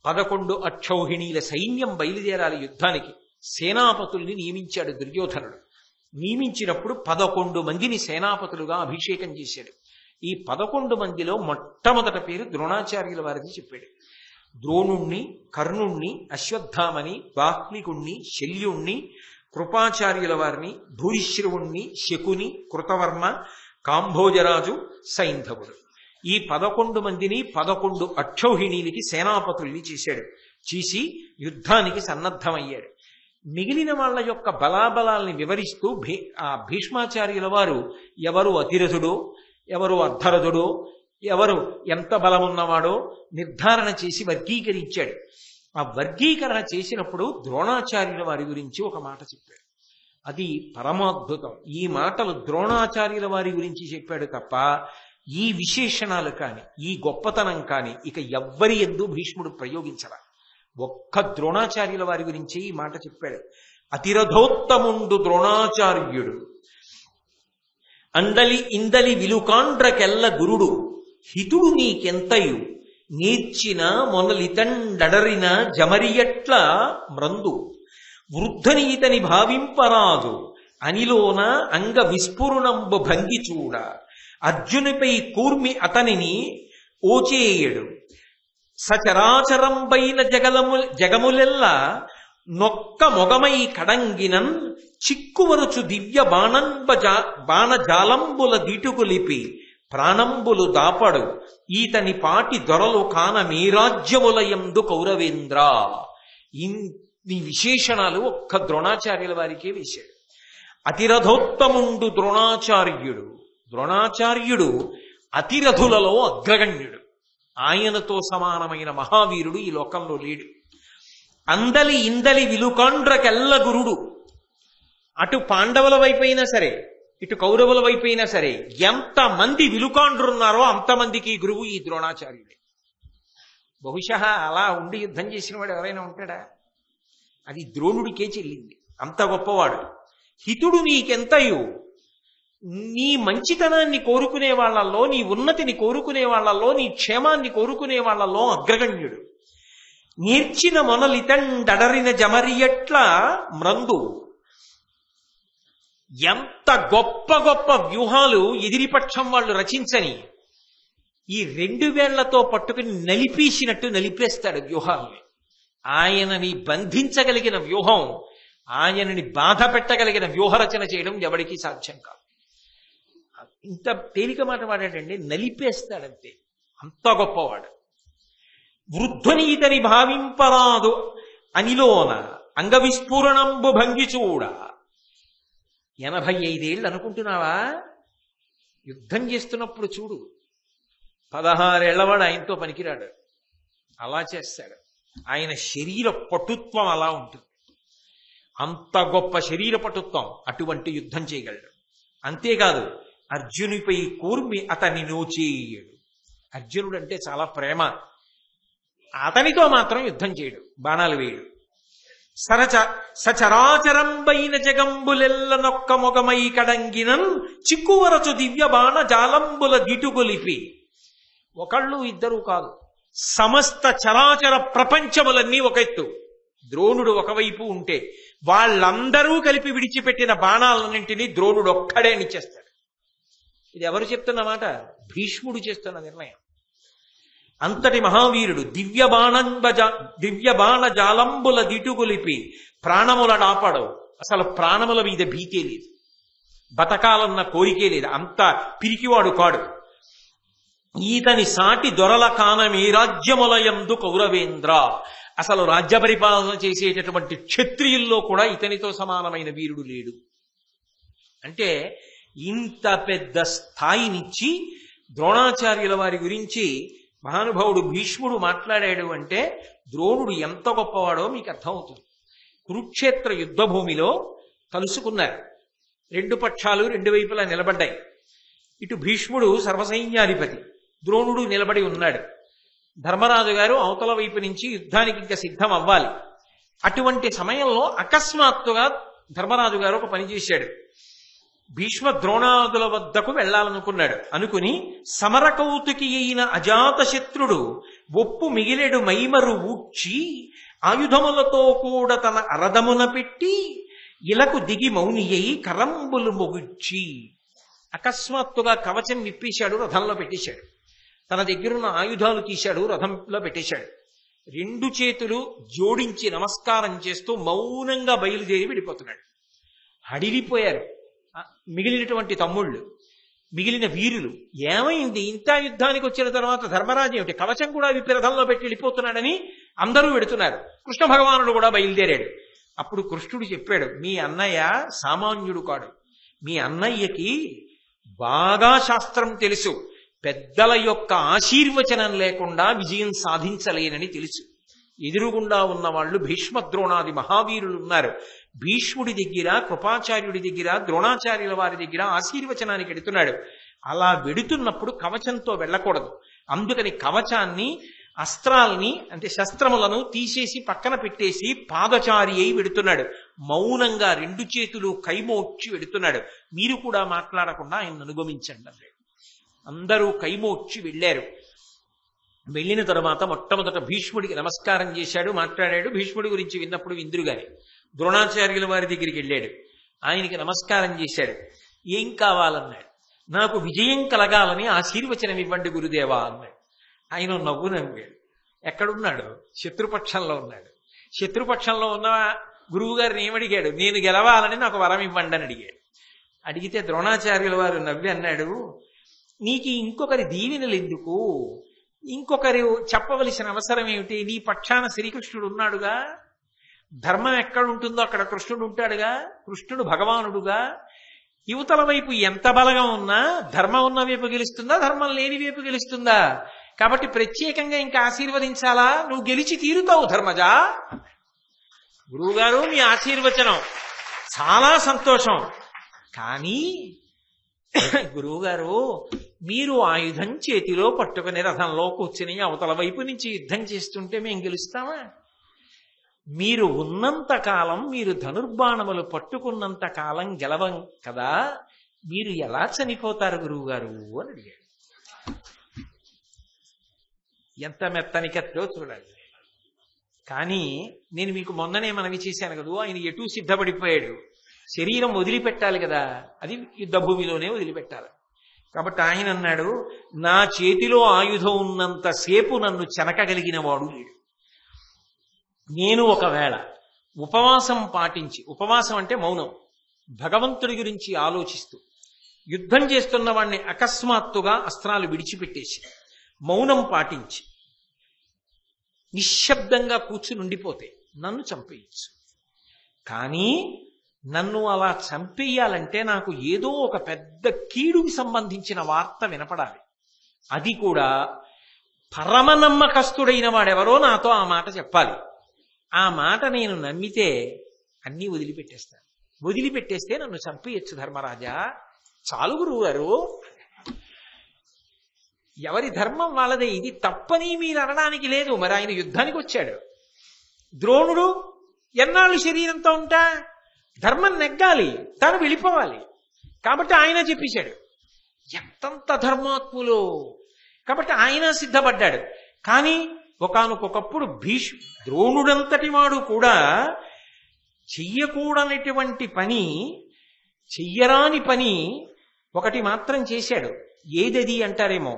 A: 11 అక్షౌహిణీల సైన్యం బయలుదేరాలి యుద్ధానికి. సేనాపతుల్ని నియమించాడు దుర్యోధనుడు. నియమించినప్పుడు 11 మందిని సేనాపతులుగా అభిషేకం చేశాడు. ఈ 11 మందిలో మొట్టమొదట పేరు ద్రోణాచార్యుల వారిది చెప్పాడు. ద్రోణుణ్ణి, కర్ణుణ్ణి, అశ్వత్థామని, బాహ్లికుణ్ణి, శల్యుణ్ణి, కృపాచార్యుల వారిని, భూరిశ్రవుణ్ణి, శకుని, కృతవర్మ, కాంభోజరాజు, సైంధవుడు. ఈ 11 మందిని 11 అక్షౌహిణీలకి సేనాపతుల్ని చేశాడు. చేసి యుద్ధానికి సన్నద్ధమయ్యాడు. మిగిలిన వాళ్ళ యొక్క బలాబలాల్ని వివరిస్తూ ఆ భీష్మాచార్యుల వారు ఎవరు అతిరథుడో, ఎవరు అర్ధరథుడో ఎవరు ఎంత బలమున్నవాడో నిర్ధారణ చేసి వర్గీకరించాడు. ఆ వర్గీకరణ చేసినప్పుడు ద్రోణాచార్యుల వారి గురించి ఒక మాట చెప్పాడు. అది పరమాద్భుతం. ఈ మాటలు ద్రోణాచార్యుల వారి గురించి చెప్పాడు తప్ప ఈ విశేషణాలు కాని ఈ గొప్పతనం కాని ఇక ఎవ్వరి యందు భీష్ముడు ప్రయోగించరా. ఒక్క ద్రోణాచార్యుల వారి గురించి ఈ మాట చెప్పాడు. అతిరథోత్తముండు ద్రోణాచార్యుడు అండలి ఇందలి విలుకాండ్రకెల్ల గురుడు హితుడు నీకెంతయు నీర్చిన మొనలితండరిన జమరియట్ల మ్రందు వృద్ధని ఇతని భావింపరాదు అనిలోన అంగ విస్ఫురణంబు భంగి చూడ అర్జునిపై కూర్మి అతనిని ఓచేయడు సచరాచరంబైన జగములెల్ల నొక్క మొగమై కడంగినన్ చిక్కువరుచు దివ్య బాణజాలంబుల దిటుకులిపి ప్రాణంబులు దాపడు ఈతని పాటి దొరలు కాన మీరాజ్యములయందు కౌరవేంద్ర. ఈ విశేషణాలు ఒక్క ద్రోణాచార్యుల వారికే వేశాడు. అతిరథోత్తముండు ద్రోణాచార్యుడు. ద్రోణాచార్యుడు అతిరథులలో అగ్రగణ్యుడు. ఆయనతో సమానమైన మహావీరుడు ఈ లోకంలో లేడు. అందలి ఇందలి విలుకాండ్రకెల్ల గురుడు. అటు పాండవుల వైపైనా సరే ఇటు కౌరవుల వైపైనా సరే ఎంతమంది విలుకాండ్రున్నారో అంతమందికి గురువు ఈ ద్రోణాచార్యుడే. బహుశా అలా ఉండి యుద్ధం చేసిన వాడు ఎవరైనా ఉంటాడా? అది ద్రోణుడికే చెల్లింది. అంత గొప్పవాడు. హితుడు నీకెంతయు, నీ మంచితనాన్ని కోరుకునే వాళ్లలో, నీ ఉన్నతిని కోరుకునే వాళ్లలో, నీ క్షేమాన్ని కోరుకునే వాళ్లలో అగ్రగణ్యుడు. నేర్చిన మొనలితండరిన జమరియట్ల మ్రందు. ఎంత గొప్ప గొప్ప వ్యూహాలు ఎదిరిపక్షం వాళ్ళు రచించని ఈ 2 వేళ్లతో పట్టుకుని నలిపేసినట్టు నలిపేస్తాడు వ్యూహాల్ని. ఆయనని బంధించగలిగిన వ్యూహం, ఆయనని బాధ పెట్టగలిగిన వ్యూహరచన చేయడం ఎవరికీ సాధ్యం కాదు. ఇంత తేలిక మాట వాడాడండి, నలిపేస్తాడంతే. అంత గొప్పవాడు. వృద్ధుని ఇతని భావింపరాదు అనిలోన అంగవిస్ఫురణంబు భంగి చూడ. 85 ఏళ్ళు అనుకుంటున్నావా? యుద్ధం చేస్తున్నప్పుడు చూడు, 16 ఏళ్లవాడు ఆయనతో పనికిరాడు. అలా చేస్తాడు. ఆయన శరీర పటుత్వం అలా ఉంటుంది. అంత గొప్ప శరీర పటుత్వం. అటువంటి యుద్ధం చేయగలడు. అంతేకాదు అర్జునుపై కూర్మి అతన్ని నోచేయడు. అర్జునుడు అంటే చాలా ప్రేమ. అతనితో మాత్రం యుద్ధం చేయడు, బాణాలు వేయడు. సచరాచరంబైన జగంబులెల్ల నొక్క మొగమై కడంగినన్ చిక్కువరచు దివ్య బాణ జాలంబుల దిటుగొలిపి. ఒకళ్ళు ఇద్దరు కాదు, సమస్త చరాచర ప్రపంచములన్నీ ఒక ఎత్తు. ద్రోణుడు ఒకవైపు ఉంటే వాళ్ళందరూ కలిపి విడిచిపెట్టిన బాణాలన్నింటినీ ద్రోణుడు ఒక్కడే నిచ్చేస్తాడు. ఇది ఎవరు చెప్తున్న మాట? భీష్ముడు చేస్తున్న నిర్ణయం. అంతటి మహావీరుడు. దివ్య బాణ జాలంబుల దిటుగొలిపి ప్రాణముల నాపడవు. అసలు ప్రాణముల మీద భీతే లేదు, బతకాలన్న కోరికే లేదు. అంత పిరికివాడు కాడు. ఈతని సాటి దొరల కానమీ రాజ్యములయందు కౌరవేంద్ర. అసలు రాజ్య పరిపాలన చేసేటటువంటి క్షత్రియుల్లో కూడా ఇతనితో సమానమైన వీరుడు లేడు. అంటే ఇంత పెద్ద స్థాయినిచ్చి ద్రోణాచార్యుల వారి గురించి మహానుభావుడు భీష్ముడు మాట్లాడాడు అంటే ద్రోణుడు ఎంత గొప్పవాడో మీకు అర్థమవుతుంది. కురుక్షేత్ర యుద్ధ భూమిలో కలుసుకున్నారు. 2 పక్షాలు 2 వైపులా నిలబడ్డాయి. ఇటు భీష్ముడు సర్వసైన్యాధిపతి, ద్రోణుడు నిలబడి ఉన్నాడు. ధర్మరాజు గారు అవతల వైపు నుంచి యుద్ధానికి ఇంకా సిద్ధం అవ్వాలి. అటువంటి సమయంలో అకస్మాత్తుగా ధర్మరాజు గారు ఒక పని చేశాడు. భీష్మ ద్రోణాదుల వద్దకు వెళ్లాలనుకున్నాడు. అనుకుని సమరకౌతుకి అయిన అజాతశత్రుడు ఒప్పు మిగిలెడు మైమరు ఊడ్చి ఆయుధములతో కూడా తన అరదమున పెట్టి ఇలకు దిగి మౌని అయి కరంబులు మొగుడ్చి. అకస్మాత్తుగా కవచం విప్పేశాడు, రథంలో పెట్టేశాడు. తన దగ్గరున్న ఆయుధాలు తీశాడు, రథంలో పెట్టేశాడు. 2 చేతులు జోడించి నమస్కారం చేస్తూ మౌనంగా బయలుదేరి వెళ్ళిపోతున్నాడు. హడిలిపోయారు మిగిలినటువంటి తమ్ముళ్ళు, మిగిలిన వీరులు. ఏమైంది? ఇంత యుద్ధానికి వచ్చిన తర్వాత ధర్మరాజు ఏమిటి కవచం కూడా విప్పి రథంలో పెట్టి వెళ్ళిపోతున్నాడని అందరూ వెడుతున్నారు. కృష్ణ భగవానుడు కూడా బయలుదేరాడు. అప్పుడు కృష్ణుడు చెప్పాడు, మీ అన్నయ్య సామాన్యుడు కాడు. మీ అన్నయ్యకి బాగా శాస్త్రం తెలుసు, పెద్దల యొక్క ఆశీర్వచనం లేకుండా విజయం సాధించలేనని తెలుసు. ఎదురుగుండా ఉన్న వాళ్ళు భీష్మద్రోణాది మహావీరులు ఉన్నారు. భీష్ముడి దగ్గర, కృపాచార్యుడి దగ్గర, ద్రోణాచార్యుల వారి దగ్గర ఆశీర్వచనానికి వెడుతున్నాడు. అలా వెడుతున్నప్పుడు కవచంతో వెళ్ళకూడదు. అందుకని కవచాన్ని, అస్త్రాల్ని అంటే శస్త్రములను తీసేసి పక్కన పెట్టేసి పాదచారి అయి వెడుతున్నాడు. మౌనంగా 2 చేతులు కైమోడ్చి వెడుతున్నాడు. మీరు కూడా మాట్లాడకుండా ఆయన అనుగమించండి అన్నాడు. అందరూ కైమోడ్చి వెళ్ళారు. వెళ్ళిన తర్వాత మొట్టమొదట భీష్ముడికి నమస్కారం చేశాడు, మాట్లాడాడు. భీష్ముడి గురించి విన్నప్పుడు ఇంద్రుగాని ద్రోణాచార్యుల వారి దగ్గరికి వెళ్ళాడు. ఆయనకి నమస్కారం చేశాడు. ఏం కావాలన్నాడు. నాకు విజయం కలగాలని ఆశీర్వచనం ఇవ్వండి గురుదేవా అన్నాడు. ఆయన నవ్వు నవ్వాడు. ఎక్కడున్నాడు? శత్రుపక్షంలో ఉన్నాడు. శత్రుపక్షంలో ఉన్న గురువు గారిని ఏమడిగాడు? నేను గెలవాలని నాకు వరం ఇవ్వండి అని అడిగాడు. అడిగితే ద్రోణాచార్యుల వారు నవ్వి అన్నాడు, నీకు ఇంకొకరి దీవెనలు ఎందుకు? ఇంకొకరు చెప్పవలసిన అవసరం ఏమిటి? నీ పక్షాన శ్రీకృష్ణుడు ఉన్నాడుగా. ధర్మం ఎక్కడుంటుందో అక్కడ కృష్ణుడు ఉంటాడుగా. కృష్ణుడు భగవానుడుగా. యువతల వైపు ఎంత బలంగా ఉన్నా ధర్మం ఉన్న వైపు గెలుస్తుందా, ధర్మం లేని వైపు గెలుస్తుందా? కాబట్టి ప్రత్యేకంగా ఇంకా ఆశీర్వదించాలా? నువ్వు గెలిచి తీరుతావు ధర్మజా. గురువుగారు మీ ఆశీర్వచనం చాలా సంతోషం. కానీ గురువుగారు మీరు ఆయుధం చేతిలో పట్టుకుని రథంలో కూర్చుని అవతల వైపు నుంచి యుద్ధం చేస్తుంటే మేం గెలుస్తామా? మీరు ఉన్నంత కాలం, మీరు ధనుర్బాణములు పట్టుకున్నంత కాలం గెలవం కదా, మీరు ఎలా చనిపోతారు గురువుగారు అని అడిగాడు. ఎంత మెత్తని కత్తో చూడాలి. కానీ నేను మీకు మొన్ననే మనవి చేశాను కదా, ఆయన ఎటూ సిద్ధపడిపోయాడు. శరీరం వదిలిపెట్టాలి కదా, అది యుద్ధభూమిలోనే వదిలిపెట్టాలి. కాబట్టి ఆయన అన్నాడు, నా చేతిలో ఆయుధం ఉన్నంతసేపు నన్ను చెనకగలిగిన వాడు లేడు. నేను ఒకవేళ ఉపవాసం పాటించి, ఉపవాసం అంటే మౌనం, భగవంతుడి గురించి ఆలోచిస్తూ యుద్ధం చేస్తున్న వాడిని అకస్మాత్తుగా అస్త్రాలు విడిచిపెట్టేసి మౌనం పాటించి నిశ్శబ్దంగా కూర్చుని ఉండిపోతే నన్ను చంపేయచ్చు. కానీ నన్ను అలా చంపేయాలంటే నాకు ఏదో ఒక పెద్ద కీడుకి సంబంధించిన వార్త వినపడాలి. అది కూడా పరమ నమ్మకస్తుడైన వాడెవరో నాతో ఆ మాట చెప్పాలి. ఆ మాట నేను నమ్మితే అన్నీ వదిలిపెట్టేస్తాను. వదిలిపెట్టేస్తే నన్ను చంపేయచ్చు ధర్మరాజా. చాలు గురువు గారు, ఎవరి ధర్మం వాళ్ళదే. ఇది తప్పని మీరు అనడానికి లేదు. మరి ఆయన యుద్ధానికి వచ్చాడు. ద్రోణుడు ఎన్నాళ్ళు శరీరంతో ఉంటా? ధర్మం నెగ్గాలి, తను వెళ్ళిపోవాలి. కాబట్టి ఆయన చెప్పేశాడు. ఎంతంత ధర్మాత్ములు. కాబట్టి ఆయన సిద్ధపడ్డాడు. కానీ ఒకానొకప్పుడు ద్రోణుడంతటి వాడు కూడా చెయ్యకూడనటువంటి పని, చెయ్యరాని పని ఒకటి మాత్రం చేశాడు. ఏదది అంటారేమో,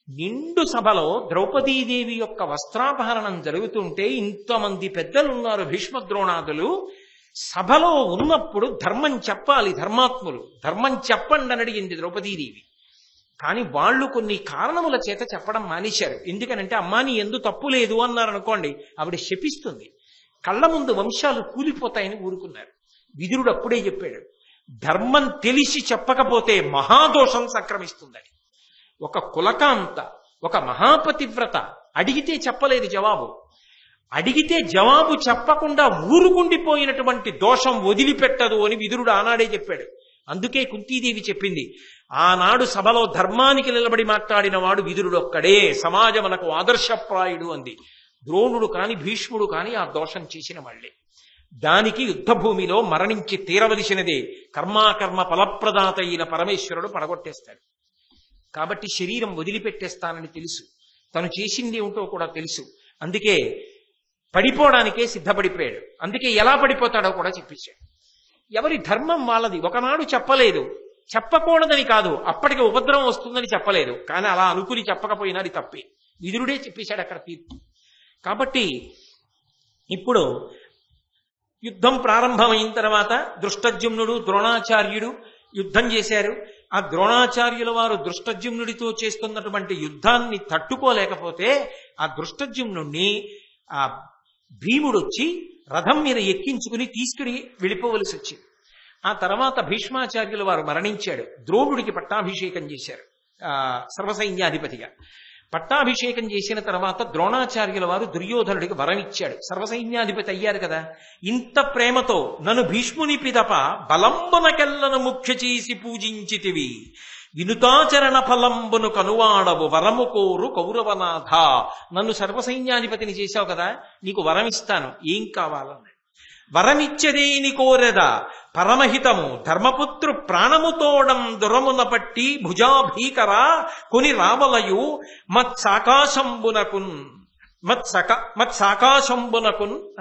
A: నిండు సభలో ద్రౌపదీదేవి యొక్క వస్త్రాపహరణం జరుగుతుంటే ఇంతమంది పెద్దలున్నారు, భీష్మద్రోణాదులు. సభలో ఉన్నప్పుడు ధర్మం చెప్పాలి, ధర్మాత్ములు ధర్మం చెప్పండి అని అడిగింది ద్రౌపదీదేవి. కానీ వాళ్ళు కొన్ని కారణముల చేత చెప్పడం మానేశారు. ఎందుకనంటే అమ్మా నీ ఎందు తప్పు లేదు అన్నారు అనుకోండి, ఆవిడ శపిస్తుంది, కళ్ళ ముందు వంశాలు కూలిపోతాయని ఊరుకున్నారు. విదురుడు అప్పుడే చెప్పాడు, ధర్మం తెలిసి చెప్పకపోతే మహాదోషం సంక్రమిస్తుందని. ఒక కులకాంత, ఒక మహాపతివ్రత అడిగితే చెప్పలేదు జవాబు. అడిగితే జవాబు చెప్పకుండా ఊరుకుండిపోయినటువంటి దోషం వదిలిపెట్టదు అని విదురుడు ఆనాడే చెప్పాడు. అందుకే కుంతీదేవి చెప్పింది, ఆనాడు సభలో ధర్మానికి నిలబడి మాట్లాడిన వాడు విదురుడు ఒక్కడే, సమాజమునకు ఆదర్శప్రాయుడు అంది. ద్రోణుడు కాని భీష్ముడు కాని ఆ దోషం చేసిన వాళ్లే. దానికి యుద్ధభూమిలో మరణించి తీరవలసినదే. కర్మాకర్మ ఫలప్రదాత అయిన పరమేశ్వరుడు పడగొట్టేస్తాడు. కాబట్టి శరీరం వదిలిపెట్టేస్తానని తెలుసు, తను చేసింది ఏమిటో కూడా తెలుసు. అందుకే పడిపోవడానికే సిద్ధపడిపోయాడు. అందుకే ఎలా పడిపోతాడో కూడా చెప్పించాడు. ఎవరి ధర్మం వాళ్ళది. ఒకనాడు చెప్పలేదు, చెప్పకూడదని కాదు, అప్పటికి ఉపద్రవం వస్తుందని చెప్పలేదు. కానీ అలా అనుకుని చెప్పకపోయినా అది తప్పే. విదురుడే చెప్పేశాడు అక్కడ తీర్పు. కాబట్టి ఇప్పుడు యుద్ధం ప్రారంభమైన తర్వాత దృష్టద్యుమ్నుడు, ద్రోణాచార్యుడు యుద్ధం చేశారు. ఆ ద్రోణాచార్యుల వారు దృష్టద్యుమ్నుడితో చేస్తున్నటువంటి యుద్ధాన్ని తట్టుకోలేకపోతే ఆ దృష్టద్యుమ్నుడిని ఆ భీముడు వచ్చి రథం మీద ఎక్కించుకుని తీసుకుని వెళ్ళిపోవలసి వచ్చింది. ఆ తర్వాత భీష్మాచార్యుల వారు మరణించాడు. ద్రోణుడికి పట్టాభిషేకం చేశారు సర్వసైన్యాధిపతిగా. పట్టాభిషేకం చేసిన తర్వాత ద్రోణాచార్యుల వారు దుర్యోధనుడికి వరం ఇచ్చాడు. సర్వసైన్యాధిపతి అయ్యారు కదా. ఇంత ప్రేమతో నన్ను భీష్ముని పిదప బలంబునకెల్లను ముఖ్య చేసి పూజించితివి, వినుతాచరణ ఫలంబును కనువాడవు వరము కోరు కౌరవనాథ. నన్ను సర్వసైన్యాధిపతిని చేశావు కదా, నీకు వరం ఇస్తాను, ఏం కావాలన్నాడు. వరమిచ్చదేని కోరెద పరమహితము ధర్మపుత్రు ప్రాణముతోడం దురమున పట్టి భుజాభీకర కొని రావలయు మత్సాకాశంబునకున్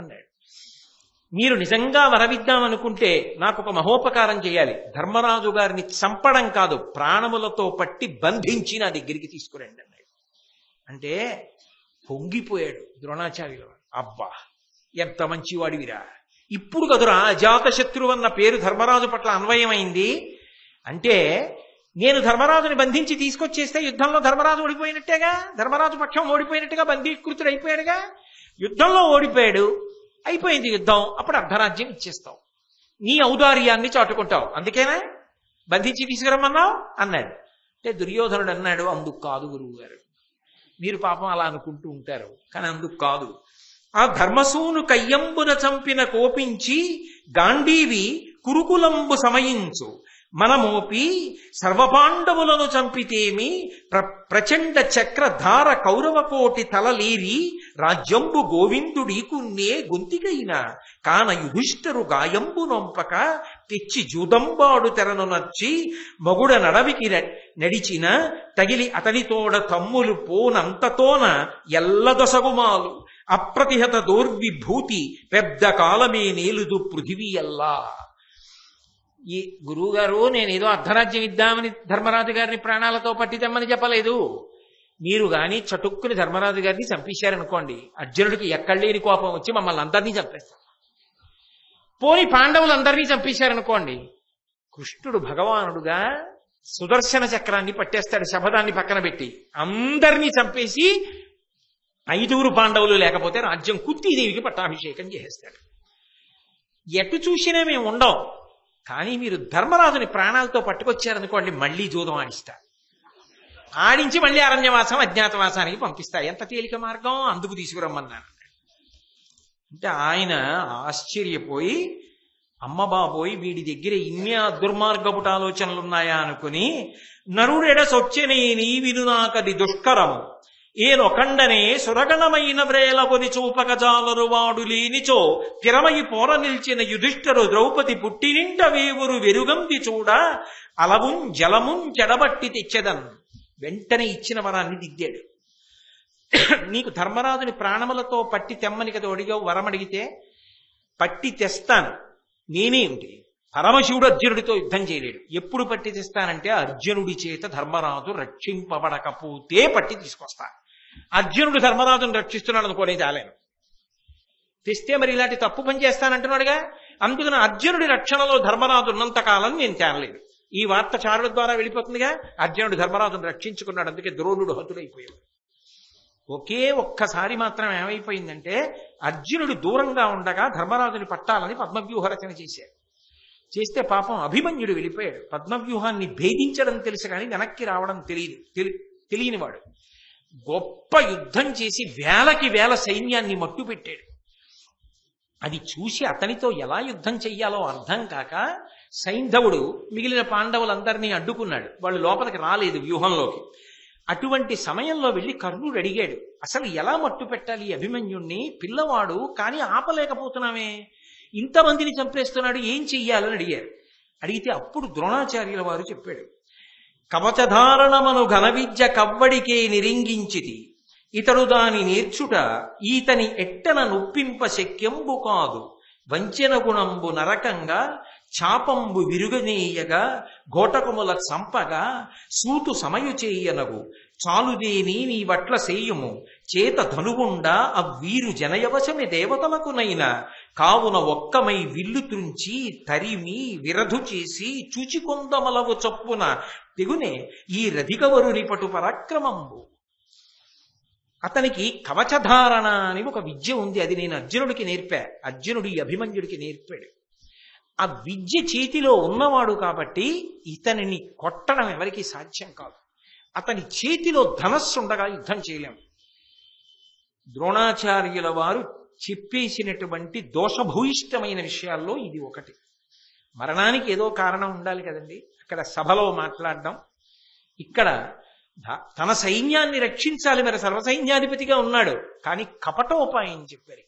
A: అన్నాడు. మీరు నిజంగా వరవిద్దామనుకుంటే నాకు ఒక మహోపకారం చేయాలి. ధర్మరాజు గారిని చంపడం కాదు, ప్రాణములతో పట్టి బంధించి నా దగ్గరికి తీసుకురండి అన్నాడు. అంటే పొంగిపోయాడు ద్రోణాచార్యుల వారు. అబ్బా ఎంత మంచివాడివిరా, ఇప్పుడు కదురా అజాతశత్రువు అన్న పేరు ధర్మరాజు పట్ల అన్వయమైంది. అంటే నేను ధర్మరాజుని బంధించి తీసుకొచ్చేస్తే యుద్ధంలో ధర్మరాజు ఓడిపోయినట్టేగా, ధర్మరాజు పక్షం ఓడిపోయినట్టుగా, బంధీకృతుడు అయిపోయాడుగా. యుద్ధంలో ఓడిపోయాడు, అయిపోయింది యుద్ధం, అప్పుడు అర్ధరాజ్యం ఇచ్చేస్తావు, నీ ఔదార్యాన్ని చాటుకుంటావు, అందుకేనా బంధించి తీసుకురమ్మన్నావు అన్నాడు. అంటే దుర్యోధనుడు అన్నాడు, అందుకు కాదు గురువు గారు, మీరు పాపం అలా అనుకుంటూ ఉంటారు, కానీ అందుకు కాదు. ఆ ధర్మసూను కయ్యంబున చంపిన కోపించి గాంధీవి కురుకులంబు సమయించు మనమోపి సర్వపాండవులను చంపితేమి ప్రచండ చక్రధార కౌరవకోటి తలలీరి రాజ్యంబు గోవిందుడీకున్నే గొంతికైన కాన యుధిష్ఠరు గాయంబు నొంపక తెచ్చి జూదంబాడు తెరను నచ్చి మగుడ నడవికి నడిచిన తగిలి అతనితోడ తమ్ములు పోనంతతోన ఎల్లదొసగుమాలు అప్రతిహత దోర్విభూతి పెద్ద కాలమే నేలుదు పృథివీ అల్లా. ఈ గురువుగారు నేనేదో అర్ధరాజ్యం ఇద్దామని ధర్మరాజు గారిని ప్రాణాలతో పట్టిద్దామని చెప్పలేదు. మీరు గాని చటుక్కుని ధర్మరాజు గారిని చంపేశారనుకోండి, అర్జునుడికి ఎక్కడలేని కోపం వచ్చి మమ్మల్ని అందరినీ చంపేస్తాం. పోని పాండవులందరినీ చంపేశారనుకోండి, కృష్ణుడు భగవానుడుగా సుదర్శన చక్రాన్ని పట్టేస్తాడు, శబదాన్ని పక్కన పెట్టి అందరినీ చంపేసి 5 పాండవులు లేకపోతే రాజ్యం కుంతీదేవికి పట్టాభిషేకం చేసేస్తాడు. ఎటు చూసినా మేము ఉండం, కానీ మీరు ధర్మరాజుని ప్రాణాలతో పట్టుకొచ్చారనుకోండి, మళ్ళీ జూదం ఆడిస్తా, ఆడించి మళ్ళీ అరణ్యవాసం అజ్ఞాతవాసానికి పంపిస్తా. ఎంత తేలిక మార్గం, అందుకు తీసుకురమ్మన్నాను. అంటే ఆయన ఆశ్చర్యపోయి, అమ్మ బాబోయ్ వీడి దగ్గర ఇన్ని దుర్మార్గపుట ఆలోచనలున్నాయా అనుకుని, నరుడెడ సొచ్చెనేని వినునాకది దుష్కరము ఏనొకండనే సురగణమైన వ్రేలకొని చూపకజాలరు వాడు లేనిచో తిరమయి పోర నిల్చిన యుధిష్ఠరు ద్రౌపది పుట్టినింట వేవురు వెరుగంది చూడ అలవున్ జలమున్ చెడబట్టి తెచ్చెదన్. వెంటనే ఇచ్చిన వరాన్ని దిద్దాడు. నీకు ధర్మరాజుని ప్రాణములతో పట్టి తెమ్మని కదా అడిగావు, వరం అడిగితే పట్టి తెస్తాను. నేనేమిటి, పరమశివుడు అర్జునుడితో యుద్ధం చేయలేడు. ఎప్పుడు పట్టి తెస్తానంటే అర్జునుడి చేత ధర్మరాజు రక్షింపబడకపోతే పట్టి తీసుకొస్తా. అర్జునుడు ధర్మరాజును రక్షిస్తున్నాడు అనుకోనే చాలేను, తెస్తే మరి ఇలాంటి తప్పు పని చేస్తానంటున్నాడుగా. అందుకని అర్జునుడి రక్షణలో ధర్మరాజు ఉన్నంతకాలం నేను తేనలేదు. ఈ వార్త చారుల ద్వారా వెళ్ళిపోతుందిగా, అర్జునుడు ధర్మరాజును రక్షించుకున్నాడు, అందుకే ద్రోణుడు హతుడైపోయాడు. ఒకే ఒక్కసారి మాత్రం ఏమైపోయిందంటే, అర్జునుడు దూరంగా ఉండగా ధర్మరాజుని పట్టాలని పద్మవ్యూహ రచన చేశాడు. చేస్తే పాపం అభిమన్యుడు వెళ్ళిపోయాడు. పద్మవ్యూహాన్ని భేదించడం తెలుసు కానీ వెనక్కి రావడం తెలియనివాడు. గొప్ప యుద్ధం చేసి వేలకి వేల సైన్యాన్ని మట్టు పెట్టాడు. అది చూసి అతనితో ఎలా యుద్ధం చెయ్యాలో అర్థం కాక సైంధవుడు మిగిలిన పాండవులందరినీ అడ్డుకున్నాడు. వాళ్ళు లోపలికి రాలేదు వ్యూహంలోకి. అటువంటి సమయంలో వెళ్ళి కర్ణుడు అడిగాడు, అసలు ఎలా మట్టు పెట్టాలి అభిమన్యుణ్ణి, పిల్లవాడు కానీ ఆపలేకపోతున్నామే, ఇంతమందిని చంపేస్తున్నాడు, ఏం చెయ్యాలని అడిగారు. అడిగితే అప్పుడు ద్రోణాచార్యుల వారు చెప్పాడు, కవచధారణమను ఘన విద్య కవ్వడికే నిరింగించితి, ఇతడు దాని నేర్చుట ఈతని ఎట్టన నొప్పింప శక్యంబు కాదు, వంచెన గుణంబు నరకంగా చాపంబు విరుగనీయగా ఘోటకముల సంపగా సూతు సమయు చేయనగు చాలుదేని నీ వట్ల సేయుము చేత ధనుగుండా అవ్వీరు జనయవశమి దేవతలకునైనా కావున ఒక్కమై విల్లు త్రుంచి తరిమి విరధు చేసి చూచికొందమలవు చొప్పున తెగునే ఈ రధికవరుని పటు పరాక్రమంబు. అతనికి కవచధారణ అని ఒక విద్య ఉంది, అది నేను అర్జునుడికి నేర్పా, అర్జునుడు ఈ అభిమన్యుడికి నేర్పాడు. ఆ విద్య చేతిలో ఉన్నవాడు కాబట్టి ఇతనిని కొట్టడం ఎవరికి సాధ్యం కాదు. అతని చేతిలో ధనస్సు ఉండగా యుద్ధం చేయలేం. ద్రోణాచార్యుల వారు చెప్పేసినటువంటి దోషభూయిష్టమైన విషయాల్లో ఇది ఒకటి. మరణానికి ఏదో కారణం ఉండాలి కదండి. అక్కడ సభలో మాట్లాడడం, ఇక్కడ తన సైన్యాన్ని రక్షించాలి, మరి సర్వసైన్యాధిపతిగా ఉన్నాడు, కానీ కపటోపాయం చెప్పారు.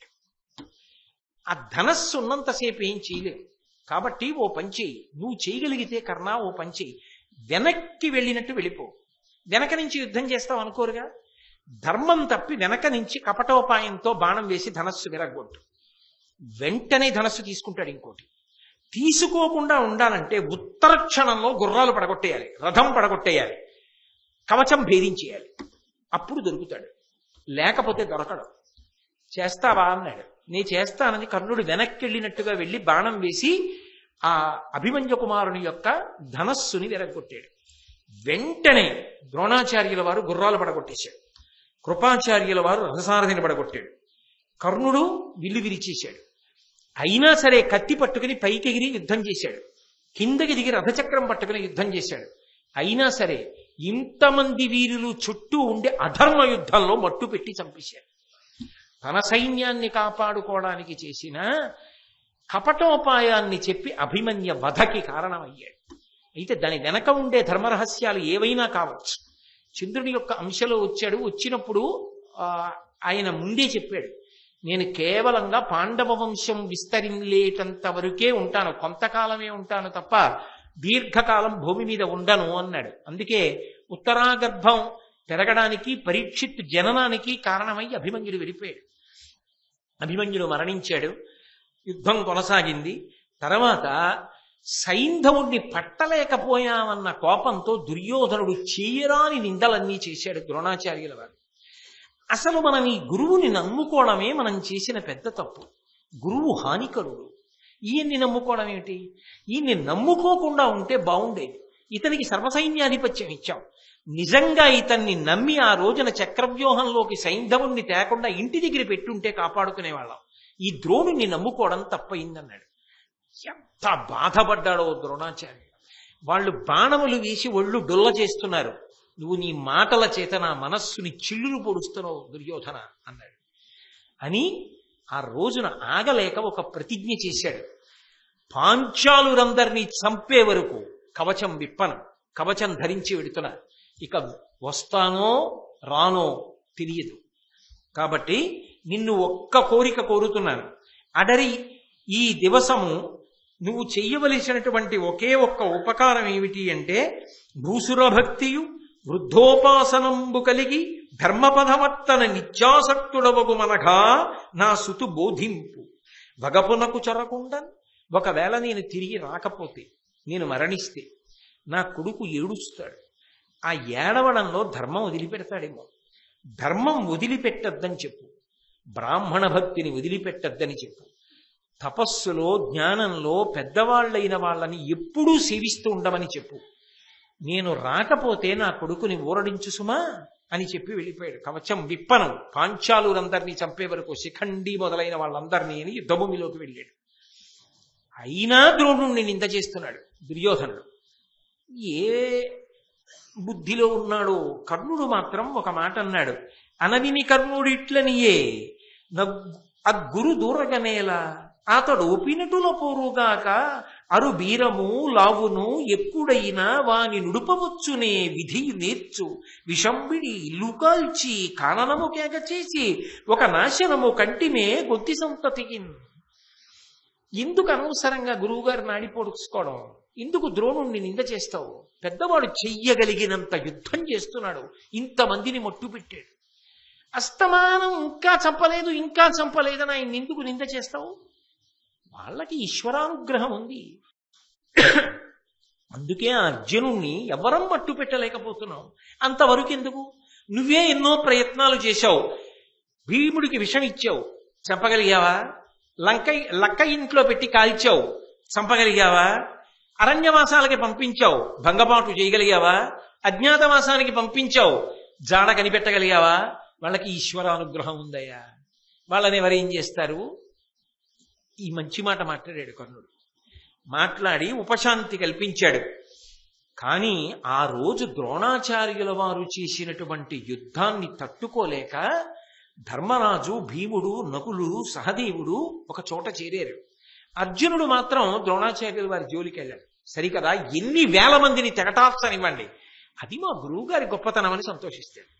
A: ఆ ధనస్సు ఉన్నంతసేపు ఏం చేయలేవు. కాబట్టి ఓ పంచేయి, నువ్వు చేయగలిగితే కర్ణా ఓ పంచేయి, వెనక్కి వెళ్ళినట్టు వెళ్ళిపో. వెనక నుంచి యుద్ధం చేస్తావు అనుకోరుగా, ధర్మం తప్పి వెనక నుంచి కపటోపాయంతో బాణం వేసి ధనస్సు విరగొట్టు. వెంటనే ధనస్సు తీసుకుంటాడు. ఇంకోటి తీసుకోకుండా ఉండాలంటే ఉత్తర క్షణంలో గుర్రాలు పడగొట్టేయాలి, రథం పడగొట్టేయాలి, కవచం భేదించేయాలి, అప్పుడు దొరుకుతాడు. లేకపోతే దొరకడం. చేస్తావా అన్నాడు. నేను చేస్తానని కర్ణుడు వెనక్కి వెళ్ళినట్టుగా వెళ్ళి బాణం వేసి ఆ అభిమన్యు కుమారుని యొక్క ధనస్సుని విరగొట్టాడు. వెంటనే ద్రోణాచార్యుల వారు గుర్రాలు పడగొట్టేశాడు, కృపాచార్యుల వారు రథసారథిని పడగొట్టాడు, కర్ణుడు విల్లు విరిచేశాడు. అయినా సరే కత్తి పట్టుకుని పైకెగిరి యుద్ధం చేశాడు, కిందకి దిగి రథచక్రం పట్టుకుని యుద్ధం చేశాడు. అయినా సరే ఇంతమంది వీరులు చుట్టూ ఉండే అధర్మ యుద్ధంలో మట్టు పెట్టి చంపేశాడు. తన సైన్యాన్ని కాపాడుకోవడానికి చేసిన కపటోపాయాన్ని చెప్పి అభిమన్య వధకి కారణమయ్యాడు. అయితే దాని వెనక ఉండే ధర్మరహస్యాలు ఏవైనా కావచ్చు. చంద్రుని యొక్క అంశలో వచ్చాడు. వచ్చినప్పుడు ఆయన ముందే చెప్పాడు, నేను కేవలంగా పాండవ వంశం విస్తరిల్లేటంత వరకే ఉంటాను, కొంతకాలమే ఉంటాను తప్ప దీర్ఘకాలం భూమి మీద ఉండను అన్నాడు. అందుకే ఉత్తరాగర్భం పెరగడానికి, పరీక్షిత్ జననానికి కారణమై అభిమన్యుడు వెళ్ళిపోయాడు. అభిమన్యుడు మరణించాడు. యుద్ధం కొనసాగింది. తర్వాత సైంధవుణ్ణి పట్టలేకపోయామన్న కోపంతో దుర్యోధనుడు చేయరాని నిందలన్నీ చేశాడు ద్రోణాచార్యుల వారు. అసలు మనం ఈ గురువుని నమ్ముకోవడమే మనం చేసిన పెద్ద తప్పు. గురువు హానికరుడు. ఈయన్ని నమ్ముకోవడం ఏమిటి? ఈయన్ని నమ్ముకోకుండా ఉంటే బాగుండేది. ఇతనికి సర్వసైన్యాధిపత్యం ఇచ్చాం. నిజంగా ఇతన్ని నమ్మి ఆ రోజున చక్రవ్యూహంలోకి సైంధవుణ్ణి తేకుండా ఇంటి దగ్గర పెట్టుంటే కాపాడుకునేవాళ్ళం. ఈ ద్రోణుణ్ణి నమ్ముకోవడం తప్పయిందన్నాడు. ఎంత బాధపడ్డాడో ద్రోణాచార్య. వాళ్ళు బాణములు వేసి ఒళ్ళు డొల్ల చేస్తున్నారు, నువ్వు నీ మాటల చేత నా మనస్సుని చిల్లులు పొడుస్తున్నావు దుర్యోధన అన్నాడు. అని ఆ రోజున ఆగలేక ఒక ప్రతిజ్ఞ చేశాడు. పాంచాలురందరినీ చంపే వరకు కవచం విప్పను, కవచం ధరించి వెడుతున్నా, ఇక వస్తానో రానో తెలియదు, కాబట్టి నిన్ను ఒక్క కోరిక కోరుతున్నాను. అడరి ఈ దివసము నువ్వు చెయ్యవలసినటువంటి ఒకే ఒక్క ఉపకారం ఏమిటి అంటే, భూసురభక్తియు వృద్ధోపాసనంబు కలిగి ధర్మపదవర్తన నిత్యాసక్తుడవగు మనగా నా సుతు బోధింపు. వగపునకు చొరకుండన్, ఒకవేళ నేను తిరిగి రాకపోతే, నేను మరణిస్తే నా కొడుకు ఏడుస్తాడు. ఆ ఏడవడంలో ధర్మం వదిలిపెడతాడేమో. ధర్మం వదిలిపెట్టద్దని చెప్పు, బ్రాహ్మణ భక్తిని వదిలిపెట్టద్దని చెప్పు, తపస్సులో జ్ఞానంలో పెద్దవాళ్ళైన వాళ్ళని ఎప్పుడూ సేవిస్తూ ఉండమని చెప్పు. నేను రాకపోతే నా కొడుకుని ఊరడించు సుమా అని చెప్పి వెళ్ళిపోయాడు. కవచం విప్పను, పాంచాలురందరినీ చంపే వరకు, శిఖండి మొదలైన వాళ్ళందరినీ అని యుద్ధభూమిలోకి వెళ్ళాడు. అయినా ద్రోణుణ్ణి నింద చేస్తున్నాడు దుర్యోధనుడు. ఏ బుద్ధిలో ఉన్నాడో. కర్ణుడు మాత్రం ఒక మాట అన్నాడు, అనవిని కర్ణుడు ఇట్లనియే అగ్గురు దూరగనేలా అతడు ఒపినటుల పోరుగాక అరు బీరము లావును ఎక్కుడైనా వాని నుడుపవచ్చునే విధి నేర్చు విషంబిడి ఇల్లు కాల్చి కాననము కేగ చేసి ఒక నాశనము కంటిమే గొంతి సంతతికి. ఎందుకు అనవసరంగా గురువుగారు నాడిపోడుచుకోవడం? ఎందుకు ద్రోణుణ్ణి నింద చేస్తావు? పెద్దవాడు చెయ్యగలిగినంత యుద్ధం చేస్తున్నాడు, ఇంతమందిని మట్టు పెట్టాడు. అస్తమానం ఇంకా చంపలేదు ఇంకా చంపలేదని ఆయన ఎందుకు నింద చేస్తావు? వాళ్ళకి ఈశ్వరానుగ్రహం ఉంది. అందుకే ఆ అర్జునుణ్ణి ఎవరం మట్టు పెట్టలేకపోతున్నావు. అంతవరకు ఎందుకు? నువ్వే ఎన్నో ప్రయత్నాలు చేశావు. భీముడికి విషం ఇచ్చావు, చంపగలిగావా? లక్క ఇంట్లో పెట్టి కాల్చావు, చంపగలిగావా? అరణ్యవాసాలకి పంపించావు, భంగపాటు చేయగలిగావా? అజ్ఞాతవాసానికి పంపించావు, జాడ కనిపెట్టగలిగావా? వాళ్ళకి ఈశ్వరానుగ్రహం ఉందయ్యా. వాళ్ళని ఎవరేం చేస్తారు? ఈ మంచి మాట మాట్లాడాడు కర్ణుడు. మాట్లాడి ఉపశాంతి కల్పించాడు. కానీ ఆ రోజు ద్రోణాచార్యుల వారు చేసినటువంటి యుద్ధాన్ని తట్టుకోలేక ధర్మరాజు, భీముడు, నకులు, సహదేవుడు ఒక చోట చేరారు. అర్జునుడు మాత్రం ద్రోణాచార్యుల వారి జోలికి వెళ్ళాడు. సరికదా, ఎన్ని వేల మందిని తెగటార్చనివ్వండి, అది మా గురువు గారి గొప్పతనం అని సంతోషిస్తాడు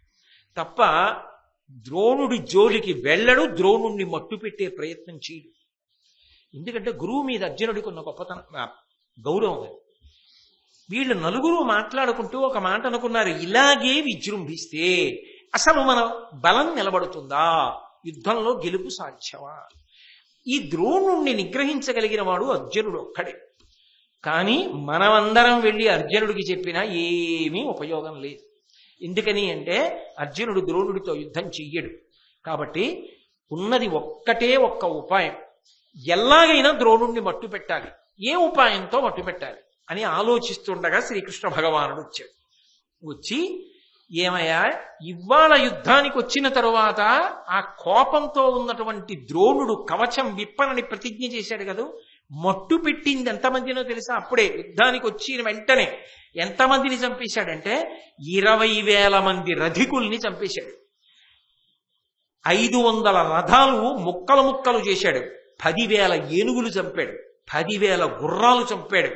A: తప్ప ద్రోణుడి జోలికి వెళ్ళడు, ద్రోణుణ్ణి మట్టు పెట్టే ప్రయత్నం చేయడు. ఎందుకంటే గురువు మీద అర్జునుడికి ఉన్న గొప్పతనం, గౌరవం. వీళ్ళు నలుగురు మాట్లాడుకుంటూ ఒక మాట అనుకున్నారు, ఇలాగే విజృంభిస్తే అసలు మన బలం నిలబడుతుందా, యుద్ధంలో గెలుపు సాధ్యమా? ఈ ద్రోణుణ్ణి నిగ్రహించగలిగిన వాడు అర్జునుడు ఒక్కడే. కానీ మనమందరం వెళ్ళి అర్జునుడికి చెప్పినా ఏమీ ఉపయోగం లేదు. ఎందుకని అంటే అర్జునుడు ద్రోణుడితో యుద్ధం చెయ్యడు. కాబట్టి ఉన్నది ఒక్కటే ఒక్క ఉపాయం, ఎలాగైనా ద్రోణుణ్ణి మట్టు పెట్టాలి, ఏ ఉపాయంతో మట్టు పెట్టాలి అని ఆలోచిస్తుండగా శ్రీకృష్ణ భగవానుడు వచ్చాడు. వచ్చి, ఏమయ్యా, ఇవాళ యుద్ధానికి వచ్చిన తరువాత ఆ కోపంతో ఉన్నటువంటి ద్రోణుడు కవచం విప్పనని ప్రతిజ్ఞ చేశాడు కదా, మట్టు పెట్టింది ఎంతమందినో తెలుసా? అప్పుడే యుద్ధానికి వచ్చిన వెంటనే ఎంతమందిని చంపేశాడంటే 20,000 మంది రథికుల్ని చంపేశాడు. 500 రథాలు ముక్కలు ముక్కలు చేశాడు. 10,000 ఏనుగులు చంపాడు. 10,000 గుర్రాలు చంపాడు.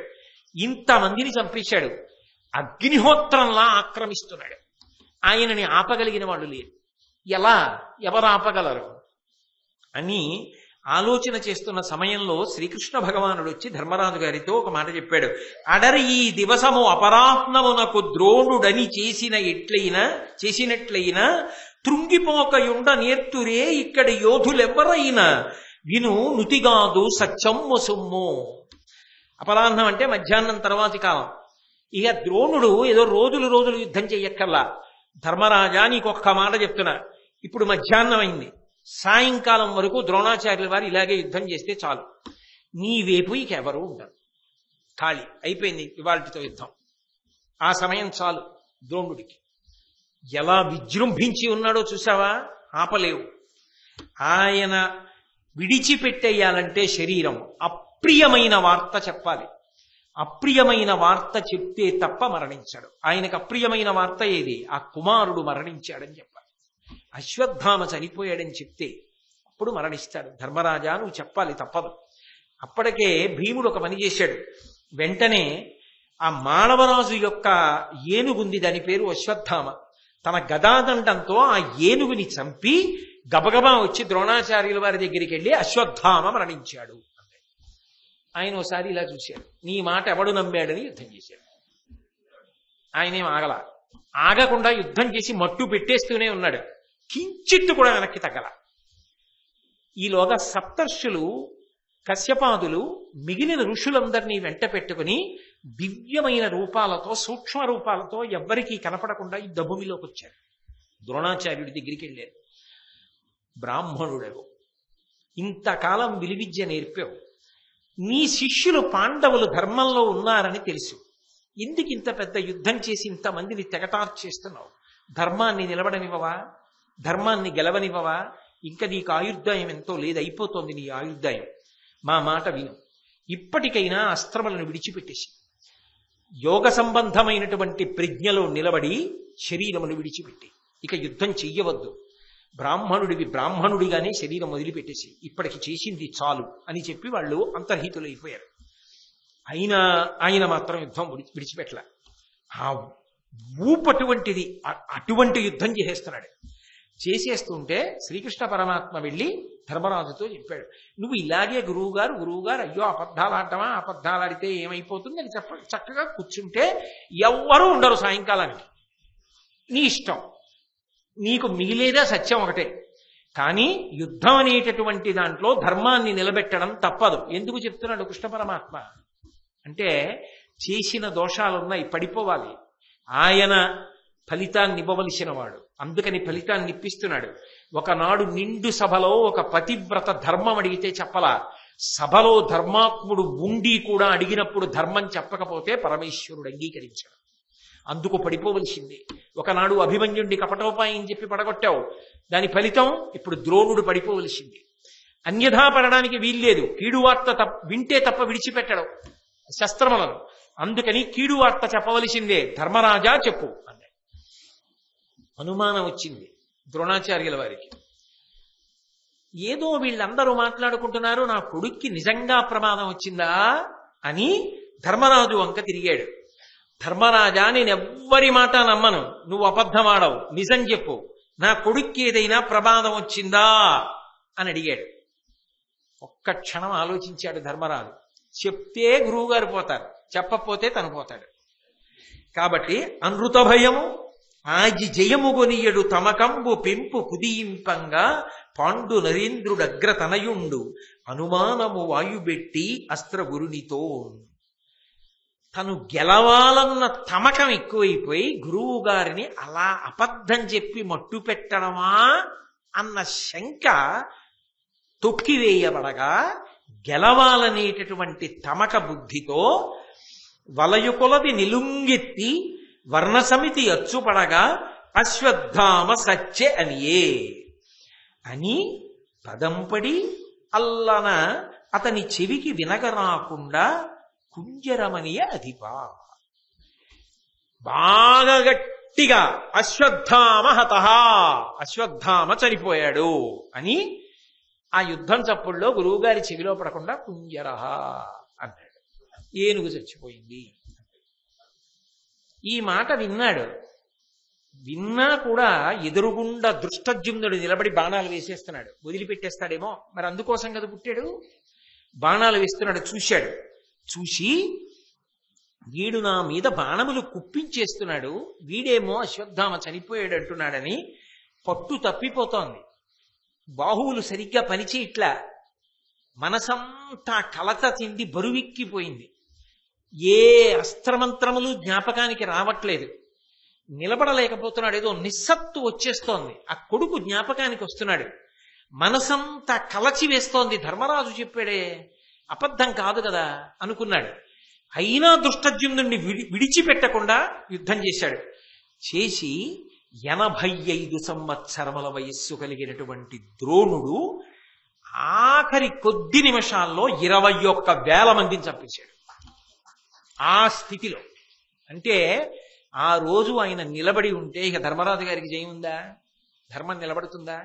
A: ఇంతమందిని చంపేశాడు. అగ్నిహోత్రంలా ఆక్రమిస్తున్నాడు. ఆయనని ఆపగలిగిన వాళ్ళు లేరు. ఎవరు ఆపగలరు అని ఆలోచన చేస్తున్న సమయంలో శ్రీకృష్ణ భగవానుడు వచ్చి ధర్మరాజు గారితో ఒక మాట చెప్పాడు. అడరి ఈ దివసము అపరాహ్నమునకు ద్రోణుడని చేసినట్లయినా తృంగిపోకయుండ నేర్తురే ఇక్కడి యోధులెవ్వరైనా విను నుతిగాదు సత్యమ్ము సొమ్ము. అపరాహ్నం అంటే మధ్యాహ్నం తర్వాతి కాలం. ఇక ద్రోణుడు ఏదో రోజులు యుద్ధం చెయ్యక్కర్లా. ధర్మరాజా, నీకొక్క మాట చెప్తున్నా, ఇప్పుడు మధ్యాహ్నం అయింది, సాయంకాలం వరకు ద్రోణాచార్యుల వారు ఇలాగే యుద్ధం చేస్తే చాలు, నీ వైపు ఇక ఎవరు ఉండరు, ఖాళీ అయిపోయింది ఇవాళతో యుద్ధం. ఆ సమయం చాలు ద్రోణుడికి. ఎలా విజృంభించి ఉన్నాడో చూసావా? ఆపలేవు. ఆయన విడిచిపెట్టేయాలంటే శరీరం అప్రియమైన వార్త చెప్పాలి. అప్రియమైన వార్త చెప్తే తప్ప మరణించాడు. ఆయనకు అప్రియమైన వార్త ఏది? ఆ కుమారుడు మరణించాడని చెప్పాలి. అశ్వత్థామ చనిపోయాడని చెప్తే అప్పుడు మరణిస్తాడు. ధర్మరాజా, నువ్వు చెప్పాలి, తప్పదు. అప్పటికే భీముడు ఒక పని చేశాడు. వెంటనే ఆ మానవరాజు యొక్క ఏనుగుంది, దాని పేరు అశ్వత్థామ. తన గదాదండంతో ఆ ఏనుగుని చంపి గబగబా వచ్చి ద్రోణాచార్యుల వారి దగ్గరికి వెళ్ళి అశ్వత్థామ మరణించాడు. ఆయన ఒకసారి ఇలా చూశాడు, నీ మాట ఎవడు నమ్మాడని యుద్ధం చేశాడు. ఆయనేం ఆగకుండా యుద్ధం చేసి మట్టు పెట్టేస్తూనే ఉన్నాడు. కించిత్తు కూడా వెనక్కి తగ్గల. ఈలోగా సప్తర్షులు, కశ్యపాదులు, మిగిలిన ఋషులందరినీ వెంట పెట్టుకుని దివ్యమైన రూపాలతో, సూక్ష్మ రూపాలతో ఎవ్వరికీ కనపడకుండా యుద్ధభూమిలోకి వచ్చారు. ద్రోణాచార్యుడి దగ్గరికి వెళ్ళారు. బ్రాహ్మణుడవు, ఇంతకాలం విలువిద్య నేర్పావు, నీ శిష్యులు పాండవులు ధర్మంలో ఉన్నారని తెలుసు, ఎందుకు ఇంత పెద్ద యుద్ధం చేసి ఇంతమందిని తెగటార్చేస్తున్నావు? ధర్మాన్ని నిలబడనివ్వవా? ధర్మాన్ని గెలవనివ్వవా? ఇంకా నీకు ఆయుర్దాయం ఎంతో లేదు, అయిపోతోంది నీ ఆయుర్దాయం. మా మాట విను, ఇప్పటికైనా అస్త్రములను విడిచిపెట్టేసి యోగ సంబంధమైనటువంటి ప్రజ్ఞలో నిలబడి శరీరమును విడిచిపెట్టి ఇక యుద్ధం చెయ్యవద్దు. బ్రాహ్మణుడిగానే శరీరం వదిలిపెట్టేసి ఇప్పటికి చేసింది చాలు అని చెప్పి వాళ్ళు అంతర్హితులైపోయారు. అయినా ఆయన మాత్రం యుద్ధం విడిచిపెట్టలే. ఆ ఊపటువంటిది, అటువంటి యుద్ధం చేసేస్తుంటే శ్రీకృష్ణ పరమాత్మ వెళ్ళి ధర్మరాజుతో చెప్పాడు, నువ్వు ఇలాగే గురువుగారు అయ్యో అబద్ధాలు ఆడటమా, అబద్ధాలు ఆడితే ఏమైపోతుంది అని చక్కగా కూర్చుంటే ఎవ్వరూ ఉండరు సాయంకాలానికి, నీ ఇష్టం, నీకు మిగిలేదా సత్యం ఒకటే. కానీ యుద్ధం అనేటటువంటి దాంట్లో ధర్మాన్ని నిలబెట్టడం తప్పదు. ఎందుకు చెప్తున్నాడు కృష్ణ పరమాత్మ అంటే, చేసిన దోషాలున్నాయి, పడిపోవాలి. ఆయన ఫలితాన్ని ఇవ్వవలసిన వాడు, అందుకని ఫలితాన్ని ఇప్పిస్తున్నాడు. ఒకనాడు నిండు సభలో ఒక పతివ్రత ధర్మం అడిగితే చెప్పలా, సభలో ధర్మాత్ముడు ఉండి కూడా అడిగినప్పుడు ధర్మం చెప్పకపోతే పరమేశ్వరుడు అంగీకరించాడు, అందుకు పడిపోవలసిందే. ఒకనాడు అభిమన్యుడిని కపటోపాయం చెప్పి పడగొట్టావు, దాని ఫలితం ఇప్పుడు ద్రోణుడు పడిపోవలసింది. అన్యథా పడడానికి వీల్లేదు, కీడు వార్త వింటే తప్ప విడిచిపెట్టడం. శస్త్రములను. అందుకని కీడు వార్త చెప్పవలసిందే, ధర్మరాజా చెప్పు అన్నాడు. అనుమానం వచ్చింది ద్రోణాచార్యుల వారికి. ఏదో వీళ్ళందరూ మాట్లాడుకుంటున్నారు, నా కొడుక్కి నిజంగా ప్రమాదం వచ్చిందా అని ధర్మరాజు వంక తిరిగాడు. ధర్మరాజా, నేనెవ్వరి మాట నమ్మను, నువ్వు అబద్ధమాడవు, నిజం చెప్పు, నా కొడుక్కి ఏదైనా ప్రమాదం వచ్చిందా అని అడిగాడు. ఒక్క క్షణం ఆలోచించాడు ధర్మరాజు. చెప్తే గురువుగారు పోతారు, చెప్పకపోతే తను పోతాడు. కాబట్టి అనృత భయము ఆజి జయము గొనియడు తమకంబు పెంపు కుదియింపంగా పాండు నరేంద్రుడగ్రతనయుండు అనుమానము వాయుబెట్టి అస్త్రగురునితో. తను గెలవాలన్న తమకం ఎక్కువైపోయి గురువు గారిని అలా అబద్ధం చెప్పి మట్టు పెట్టడమా అన్న శంక తొక్కివేయబడగా, గెలవాలనేటటువంటి తమక బుద్ధితో వలయుకొలది నిలుంగెత్తి వర్ణసమితి అచ్చుపడగా అశ్వత్థామ సత్యె అనియే అని పదంపడి అల్లన అతని చెవికి వినగరాకుండా కుంజరమనియ అధిపా బాగా గట్టిగా అశ్వత్థామ హతః, అశ్వత్థామ చనిపోయాడు అని ఆ యుద్ధం చప్పుల్లో గురువుగారి చెవిలో పడకుండా కుంజరహ అన్నాడు. ఏనుగు చచ్చిపోయింది. ఈ మాట విన్నాడు. విన్నా కూడా ఎదురుగుండా దృష్టద్యుమ్నుడు నిలబడి బాణాలు వేసేస్తున్నాడు. వదిలిపెట్టేస్తాడేమో, మరి అందుకోసం కదా పుట్టాడు. బాణాలు వేస్తున్నాడు. చూశాడు. చూసి వీడు నా మీద బాణములు కుప్పించేస్తున్నాడు, వీడేమో అశ్వత్థామ చనిపోయాడు అంటున్నాడని పట్టు తప్పిపోతోంది. బాహువులు సరిగ్గా పనిచేయట్లా. మనసంతా కలత చెంది బరువెక్కిపోయింది. ఏ అస్త్రమంత్రములు జ్ఞాపకానికి రావట్లేదు. నిలబడలేకపోతున్నాడు. ఏదో నిస్సత్తు వచ్చేస్తోంది. ఆ కొడుకు జ్ఞాపకానికి వస్తున్నాడు. మనసంతా కలచి వేస్తోంది. ధర్మరాజు చెప్పాడే, అబద్ధం కాదు కదా అనుకున్నాడు. అయినా దృష్టద్యుమ్నుడిని విడిచిపెట్టకుండా యుద్ధం చేశాడు. చేసి 85 సంవత్సరముల వయస్సు కలిగినటువంటి ద్రోణుడు ఆఖరి కొద్ది నిమిషాల్లో 21,000 మందిని చంపేశాడు. ఆ స్థితిలో అంటే ఆ రోజు ఆయన నిలబడి ఉంటే ఇక ధర్మరాజు గారికి జయం ఉందా? ధర్మం నిలబడుతుందా?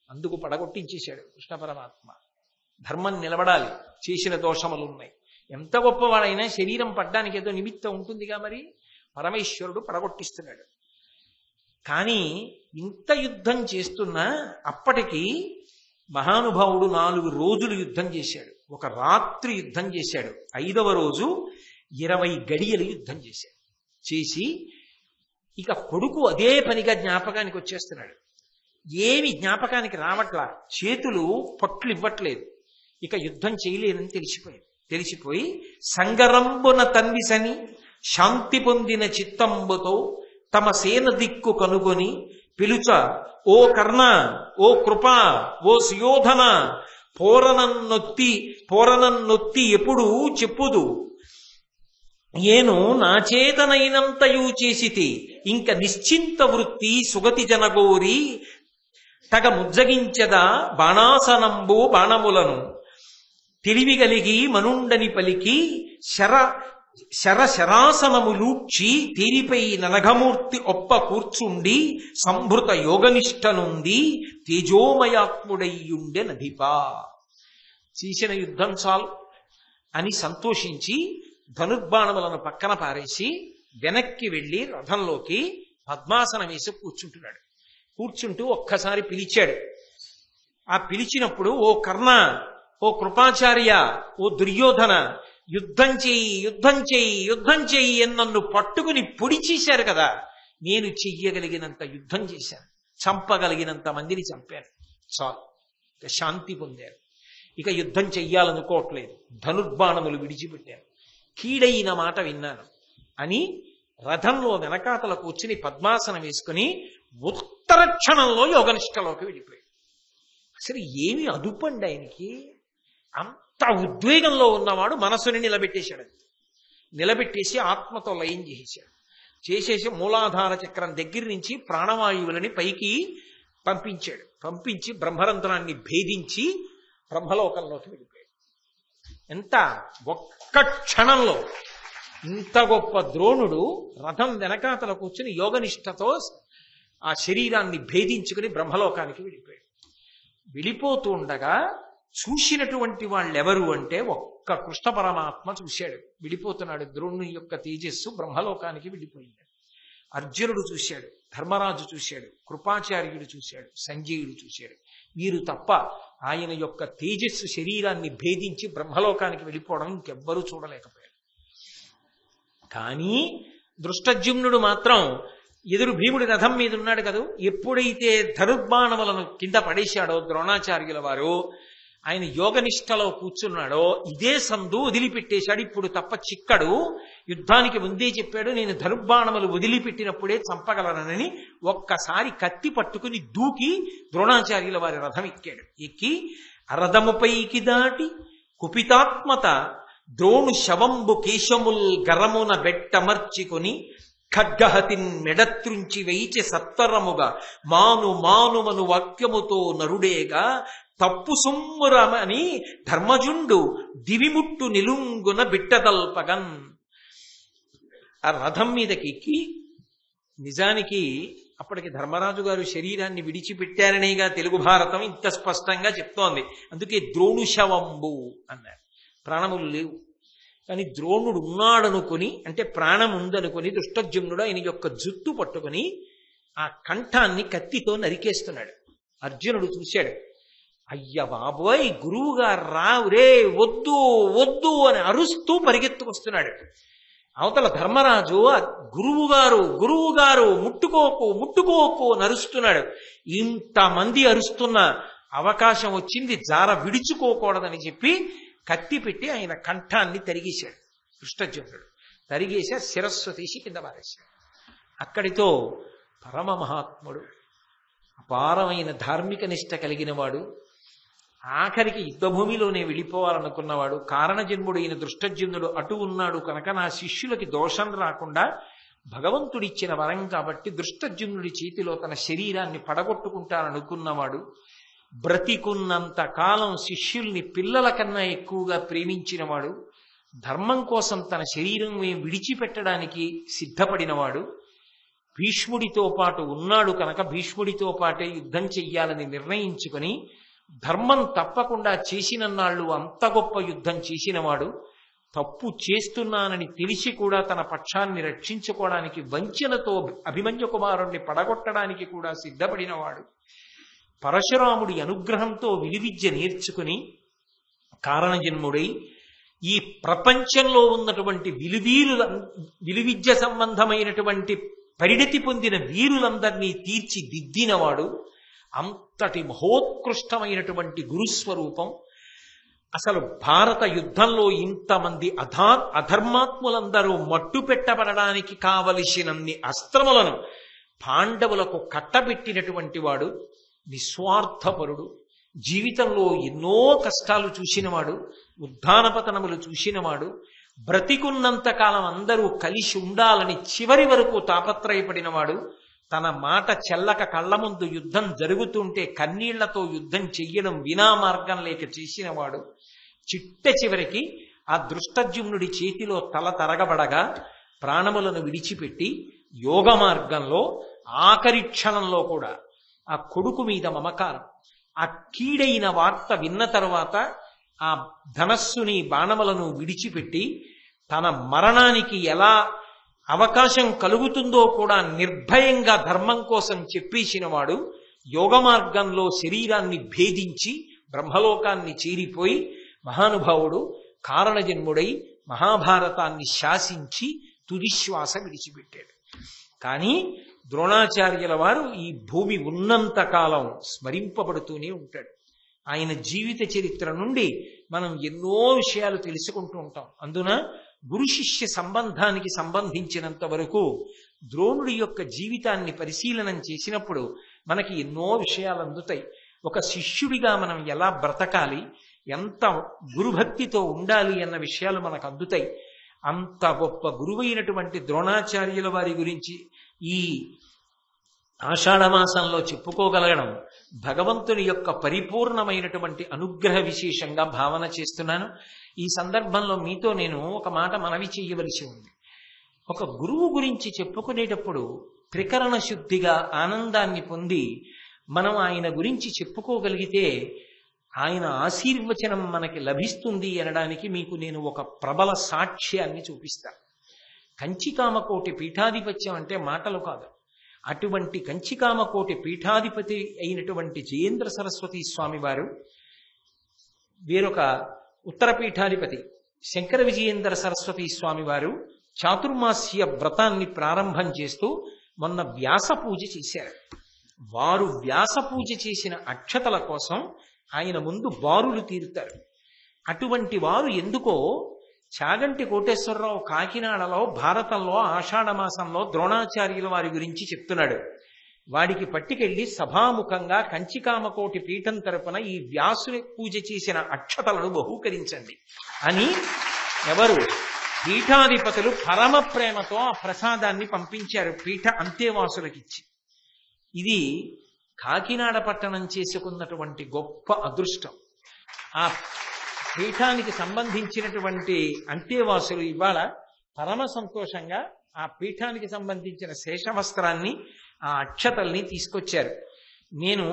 A: అందుకు పడగొట్టించేశాడు కృష్ణ పరమాత్మ. ధర్మం నిలబడాలి, చేసిన దోషములు ఉన్నాయి. ఎంత గొప్పవాడైనా శరీరం పడ్డానికి ఏదో నిమిత్తం ఉంటుందిగా, మరి పరమేశ్వరుడు పడగొట్టిస్తున్నాడు. కానీ ఇంత యుద్ధం చేస్తున్నా అప్పటికి మహానుభావుడు 4 రోజులు యుద్ధం చేశాడు. ఒక రాత్రి యుద్ధం చేశాడు. 5వ రోజు 20 గడియలు యుద్ధం చేశాడు. చేసి ఇక కొడుకు అదే పనిగా జ్ఞాపకానికి వచ్చేస్తున్నాడు. ఏమి జ్ఞాపకానికి రావట్లా, చేతులు పట్లు ఇవ్వట్లేదు. ఇక యుద్ధం చేయలేనని తెలిసిపోయి సంగరంబున తన్విసని శాంతి పొందిన చిత్తంబుతో తమ సేన దిక్కు కనుగొని పిలుచ, ఓ కర్ణ, ఓ కృప, ఓ సుయోధన, పోరనన్నొత్తి ఎప్పుడు చెప్పుదు, ఏను నా చేతనైనంతయు చేసితి, ఇంక నిశ్చింత వృత్తి సుగతి జనగోరి తగ ముజ్జగించదా బాణాసనంబు బాణములను తెలివిగలిగి మనుండని పలికి శరాసనములూడ్చి తీరిపై ననఘమూర్తి ఒప్ప కూర్చుండి సంభృత యోగనిష్టనుంది తేజోమయాత్ముడయ్యుండె నధిపా. చేసిన యుద్ధం చాలు అని సంతోషించి ధనుర్బాణములను పక్కన పారేసి వెనక్కి వెళ్లి రథంలోకి పద్మాసనం వేసి కూర్చుంటున్నాడు. కూర్చుంటూ ఒక్కసారి పిలిచాడు. ఆ పిలిచినప్పుడు ఓ కర్ణ, ఓ కృపాచార్య, ఓ దుర్యోధన, యుద్ధం చెయ్యి, యుద్ధం చెయ్యి, యుద్ధం చెయ్యి అని నన్ను పట్టుకుని పొడి చేశారు కదా, నేను చెయ్యగలిగినంత యుద్ధం చేశాను, చంపగలిగినంత మందిని చంపాను, చాలు, ఇక శాంతి పొందారు. ఇక యుద్ధం చెయ్యాలనుకోవట్లేదు, ధనుర్బాణములు విడిచిపెట్టాను, కీడైన మాట విన్నాను అని రథంలో వెనకాతల కూర్చుని పద్మాసనం వేసుకుని ఉత్తర క్షణంలో యోగనిష్టలోకి వెళ్ళిపోయాడు. అసలు ఏమి అదుపండి ఆయనకి. అంత ఉద్వేగంలో ఉన్నవాడు మనసుని నిలబెట్టేశాడు. నిలబెట్టేసి ఆత్మతో లయం చేసేసి మూలాధార చక్రం దగ్గర నుంచి ప్రాణవాయువులని పైకి పంపించాడు. పంపించి బ్రహ్మరంధ్రాన్ని భేదించి బ్రహ్మలోకంలోకి వెళ్ళిపోయాడు. ఎంత ఒక్క క్షణంలో ఇంత గొప్ప ద్రోణుడు రథం వెనకాతల కూర్చుని యోగనిష్టతో ఆ శరీరాన్ని భేదించుకుని బ్రహ్మలోకానికి వెళ్ళిపోయాడు. వెళ్ళిపోతూ ఉండగా చూసినటువంటి వాళ్ళెవరు అంటే ఒక్క కృష్ణ పరమాత్మ చూశాడు. వెళ్ళిపోతున్నాడు ద్రోణుని యొక్క తేజస్సు బ్రహ్మలోకానికి వెళ్ళిపోయింది. అర్జునుడు చూశాడు, ధర్మరాజు చూశాడు, కృపాచార్యుడు చూశాడు, సంజయుడు చూశాడు. వీరు తప్ప ఆయన యొక్క తేజస్సు శరీరాన్ని భేదించి బ్రహ్మలోకానికి వెళ్ళిపోవడం ఇంకెవ్వరూ చూడలేకపోయారు. కానీ దృష్టజ్యుమ్నుడు మాత్రం ఎదురు భీముడి రథం మీద ఉన్నాడు కదా, ఎప్పుడైతే ధనుర్బాణములను కింద పడేశాడో ద్రోణాచార్యుల వారు, ఆయన యోగనిష్టలో కూర్చున్నాడో ఇదే సందు వదిలిపెట్టేశాడు. ఇప్పుడు తప్ప చిక్కడు. యుద్ధానికి ముందే చెప్పాడు, నేను ధనుర్బాణములు వదిలిపెట్టినప్పుడే చంపగలనని. ఒక్కసారి కత్తి పట్టుకుని దూకి ద్రోణాచార్యుల వారి రథం ఎక్కాడు. ఎక్కి రథముపైకి దాటి కుపితాత్మత ద్రోణు శవంబు కేశముల్ గరమున బెట్టమర్చికొని ఖడ్గహతిన్ మెడత్రుంచి వేయిచి సత్వరముగా మానుమను వాక్యముతో నరుడేగా తప్పు సుమ్మురమని ధర్మజుండు దివిముట్టు నిలుంగున బిట్టదల్పగన్. ఆ రథం మీదకి ఎక్కి, నిజానికి అప్పటికి ధర్మరాజు గారు శరీరాన్ని విడిచిపెట్టారనేగా తెలుగు భారతం ఇంత స్పష్టంగా చెప్తోంది. అందుకే ద్రోణుశవంబు అన్నారు. ప్రాణములు లేవు, కానీ ద్రోణుడు ఉన్నాడనుకొని, అంటే ప్రాణం ఉందనుకొని దృష్టజ్యుమ్నుడు ఆయన యొక్క జుట్టు పట్టుకొని ఆ కంఠాన్ని కత్తితో నరికేస్తున్నాడు. అర్జునుడు చూశాడు. అయ్య బాబోయ్, గురువుగారు రావు రే, వద్దు వద్దు అని అరుస్తూ పరిగెత్తుకొస్తున్నాడు. అవతల ధర్మరాజు గురువుగారు ముట్టుకోకు అని అరుస్తున్నాడు. ఇంతమంది అరుస్తున్న అవకాశం వచ్చింది, జార విడుచుకోకూడదని చెప్పి కత్తి పెట్టి ఆయన కంఠాన్ని తరిగేశాడు. దృష్టజ్యుమ్నుడు తరిగేసి శిరస్సు తీసి కింద పారేశాడు. అక్కడితో పరమ మహాత్ముడు, అపారమైన ధార్మిక నిష్ట కలిగిన వాడు, ఆఖరికి యుద్ధభూమిలోనే వెళ్ళిపోవాలనుకున్నవాడు, కారణజన్ముడైన దృష్టజ్యుమ్నుడు అటు ఉన్నాడు కనుక నా శిష్యులకి దోషం రాకుండా భగవంతుడిచ్చిన వరం కాబట్టి దృష్టజ్యుమ్నుడి చేతిలో తన శరీరాన్ని పడగొట్టుకుంటాననుకున్నవాడు, బ్రతికున్నంత కాలం శిష్యుల్ని పిల్లల కన్నా ఎక్కువగా ప్రేమించినవాడు, ధర్మం కోసం తన శరీరం విడిచిపెట్టడానికి సిద్ధపడినవాడు, భీష్ముడితో పాటు ఉన్నాడు కనుక భీష్ముడితో పాటే యుద్ధం చెయ్యాలని నిర్ణయించుకొని ధర్మం తప్పకుండా చేసినన్నాళ్ళు అంత గొప్ప యుద్ధం చేసినవాడు, తప్పు చేస్తున్నానని తెలిసి కూడా తన పక్షాన్ని రక్షించుకోవడానికి వంచనతో అభిమన్యు కుమారుణ్ణి పడగొట్టడానికి కూడా సిద్ధపడినవాడు, పరశురాముడి అనుగ్రహంతో విలువిద్య నేర్చుకుని కారణజన్ముడై ఈ ప్రపంచంలో ఉన్నటువంటి విలువిద్య సంబంధమైనటువంటి పరిణతి పొందిన వీరులందరినీ తీర్చిదిద్దినవాడు, అంతటి మహోత్కృష్టమైనటువంటి గురుస్వరూపం. అసలు భారత యుద్ధంలో ఇంతమంది అధర్మాత్ములందరూ మట్టు పెట్టబడడానికి కావలసినన్ని అస్త్రములను పాండవులకు కట్టబెట్టినటువంటి వాడు, నిస్వార్థపరుడు, జీవితంలో ఎన్నో కష్టాలు చూసినవాడు, ఉద్ధానపతనములు చూసినవాడు, బ్రతికున్నంతకాలం అందరూ కలిసి ఉండాలని చివరి వరకు తాపత్రయపడినవాడు, తన మాట చెల్లక కళ్ళ ముందు యుద్ధం జరుగుతుంటే కన్నీళ్లతో యుద్ధం చెయ్యడం వినా మార్గం లేక చేసినవాడు, చిట్ట చివరికి ఆ దృష్టజ్యుమ్నుడి చేతిలో తల తరగబడగా ప్రాణములను విడిచిపెట్టి యోగ మార్గంలో ఆఖరి క్షణంలో కూడా ఆ కొడుకు మీద మమకారం, ఆ కీడైన వార్త విన్న తరువాత ఆ ధనస్సుని బాణములను విడిచిపెట్టి తన మరణానికి ఎలా అవకాశం కలుగుతుందో కూడా నిర్భయంగా ధర్మం కోసం చెప్పేసినవాడు, యోగ మార్గంలో శరీరాన్ని భేదించి బ్రహ్మలోకాన్ని చేరిపోయి మహానుభావుడు కారణజన్ముడై మహాభారతాన్ని శాసించి తుదిశ్వాస విడిచిపెట్టాడు. కానీ ద్రోణాచార్యుల వారు ఈ భూమి ఉన్నంత కాలం స్మరింపబడుతూనే ఉంటాడు. ఆయన జీవిత చరిత్ర నుండి మనం ఎన్నో విషయాలు తెలుసుకుంటూ ఉంటాం. అందున గురు శిష్య సంబంధానికి సంబంధించినంత వరకు ద్రోణుడి యొక్క జీవితాన్ని పరిశీలనం చేసినప్పుడు మనకి ఎన్నో విషయాలు అందుతాయి. ఒక శిష్యుడిగా మనం ఎలా బ్రతకాలి, ఎంత గురుభక్తితో ఉండాలి అన్న విషయాలు మనకు అందుతాయి. అంత గొప్ప గురువైనటువంటి ద్రోణాచార్యుల వారి గురించి ఈ ఆషాఢమాసంలో చెప్పుకోగలగడం భగవంతుని యొక్క పరిపూర్ణమైనటువంటి అనుగ్రహ విశేషంగా భావన చేస్తున్నాను. ఈ సందర్భంలో మీతో నేను ఒక మాట మనవి చేయవలసి ఉంది. ఒక గురువు గురించి చెప్పుకునేటప్పుడు త్రికరణ శుద్ధిగా ఆనందాన్ని పొంది మనం ఆయన గురించి చెప్పుకోగలిగితే ఆయన ఆశీర్వచనం మనకి లభిస్తుంది అనడానికి మీకు నేను ఒక ప్రబల సాక్ష్యాన్ని చూపిస్తాను. కంచికామకోటి పీఠాధిపత్యం అంటే మాటలు కాదు. అటువంటి కంచికామకోటి పీఠాధిపతి అయినటువంటి జయేంద్ర సరస్వతి స్వామి వారు, వేరొక ఉత్తర పీఠాధిపతి శంకర విజయేంద్ర సరస్వతి స్వామి వారు చాతుర్మాస్య వ్రతాన్ని ప్రారంభం చేస్తూ మొన్న వ్యాస పూజ చేశారు. వారు వ్యాస పూజ చేసిన అక్షతల కోసం ఆయన ముందు బారులు తీరుతారు. అటువంటి వారు ఎందుకో చాగంటి కోటేశ్వరరావు కాకినాడలో భారతంలో ఆషాఢమాసంలో ద్రోణాచార్యుల వారి గురించి చెప్తున్నాడు. వాడికి పట్టుకెళ్లి సభాముఖంగా కంచికామకోటి పీఠం తరపున ఈ వ్యాసుని పూజ చేసిన అక్షతలను బహూకరించండి అని ఎవరు పీఠాధిపతులు పరమ ప్రేమతో ఆ ప్రసాదాన్ని పంపించారు పీఠ అంతేవాసులకిచ్చి. ఇది కాకినాడ పట్టణం చేసుకున్నటువంటి గొప్ప అదృష్టం. ఆ పీఠానికి సంబంధించినటువంటి అంతేవాసులు ఇవాళ పరమ సంతోషంగా ఆ పీఠానికి సంబంధించిన శేషవస్త్రాన్ని, ఆ అక్షతల్ని తీసుకొచ్చారు. నేను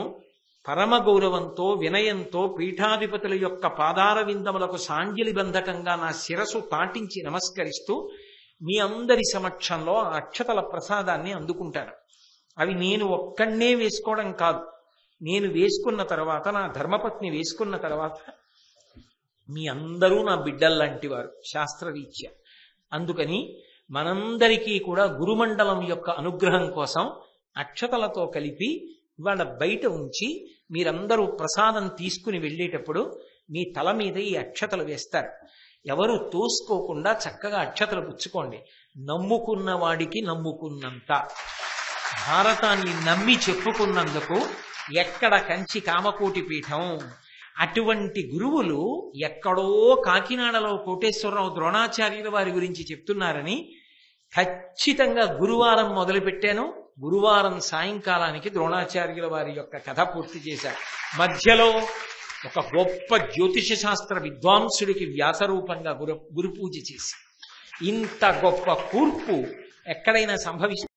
A: పరమ గౌరవంతో వినయంతో పీఠాధిపతుల యొక్క పాదార విందములకు సాంజలి బంధకంగా నా శిరసు తాటించి నమస్కరిస్తూ మీ అందరి సమక్షంలో ఆ అక్షతల ప్రసాదాన్ని అందుకుంటాను. అవి నేను ఒక్కడే వేసుకోవడం కాదు, నేను వేసుకున్న తర్వాత నా ధర్మపత్ని వేసుకున్న తర్వాత మీ అందరూ నా బిడ్డల్లాంటి వారు శాస్త్రరీత్యా. అందుకని మనందరికీ కూడా గురుమండలం యొక్క అనుగ్రహం కోసం అక్షతలతో కలిపి ఇవాళ బయట ఉంచి మీరందరూ ప్రసాదం తీసుకుని వెళ్ళేటప్పుడు మీ తల మీద ఈ అక్షతలు వేస్తారు. ఎవరు తోసుకోకుండా చక్కగా అక్షతలు పుచ్చుకోండి. నమ్ముకున్న వాడికి నమ్ముకున్నంత, భారతాన్ని నమ్మి చెప్పుకున్నందుకు ఎక్కడ కంచి కామకోటి పీఠం, అటువంటి గురువులు ఎక్కడో కాకినాడలో కోటేశ్వరరావు ద్రోణాచార్యుల వారి గురించి చెప్తున్నారని ఖచ్చితంగా గురువారం మొదలుపెట్టాను. గురువారం సాయంకాలానికి ద్రోణాచార్యుల వారి యొక్క కథ పూర్తి చేశారు. మధ్యలో ఒక గొప్ప జ్యోతిష శాస్త్ర విద్వాంసుడికి వ్యాసరూపంగా గురు పూజ చేసి ఇంత గొప్ప కూర్పు ఎక్కడైనా సంభవిస్తుంది?